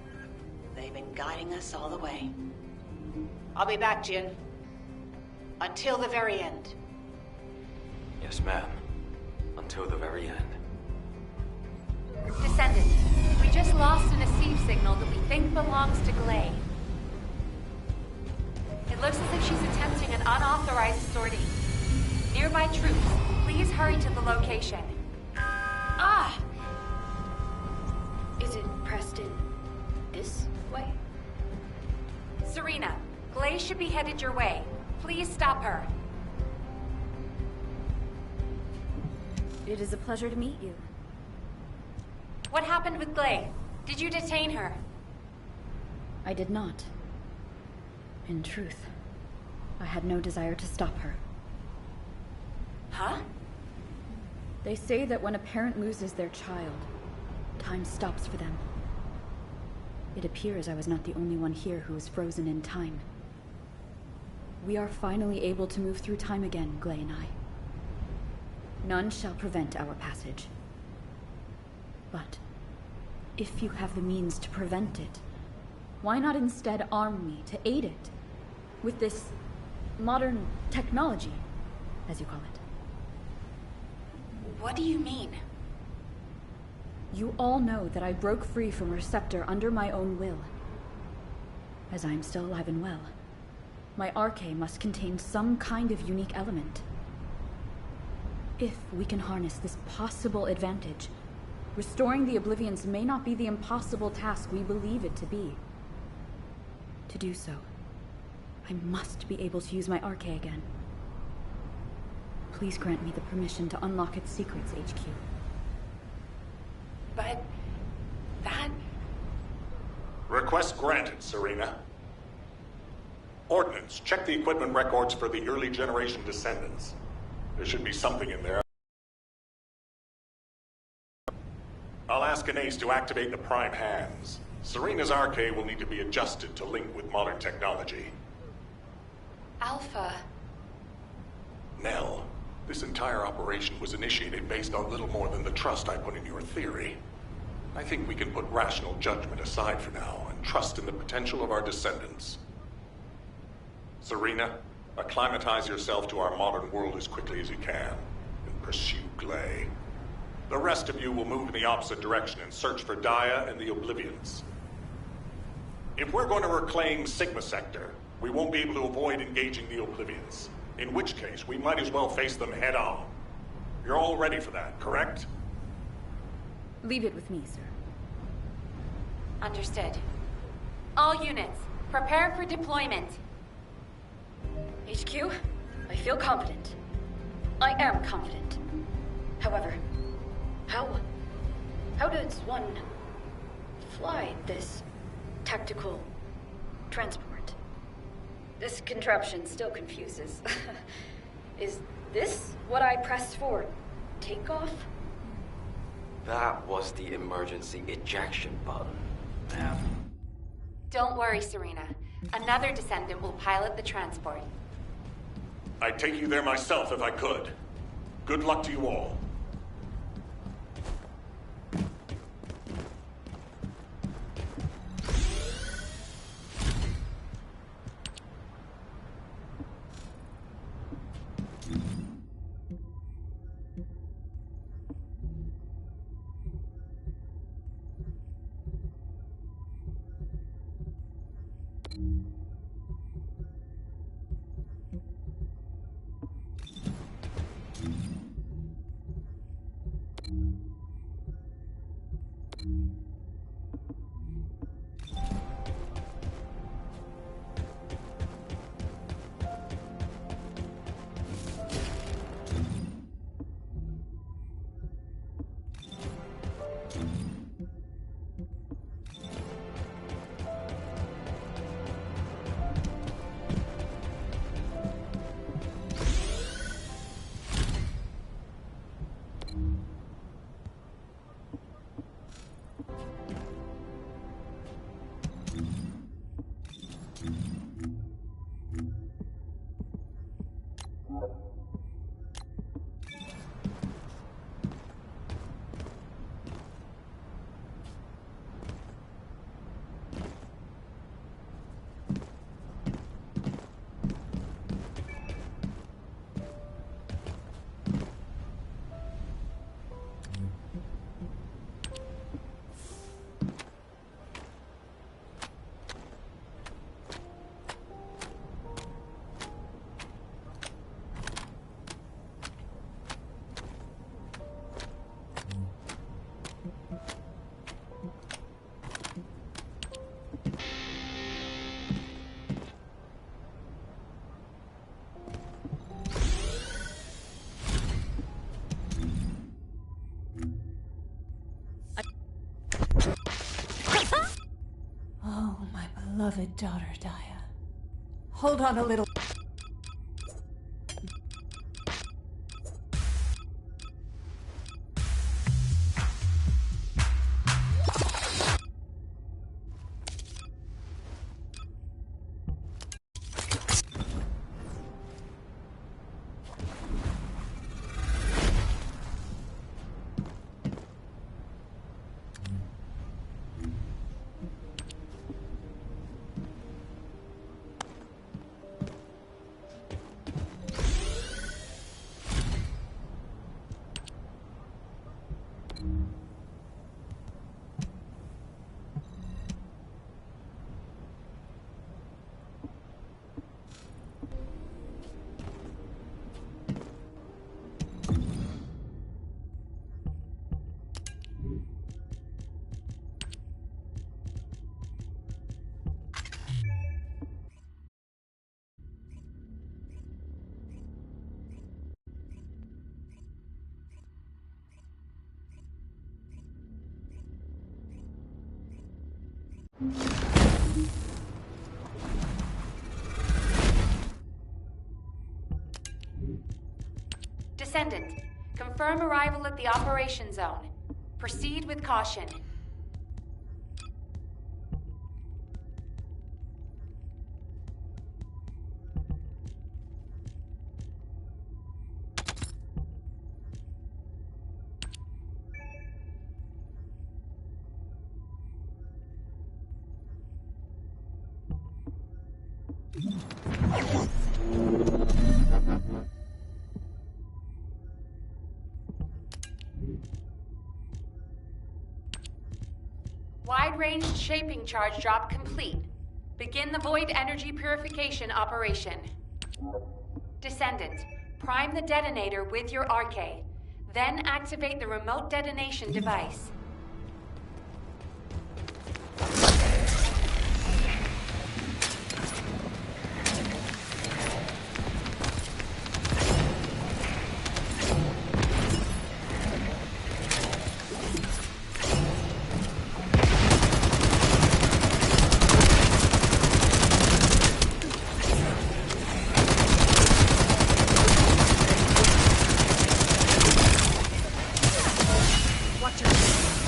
They've been guiding us all the way. I'll be back, Jin. Until the very end. Yes, ma'am. Until the very end. Descendant, we just lost an Asif signal that we think belongs to Gley. It looks as if she's attempting an unauthorized sortie. Nearby troops, please hurry to the location. Ah! Is it Preston this way? Serena, Gley should be headed your way. Please stop her. It is a pleasure to meet you. What happened with Gley? Did you detain her? I did not. In truth, I had no desire to stop her. Huh? They say that when a parent loses their child, time stops for them. It appears I was not the only one here who is frozen in time. We are finally able to move through time again, Gley and I. None shall prevent our passage. But if you have the means to prevent it, why not instead arm me to aid it with this modern technology, as you call it? What do you mean? You all know that I broke free from Receptor under my own will. As I am still alive and well, My arche must contain some kind of unique element. If we can harness this possible advantage, restoring the Oblivions may not be the impossible task we believe it to be. To do so, I must be able to use my arche again. Please grant me the permission to unlock its secrets, HQ. But... that... Request granted, Serena. Ordnance, check the equipment records for the early generation Descendants. There should be something in there. I'll ask an ace to activate the prime hands. Serena's arche will need to be adjusted to link with modern technology. Alpha... Nell, this entire operation was initiated based on little more than the trust I put in your theory. I think we can put rational judgment aside for now and trust in the potential of our Descendants. Serena, acclimatize yourself to our modern world as quickly as you can, and pursue Glay. The rest of you will move in the opposite direction and search for Dia and the Oblivions. If we're going to reclaim Sigma Sector, we won't be able to avoid engaging the Oblivions. In which case, we might as well face them head-on. You're all ready for that, correct? Leave it with me, sir. Understood. All units, prepare for deployment. HQ, I feel confident. I am confident. However, how does one fly this tactical transport? This contraption still confuses. Is this what I pressed for takeoff? That was the emergency ejection button, ma'am. Don't worry, Serena. Another Descendant will pilot the transport. I'd take you there myself if I could. Good luck to you all. Oh, my beloved daughter, Dia. Hold on a little. Descendant, confirm arrival at the operation zone. Proceed with caution. Wide-range shaping charge drop complete. Begin the void energy purification operation. Descendant, prime the detonator with your arcade. Then activate the remote detonation device. Watch it.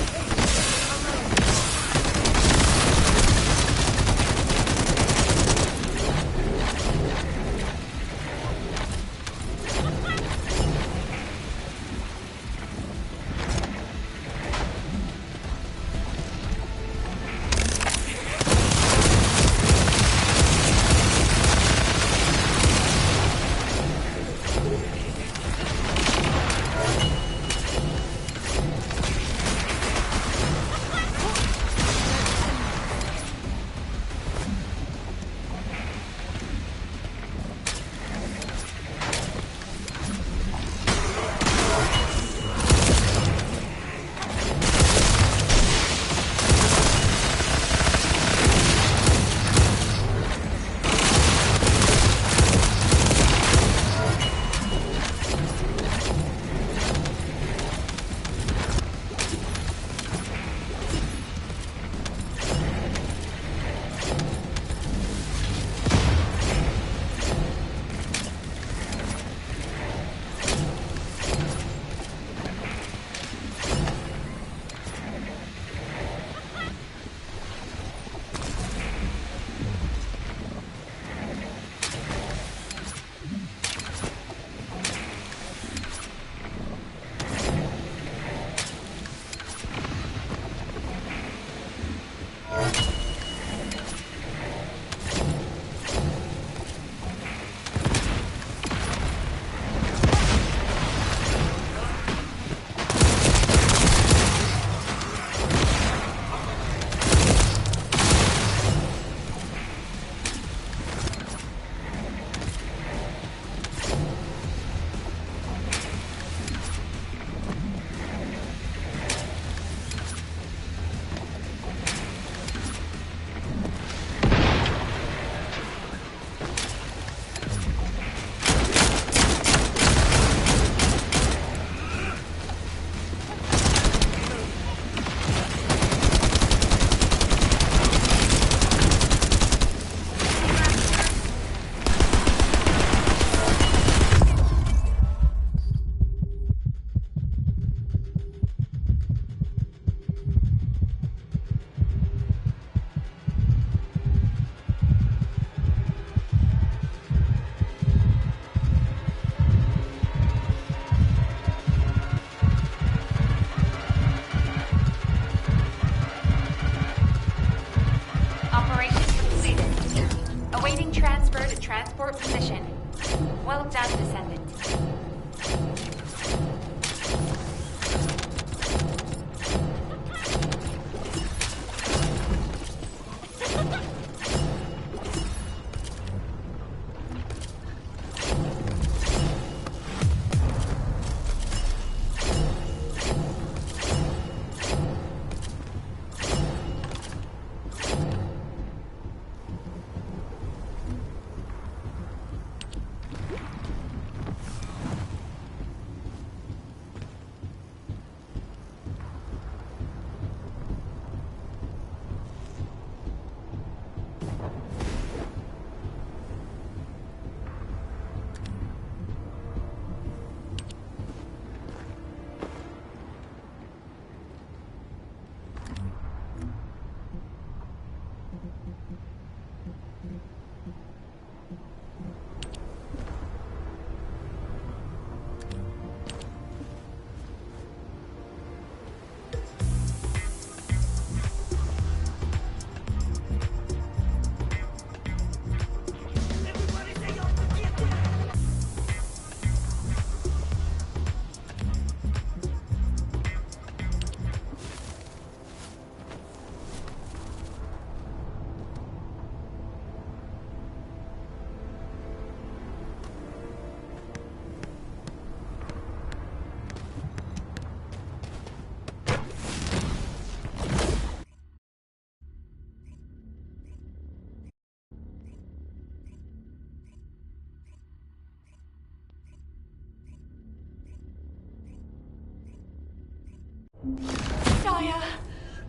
Daya!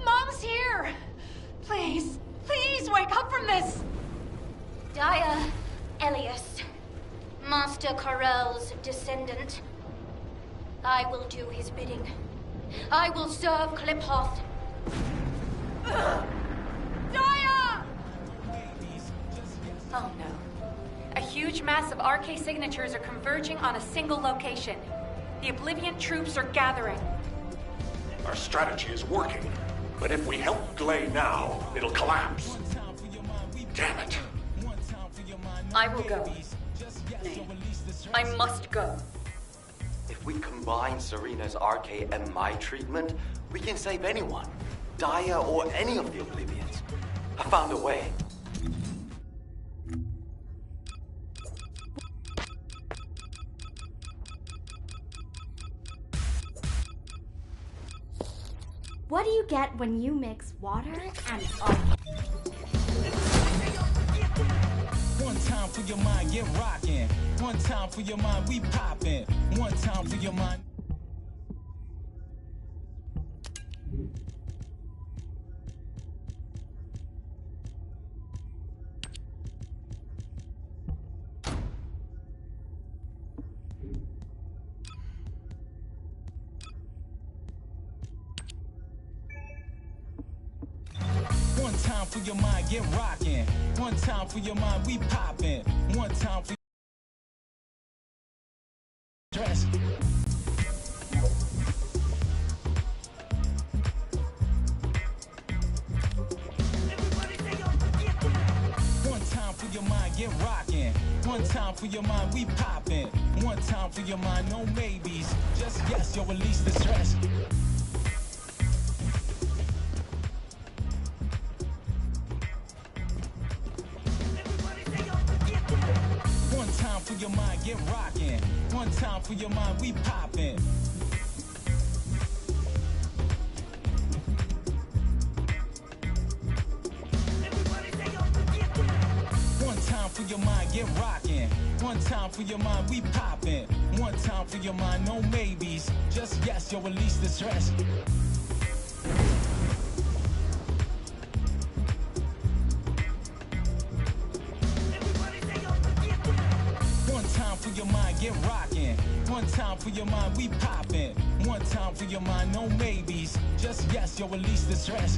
Mom's here! Please, please wake up from this! Daya, Elias, Master Corell's descendant. I will do his bidding. I will serve Kliphoth. Daya! Oh no. A huge mass of RK signatures are converging on a single location. The Oblivion troops are gathering. Our strategy is working, but if we help Glay now, it'll collapse. Damn it. I will go. Nay, I must go. If we combine Serena's RK and my treatment, we can save anyone. Daya or any of the Oblivions. I found a way. What do you get when you mix water and One time for your mind, get rockin'. One time for your mind, we poppin'. One time for your mind. One time for your mind, get rockin'. One time for your mind, we poppin'. One time for dress. One time for your mind, get rockin'. One time for your mind, we poppin'. One time for your mind, no maybes. Just yes, you'll release the stress. One time for your mind, get rockin'. One time for your mind, we poppin'. One time for your mind, get rockin'. One time for your mind, we poppin'. One time for your mind, no maybes. Just yes, you'll release the stress. One time for your mind, get rockin'. One time for your mind, we poppin'. One time for your mind, no maybes. Just yes, you'll release the stress.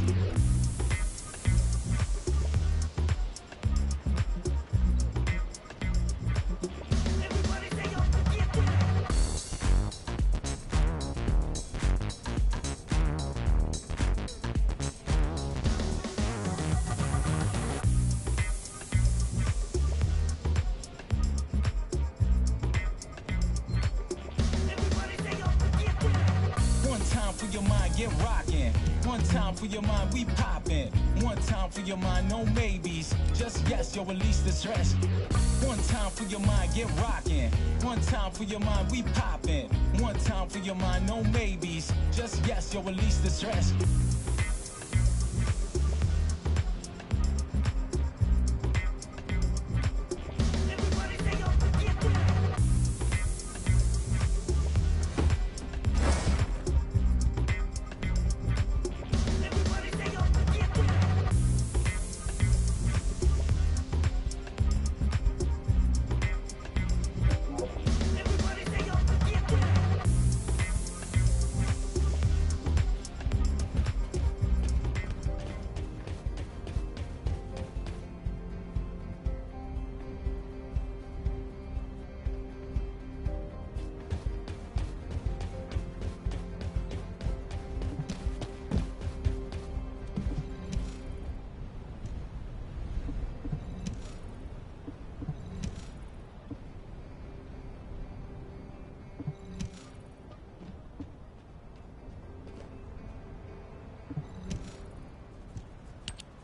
One time for your mind, get rockin'. One time for your mind, we poppin'. One time for your mind, no maybes. Just yes, you'll release the stress. One time for your mind, get rockin'. One time for your mind, we poppin'. One time for your mind, no maybes. Just yes, you'll release the stress.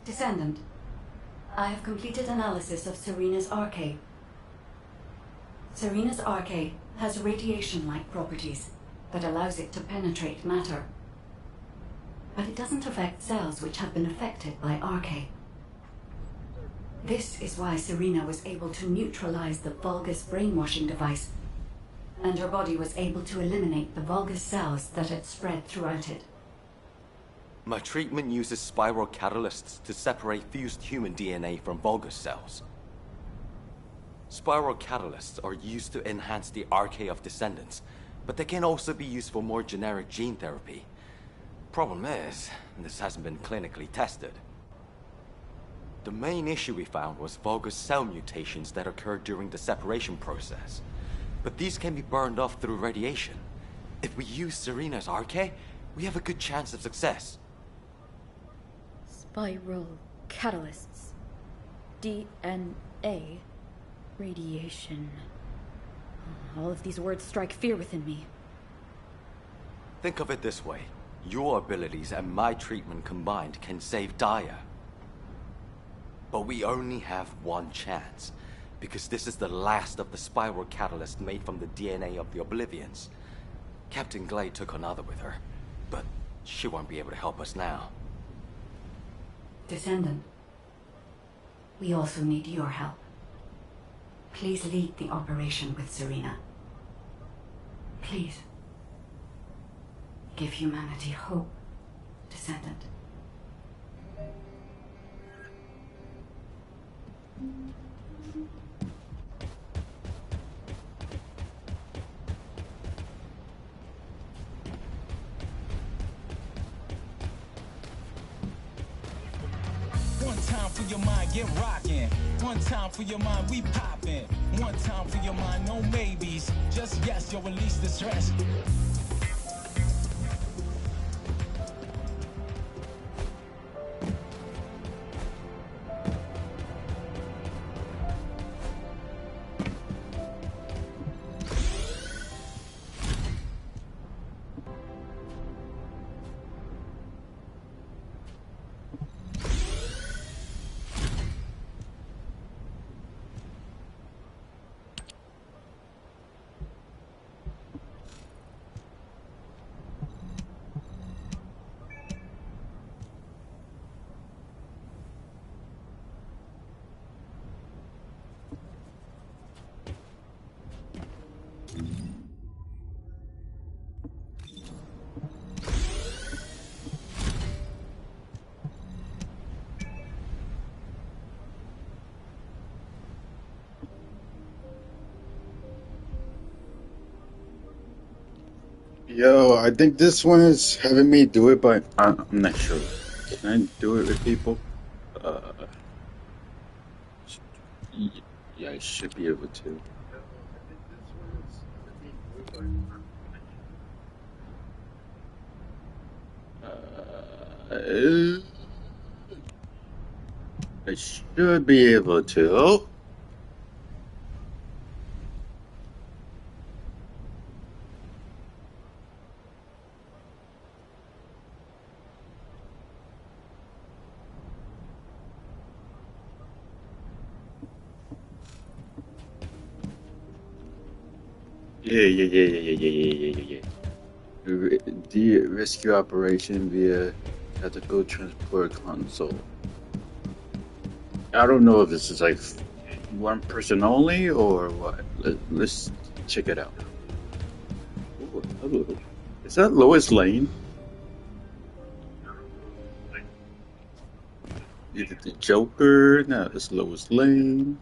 Descendant, I have completed analysis of Serena's RK. Serena's RK has radiation-like properties that allows it to penetrate matter. But it doesn't affect cells which have been affected by RK. This is why Serena was able to neutralize the Vulgus brainwashing device, and her body was able to eliminate the Vulgus cells that had spread throughout it. My treatment uses spiral catalysts to separate fused human DNA from vulgus cells. Spiral catalysts are used to enhance the RK of descendants, but they can also be used for more generic gene therapy. Problem is, this hasn't been clinically tested. The main issue we found was vulgus cell mutations that occurred during the separation process. But these can be burned off through radiation. If we use Serena's RK, we have a good chance of success. Spiral catalysts. DNA. Radiation. All of these words strike fear within me. Think of it this way. Your abilities and my treatment combined can save Daya. But we only have one chance, because this is the last of the spiral catalyst made from the DNA of the Oblivions. Captain Glade took another with her, but she won't be able to help us now. Descendant, we also need your help. Please lead the operation with Serena. Please. Give humanity hope, Descendant. One time for your mind, get rockin'. One time for your mind, we poppin'. One time for your mind, no maybes. Just yes, you'll release the stress. Yo, I think this one is having me do it, but I'm not sure. Can I do it with people? Yeah, I should be able to. I should be able to. Yeah. The rescue operation via tactical transport console. I don't know if this is like one person only or what. Let's check it out. Ooh, hello. Is that Lois Lane? Is it the Joker? No, it's Lois Lane.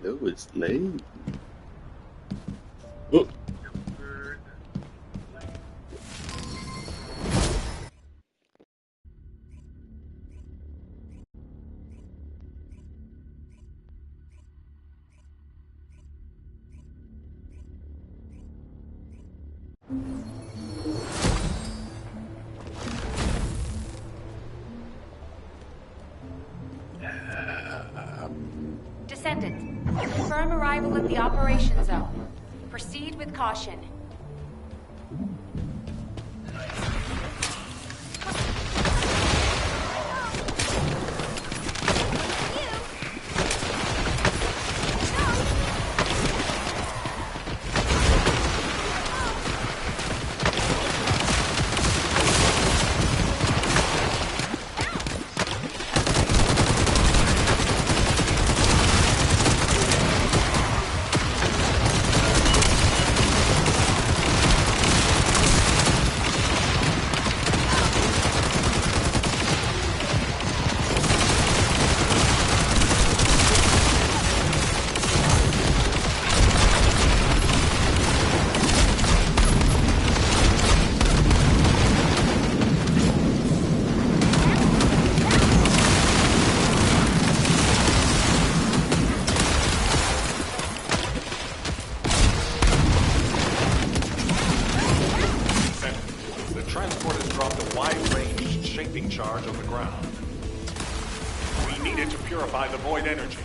Lois Lane. Oh. Descendant, confirm arrival at the operation zone. Proceed with caution. charge on the ground. We need it to purify the void energy.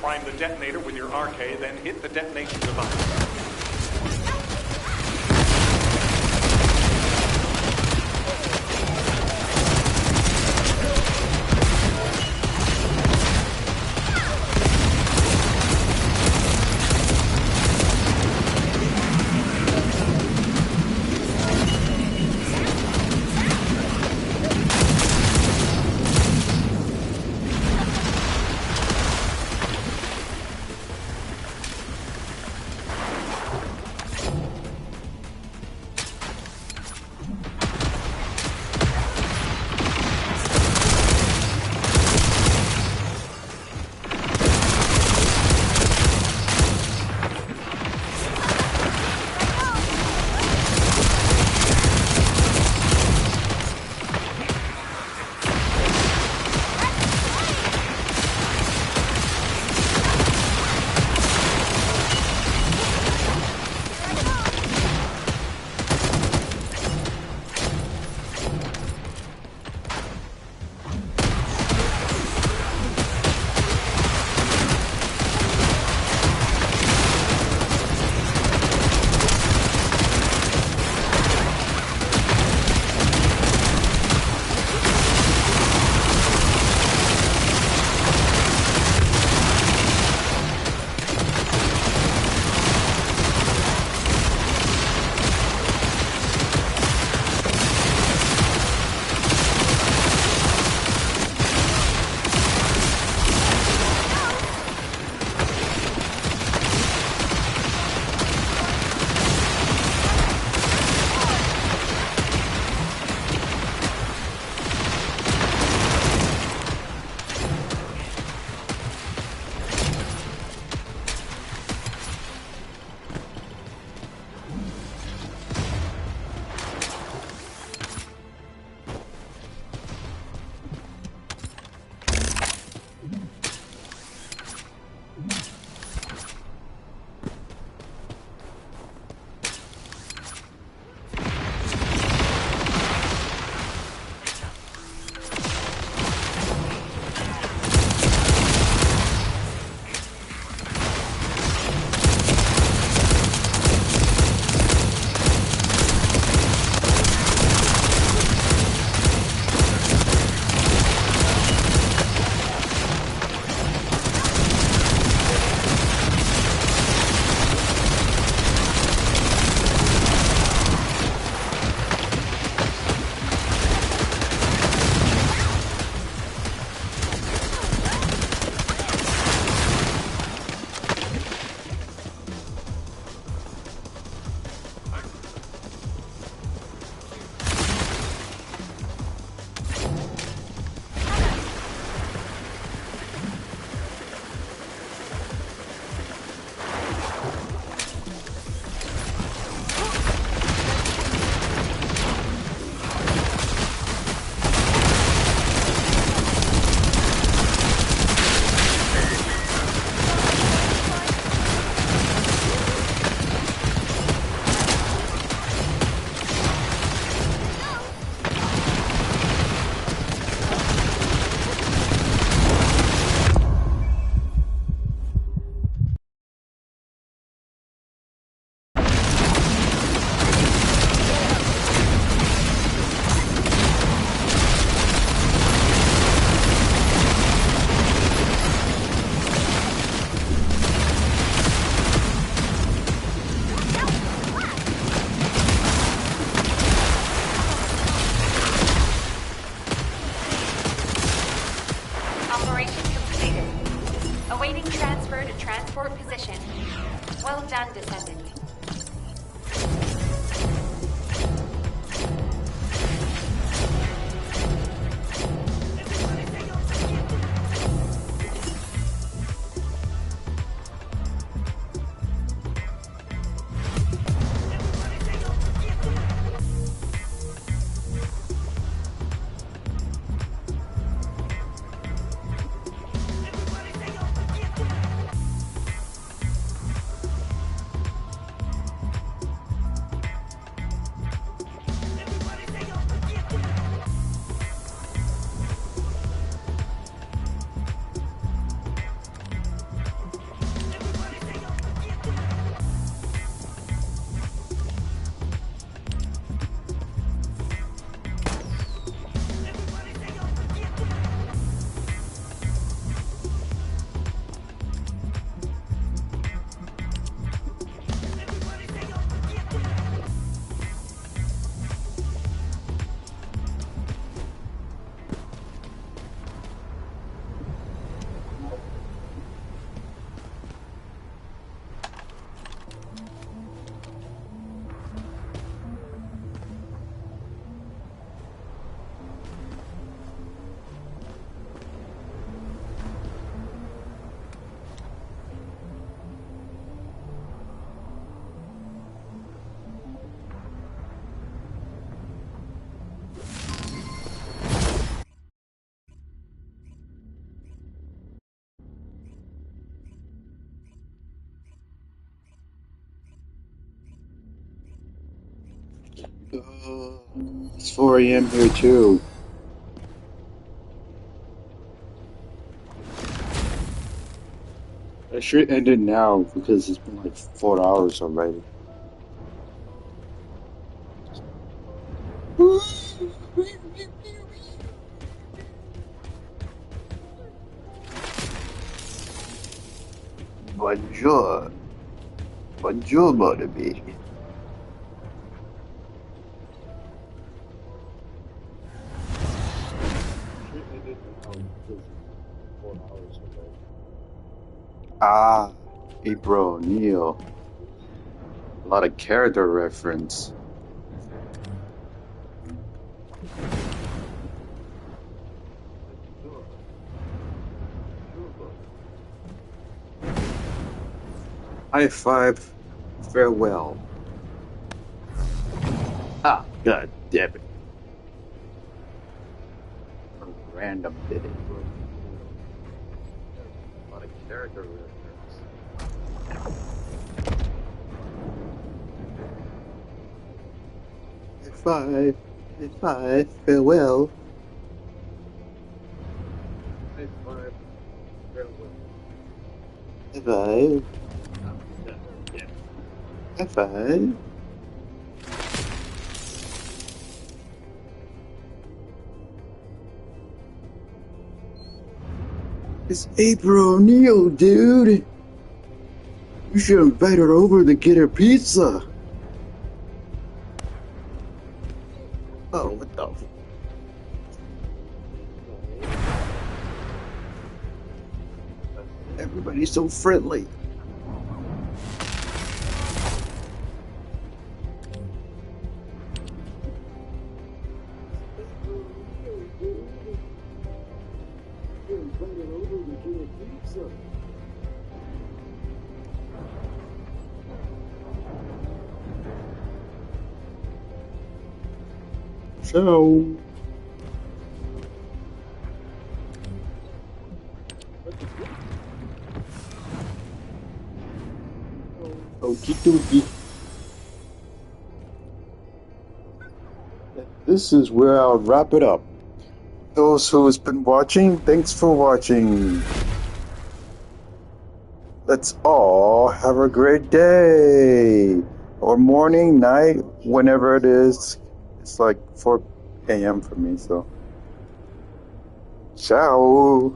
Prime the detonator with your RK, then hit the detonation device. Well done, Descendant. It's 4 a.m. here too. I should end it now because it's been like 4 hours already. Bonjour. Bonjour, Motobi. Ah, April O'Neil. A lot of character reference. High five, farewell. Ah, god damn it. A random bit of a lot of character reference. High five, farewell. High five, farewell. High five. High five. It's April O'Neil, dude. You should invite her over to get her pizza. Oh, what the? Everybody's so friendly. So, okie dokie. This is where I'll wrap it up. Those who's been watching, thanks for watching. Let's all have a great day. Or morning, night, whenever it is. It's like 4 a.m. for me, so. Ciao.